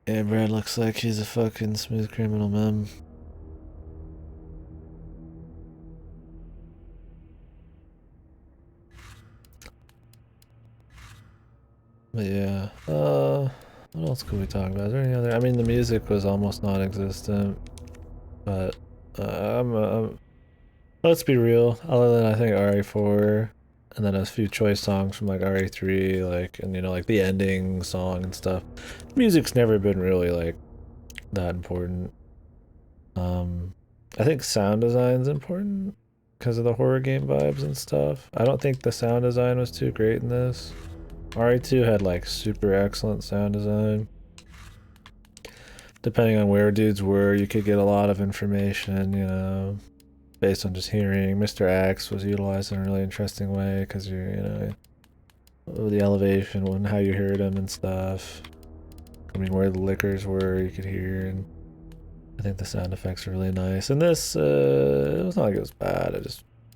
Yeah, Brad looks like he's a fucking smooth criminal, man. But yeah, what else could we talk about? Is there any other? I mean, the music was almost non-existent, but let's be real. Other than I think RE4, and then a few choice songs from like RE3, like and you know like the ending song and stuff. Music's never been really like that important. I think sound design's important because of the horror game vibes and stuff. I don't think the sound design was too great in this. RE2 had like super excellent sound design. Depending on where dudes were, you could get a lot of information, you know, based on just hearing. Mr. X was utilized in a really interesting way because you're, you know, the elevation and how you heard them and stuff. I mean, where the liquors were, you could hear, and I think the sound effects are really nice. And this, it was not like it was bad.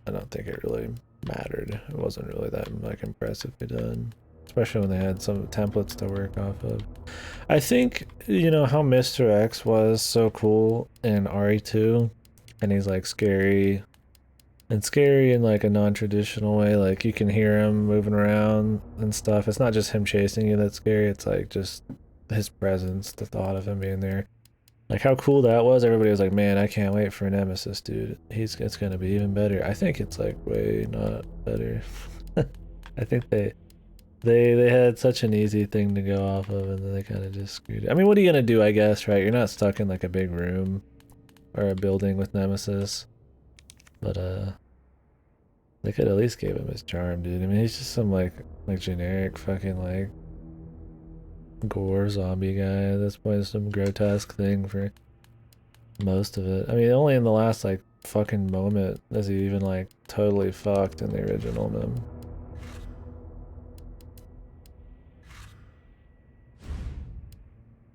I don't think it really mattered. It wasn't really that like impressively done, especially when they had some templates to work off of. I think, you know, how Mr. X was so cool in RE2, and he's like scary, and scary in like a non-traditional way. Like you can hear him moving around and stuff. It's not just him chasing you that's scary. It's like just his presence, the thought of him being there. Like how cool that was. Everybody was like, man, I can't wait for Nemesis, dude. It's gonna be even better. I think it's like way not better. I think they had such an easy thing to go off of, and then they kind of just screwed it. I mean, what are you gonna do, I guess, right? You're not stuck in like a big room or a building with Nemesis. But they could at least give him his charm, dude. I mean, he's just some like generic fucking like gore zombie guy at this point. Some grotesque thing for most of it. I mean, only in the last like fucking moment is he even like totally fucked in the original, man.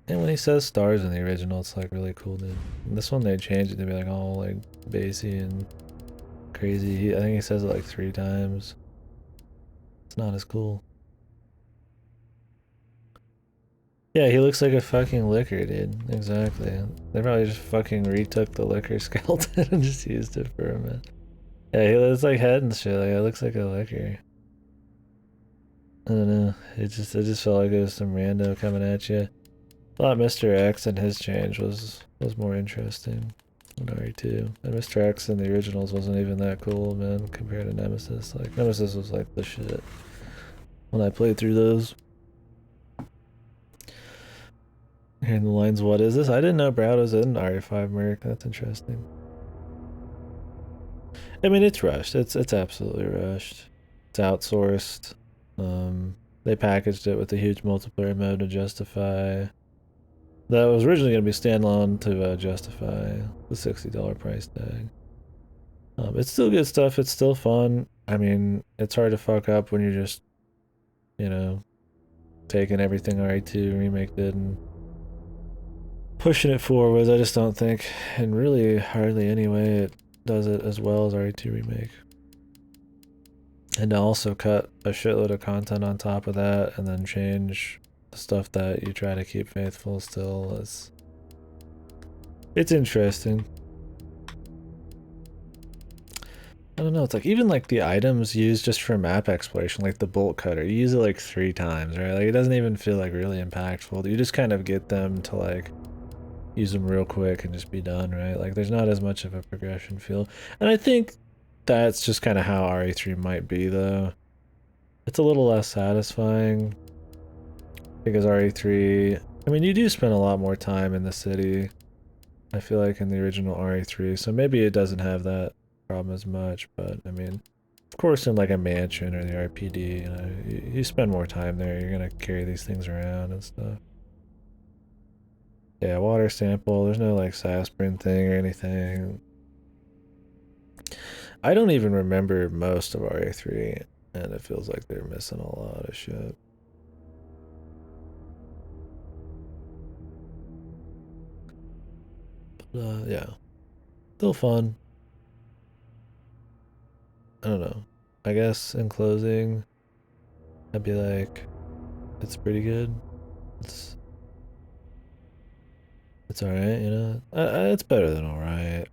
And when he says stars in the original, it's like really cool, dude. In this one they changed it to be like all like bassy and crazy. I think he says it like 3 times. It's not as cool. Yeah, he looks like a fucking liquor, dude. Exactly. They probably just fucking retook the liquor skeleton and just used it for a minute. Yeah, he looks like head and shit. Like it looks like a liquor. I don't know. It just felt like it was some rando coming at you. I thought Mr. X and his change was more interesting than RE2. And Mr. X in the originals wasn't even that cool, man, compared to Nemesis. Like Nemesis was like the shit when I played through those. Hearing the lines, what is this? I didn't know Brad was in RE5 Merc. That's interesting. I mean, it's rushed. It's absolutely rushed. It's outsourced. They packaged it with a huge multiplayer mode to justify. That was originally going to be standalone to justify the $60 price tag. It's still good stuff. It's still fun. I mean, it's hard to fuck up when you're just, you know, taking everything RE2 Remake did and pushing it forwards. I just don't think, and really hardly any way, it does it as well as RE2 Remake. And to also cut a shitload of content on top of that and then change the stuff that you try to keep faithful still is... It's interesting. I don't know, it's like even like the items used just for map exploration, like the bolt cutter, you use it like 3 times, right? Like it doesn't even feel like really impactful. You just kind of get them to like use them real quick and just be done, right? Like there's not as much of a progression feel. And I think that's just kind of how RE3 might be though. It's a little less satisfying because RE3, I mean, you do spend a lot more time in the city, I feel like, in the original RE3, so maybe it doesn't have that problem as much, but I mean, Of course, in like a mansion or the RPD, you know, you spend more time there. You're gonna carry these things around and stuff. Yeah, water sample. There's no like Sasprin thing or anything. I don't even remember most of RA3, and it feels like they're missing a lot of shit. But, yeah, still fun. I don't know. I guess in closing, I'd be like, it's pretty good. It's it's alright, you know. It's better than alright.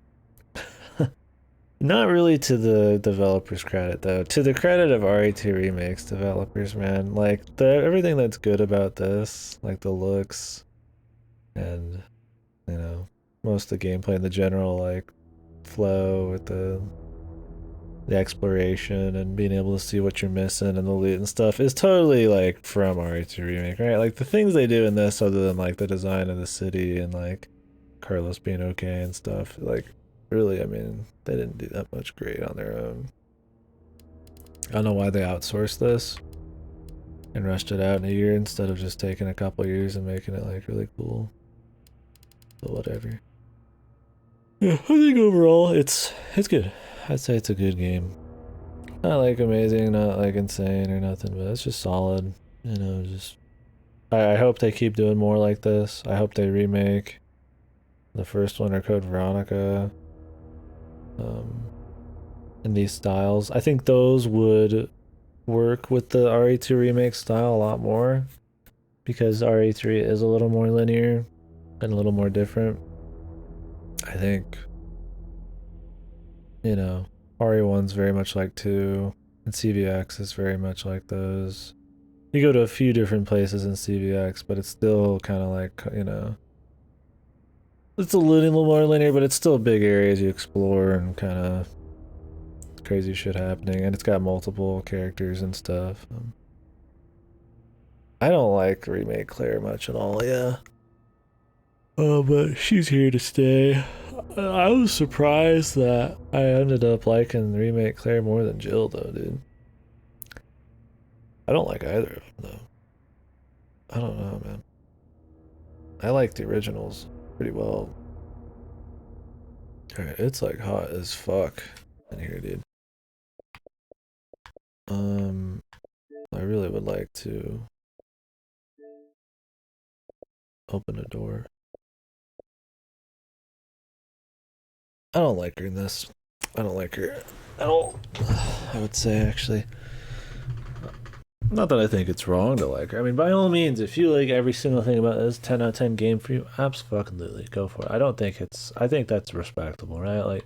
Not really to the developers' credit though. To the credit of RE2 Remakes developers, man. Like everything that's good about this, like the looks and you know, most of the gameplay and the general like flow with the exploration and being able to see what you're missing and the loot and stuff is totally like from RE2 Remake, right? Like the things they do in this other than like the design of the city and like Carlos being okay and stuff, like really, I mean, they didn't do that much great on their own. I don't know why they outsourced this and rushed it out in a year instead of just taking a couple years and making it like really cool. But whatever. Yeah, I think overall it's good. I'd say it's a good game. Not like amazing, not like insane or nothing, but it's just solid. You know, just I hope they keep doing more like this. I hope they remake the first one or Code Veronica. In these styles. I think those would work with the RE2 remake style a lot more because RE3 is a little more linear and a little more different. I think, you know, RE1's very much like 2 and CVX is very much like those. You go to a few different places in CVX, but it's still kind of like, you know, it's a little more linear, but it's still big areas you explore and kind of crazy shit happening, and it's got multiple characters and stuff. I don't like Remake Claire much at all, yeah. But she's here to stay. I was surprised that I ended up liking Remake Claire more than Jill, though, dude. I don't like either of them, though. I don't know, man. I like the originals pretty well. Alright, it's like hot as fuck in here, dude. I really would like to open a door. I don't like her in this. I don't like her at all. I would say, actually. Not that I think it's wrong to like her. I mean, by all means, if you like every single thing about this 10 out of 10 game for you, absolutely go for it. I think that's respectable, right? Like,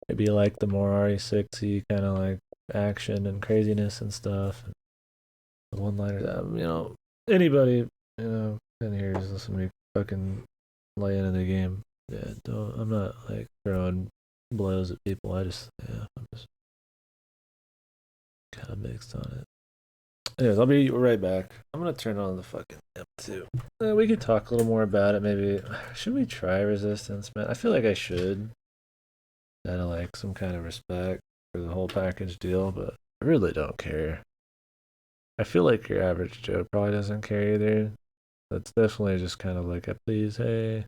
maybe you like the more RE6y kind of like action and craziness and stuff. And the one-liners, you know, anybody, you know, in here is listening to me fucking lay into the game. Yeah, I'm not like throwing blows at people. I'm just kind of mixed on it. Anyways, I'll be right back. I'm gonna turn on the fucking M2. We could talk a little more about it. Maybe should we try Resistance, man? I feel like I should. Out of like some kind of respect for the whole package deal, but I really don't care. I feel like your average Joe probably doesn't care either. That's definitely just kind of like a please, hey,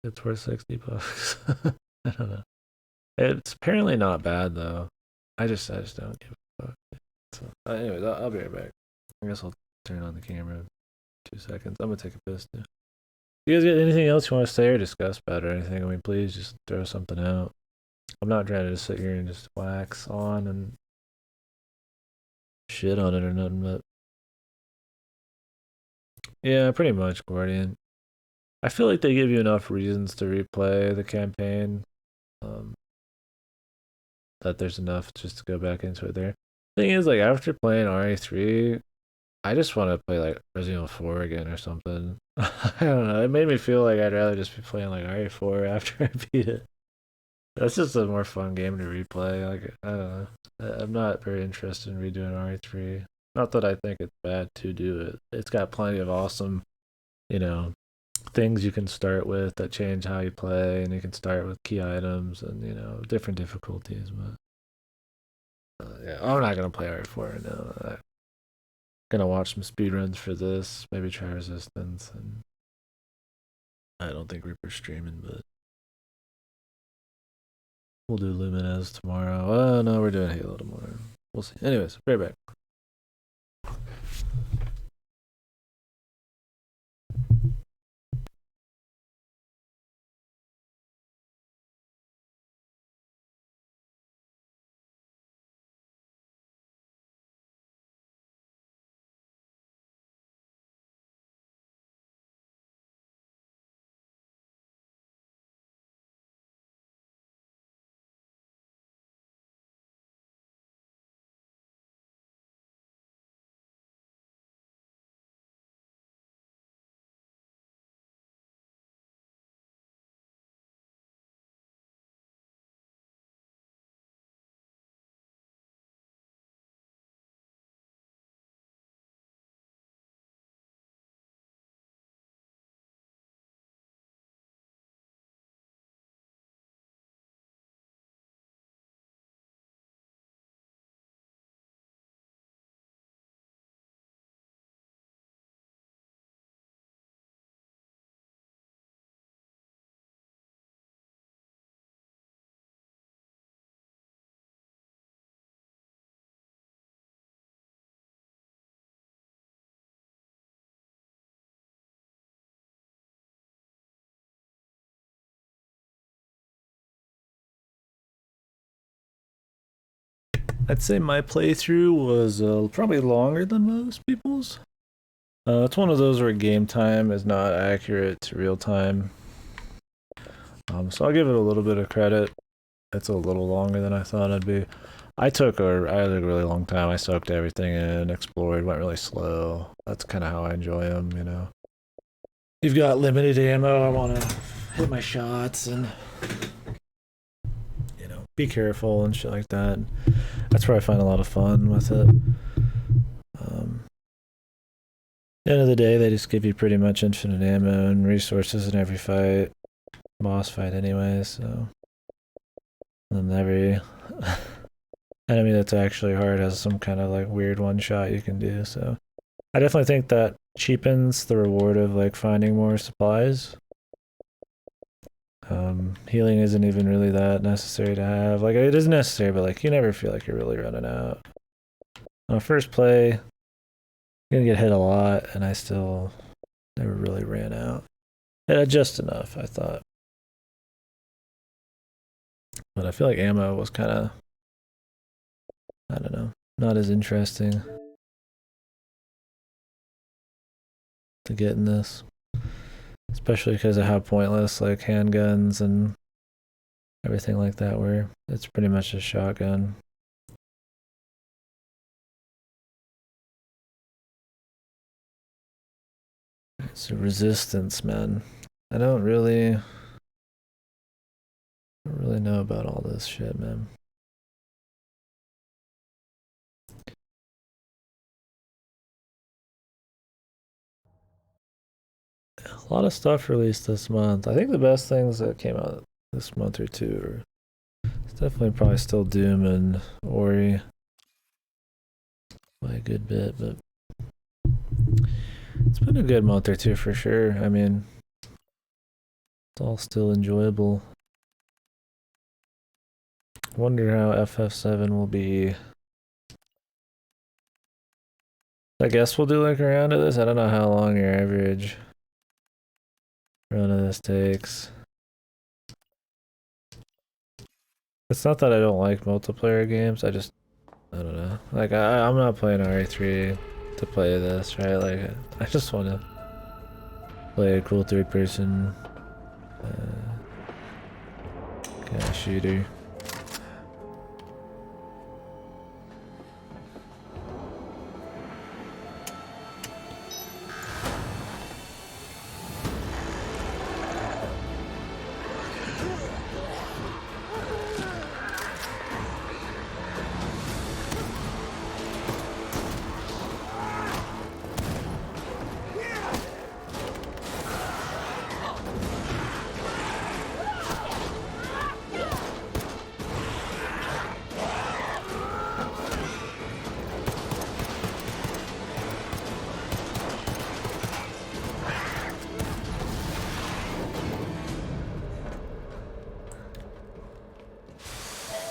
it's worth $60. I don't know. It's apparently not bad though. I just don't give a fuck. So, anyways, I'll be right back. I guess I'll turn on the camera in 2 seconds. I'm gonna take a piss too. You guys got anything else you want to say or discuss about or anything? I mean, please just throw something out. I'm not trying to just sit here and just wax on and shit on it or nothing, but yeah, pretty much, Guardian. I feel like they give you enough reasons to replay the campaign. That there's enough just to go back into it there. Thing is, like after playing RE3, I just want to play like Resident Evil 4 again or something. I don't know. It made me feel like I'd rather just be playing like RE4 after I beat it. That's just a more fun game to replay. Like I don't know. I'm not very interested in redoing RE3. Not that I think it's bad to do it. It's got plenty of awesome, you know, things you can start with that change how you play, and you can start with key items and you know different difficulties. But Yeah, I'm not gonna play RE4 right now. I'm gonna watch some speedruns for this, maybe try Resistance, and I don't think Reaper's streaming, but we'll do Lumines tomorrow. Oh no, we're doing Halo tomorrow. We'll see. Anyways, right back. I'd say my playthrough was probably longer than most people's. It's one of those where game time is not accurate to real time. So I'll give it a little bit of credit. It's a little longer than I thought it'd be. I took a really long time. I soaked everything in, explored, went really slow. That's kind of how I enjoy them, you know. You've got limited ammo. I want to hit my shots and, you know, be careful and shit like that. That's where I find a lot of fun with it. At the end of the day, they just give you pretty much infinite ammo and resources in every fight. Boss fight anyway, so. And every enemy that's actually hard has some kind of like weird one shot you can do, so. I definitely think that cheapens the reward of like finding more supplies. Healing isn't even really that necessary to have. Like, it is necessary, but like you never feel like you're really running out. On a first play, I'm gonna get hit a lot, and I still never really ran out. It had just enough, I thought. But I feel like ammo was kind of, I don't know, not as interesting to get in this. Especially because of how pointless like handguns and everything like that were. It's pretty much a shotgun. It's a Resistance, man. I don't really know about all this shit, man. A lot of stuff released this month. I think the best things that came out this month or two are it's definitely probably still Doom and Ori by a good bit, but it's been a good month or two for sure. I mean, it's all still enjoyable. Wonder how FF7 will be. I guess we'll do like a round of this. I don't know how long your average run of this takes. It's not that I don't like multiplayer games. I don't know. Like I'm not playing RE3 to play this, right? Like I just want to play a cool third-person kind of shooter.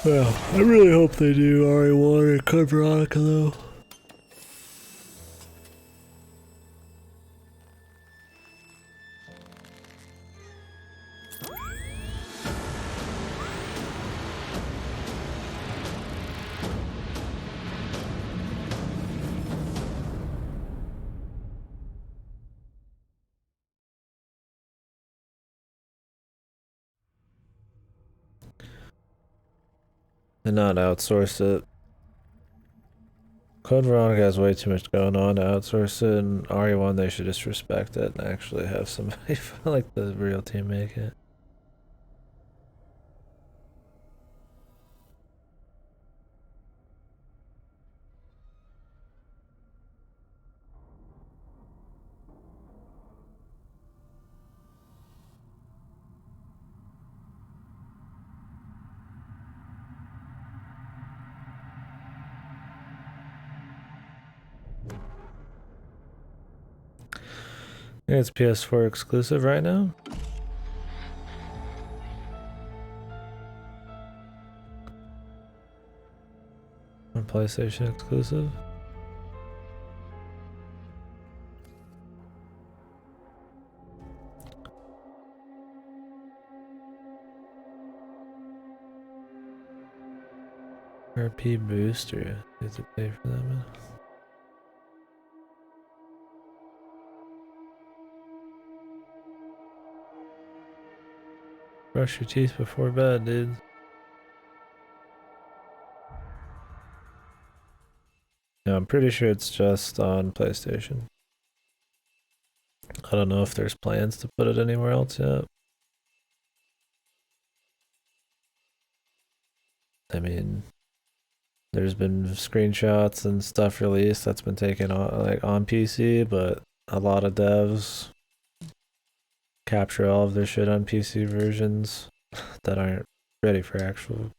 Well, I really hope they do RE1 and Code Veronica though. And not outsource it. Code Veronica has way too much going on to outsource it, and RE1 they should just respect it and actually have somebody like the real team make it. I think it's PS4 exclusive right now. Or PlayStation exclusive. RP booster. You have to pay for that, man. Brush your teeth before bed, dude. Yeah, I'm pretty sure it's just on PlayStation. I don't know if there's plans to put it anywhere else yet. I mean, there's been screenshots and stuff released that's been taken on like on PC, but a lot of devs capture all of their shit on PC versions that aren't ready for actual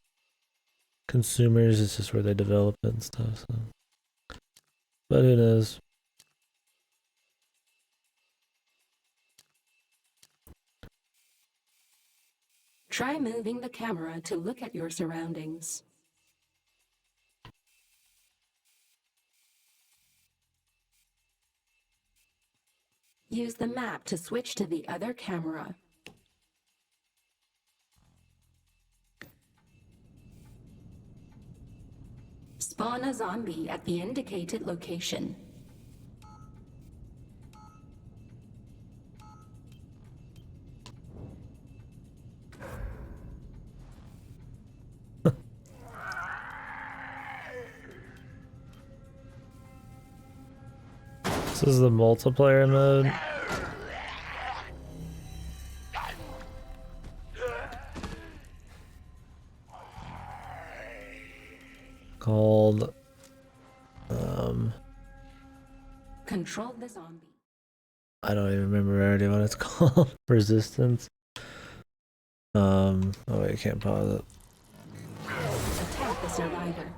consumers. It's just where they develop it and stuff. So. But who knows? Try moving the camera to look at your surroundings. Use the map to switch to the other camera. Spawn a zombie at the indicated location. This is the multiplayer mode. Called Control the zombie. I don't even remember already what it's called. Resistance. Oh wait, I can't pause it. Attack the survivor.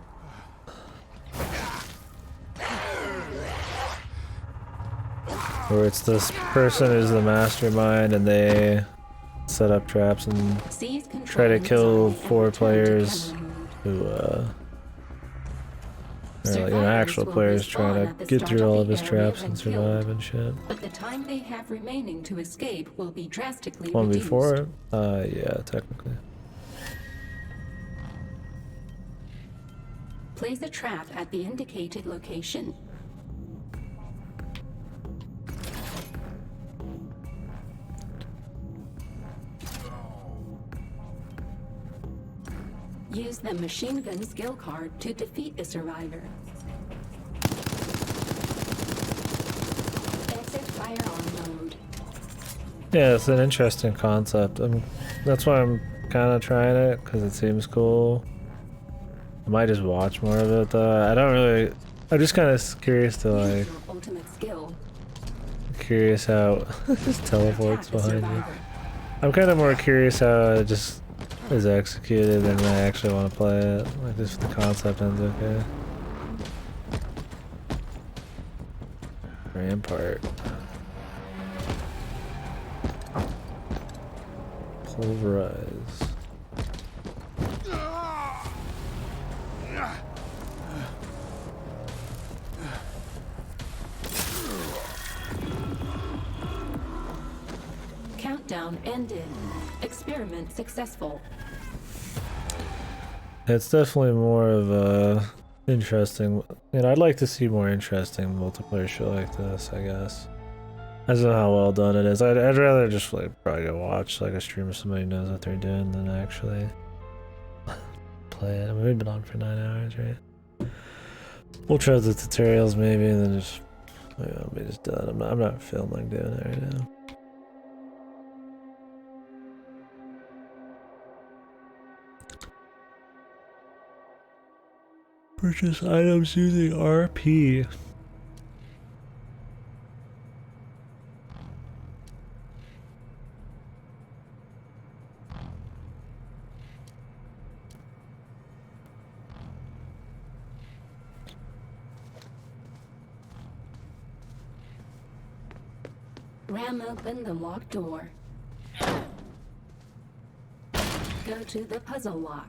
Where it's this person who's the mastermind and they set up traps and try to kill 4 players who are, you know, actual players trying to get through all of his traps and survive and shit. But the time they have remaining to escape will be drastically One reduced. before? Yeah, technically. Place a trap at the indicated location. Use the machine gun skill card to defeat the survivor. Exit firearm mode. Yeah, it's an interesting concept. That's why I'm kind of trying it, because it seems cool. I might just watch more of it though. I don't really... I'm just kind of curious to like... Use your ultimate skill. Curious how... it just teleports behind you. I'm kind of more curious how it just is executed than I actually want to play it. Like just the concept ends okay. Rampart. Pulverize. Countdown ended. Experiment successful. It's definitely more of a interesting. You know, I'd like to see more interesting multiplayer shit like this. I guess. I don't know how well done it is. I'd rather just like probably go watch like a stream of somebody who knows what they're doing than actually play it. I mean, we've been on for 9 hours, right? We'll try the tutorials maybe, and then just maybe I'll be just done. I'm not feeling like doing it right now. Purchase items using RP. Ram open the locked door. Go to the puzzle lock.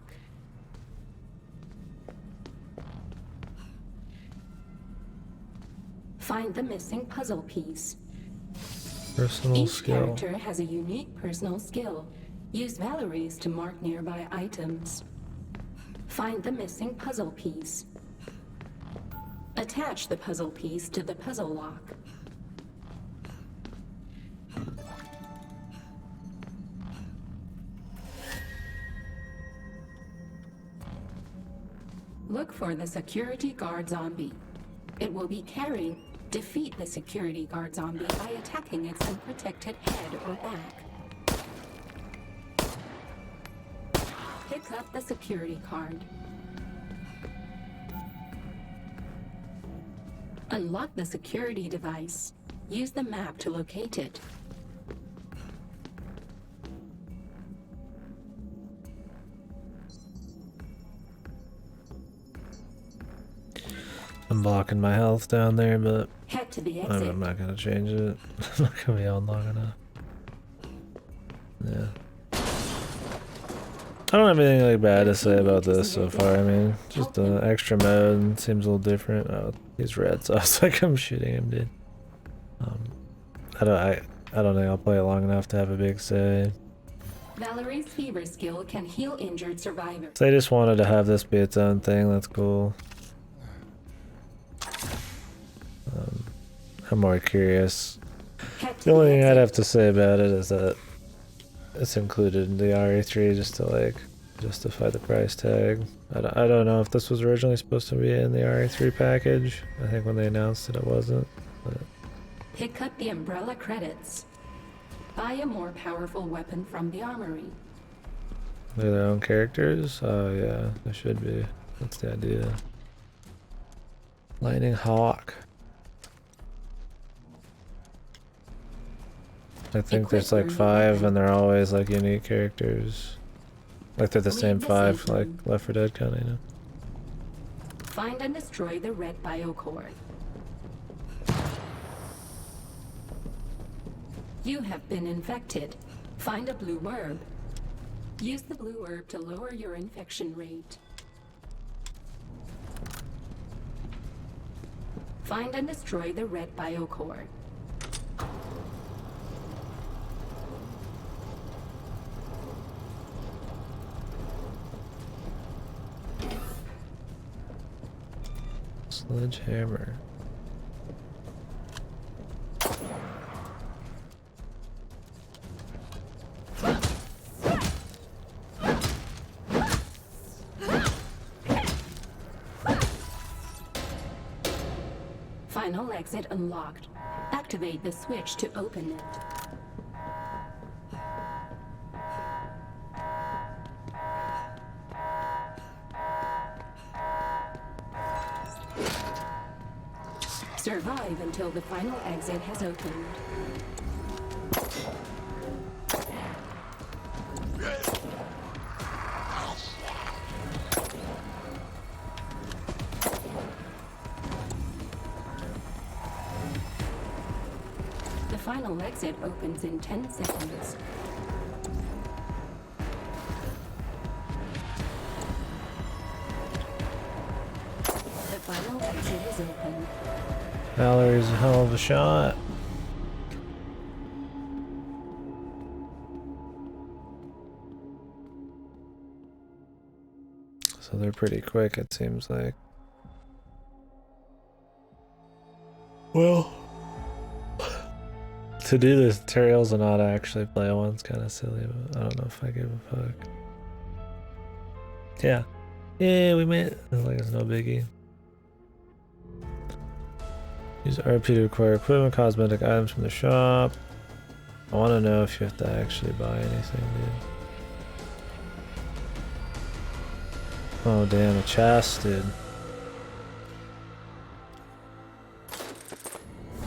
Find the missing puzzle piece. Personal Each skill. character has a unique personal skill. Use Valerie's to mark nearby items. Find the missing puzzle piece. Attach the puzzle piece to the puzzle lock. Look for the security guard zombie. It will be carrying. Defeat the security guard zombie by attacking its unprotected head or back. Pick up the security card. Unlock the security device. Use the map to locate it. I'm blocking my health down there, but Head to the exit. I'm not gonna change it. I'm not gonna be on long enough. Yeah. I don't have anything like bad to say about this so far. I mean, just an extra mode seems a little different. Oh, he's red, so I was like, I'm shooting him, dude. I don't think I'll play it long enough to have a big say. Valerie's fever skill can heal injured survivors. So I just wanted to have this be its own thing. That's cool. I'm more curious. The only thing I'd have to say about it is that it's included in the Re3 just to like justify the price tag. I don't know if this was originally supposed to be in the Re3 package. I think when they announced it, it wasn't. But Pick up the umbrella credits. Buy a more powerful weapon from the armory. they're their own characters? Oh yeah, they should be. That's the idea. Lightning Hawk. I think there's like 5 and they're always like unique characters. Like they're the same 5 like Left 4 Dead kind of, you know? Find and destroy the red biocore. You have been infected. Find a blue herb. Use the blue herb to lower your infection rate. Find and destroy the red biocore. Sledgehammer. Final exit unlocked. Activate the switch to open it. Survive until the final exit has opened. The final exit opens in 10 seconds. The final exit is open. Valerie's a hell of a shot. So they're pretty quick, it seems like. Well, to do this tutorials and not actually play one's kind of silly, but I don't know if I give a fuck. Yeah. Yeah, we made it. Like it's no biggie. Use RP to acquire equipment, cosmetic items from the shop. I want to know if you have to actually buy anything, dude. Oh damn, a chest, dude.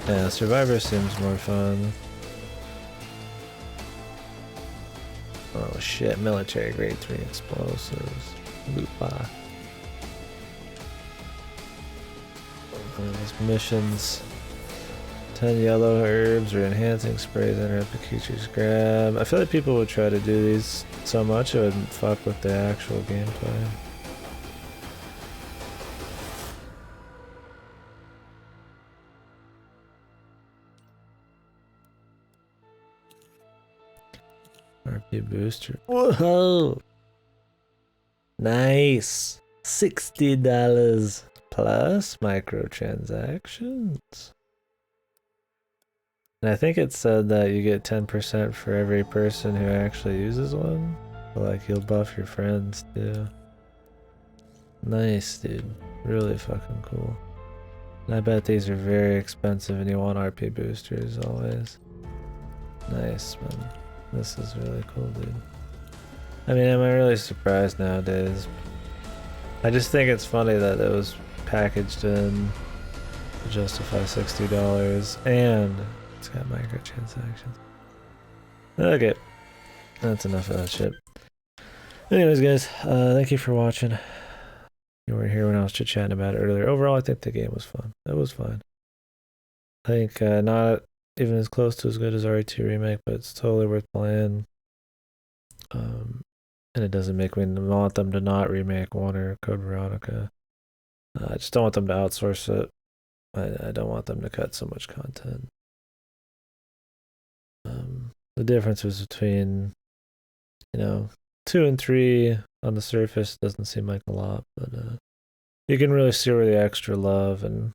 Yeah, Survivor seems more fun. Oh shit, military grade 3 explosives. Loot bar. These missions. 10 yellow herbs or enhancing sprays interrupt the creature's grab. I feel like people would try to do these so much it would fuck with the actual gameplay. RP booster. Whoa! Nice! $60 plus microtransactions. And I think it said that you get 10% for every person who actually uses one. But like you'll buff your friends too. Nice, dude. Really fucking cool. And I bet these are very expensive and you want RP boosters always. Nice, man. This is really cool, dude. I mean, am I really surprised nowadays? I just think it's funny that it was packaged in to justify $60 and it's got microtransactions. Okay, that's enough of that shit. Anyways, guys, thank you for watching. You were here when I was chit-chatting about it earlier. Overall, I think the game was fun. It was fine. I think not even as close to as good as RE2 Remake, but it's totally worth playing. And it doesn't make me want them to not remake 1 or Code Veronica. I just don't want them to outsource it. I don't want them to cut so much content. The differences between, 2 and 3 on the surface doesn't seem like a lot, but you can really see where the extra love and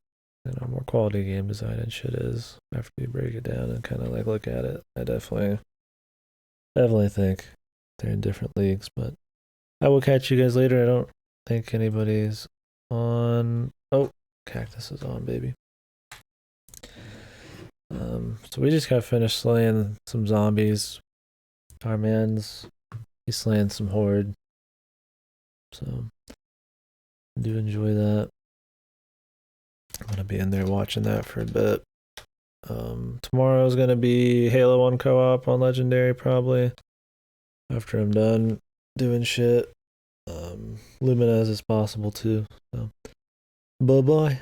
more quality game design and shit is after you break it down and kind of like look at it. I definitely think they're in different leagues, but I will catch you guys later. I don't think anybody's on. Oh, Cactus is on, baby. So we just got finished slaying some zombies. Our man's he's slaying some horde. So I do enjoy that. I'm gonna be in there watching that for a bit. Tomorrow is gonna be Halo 1 co-op on Legendary probably. After I'm done doing shit. Luminez is possible too. So bye bye.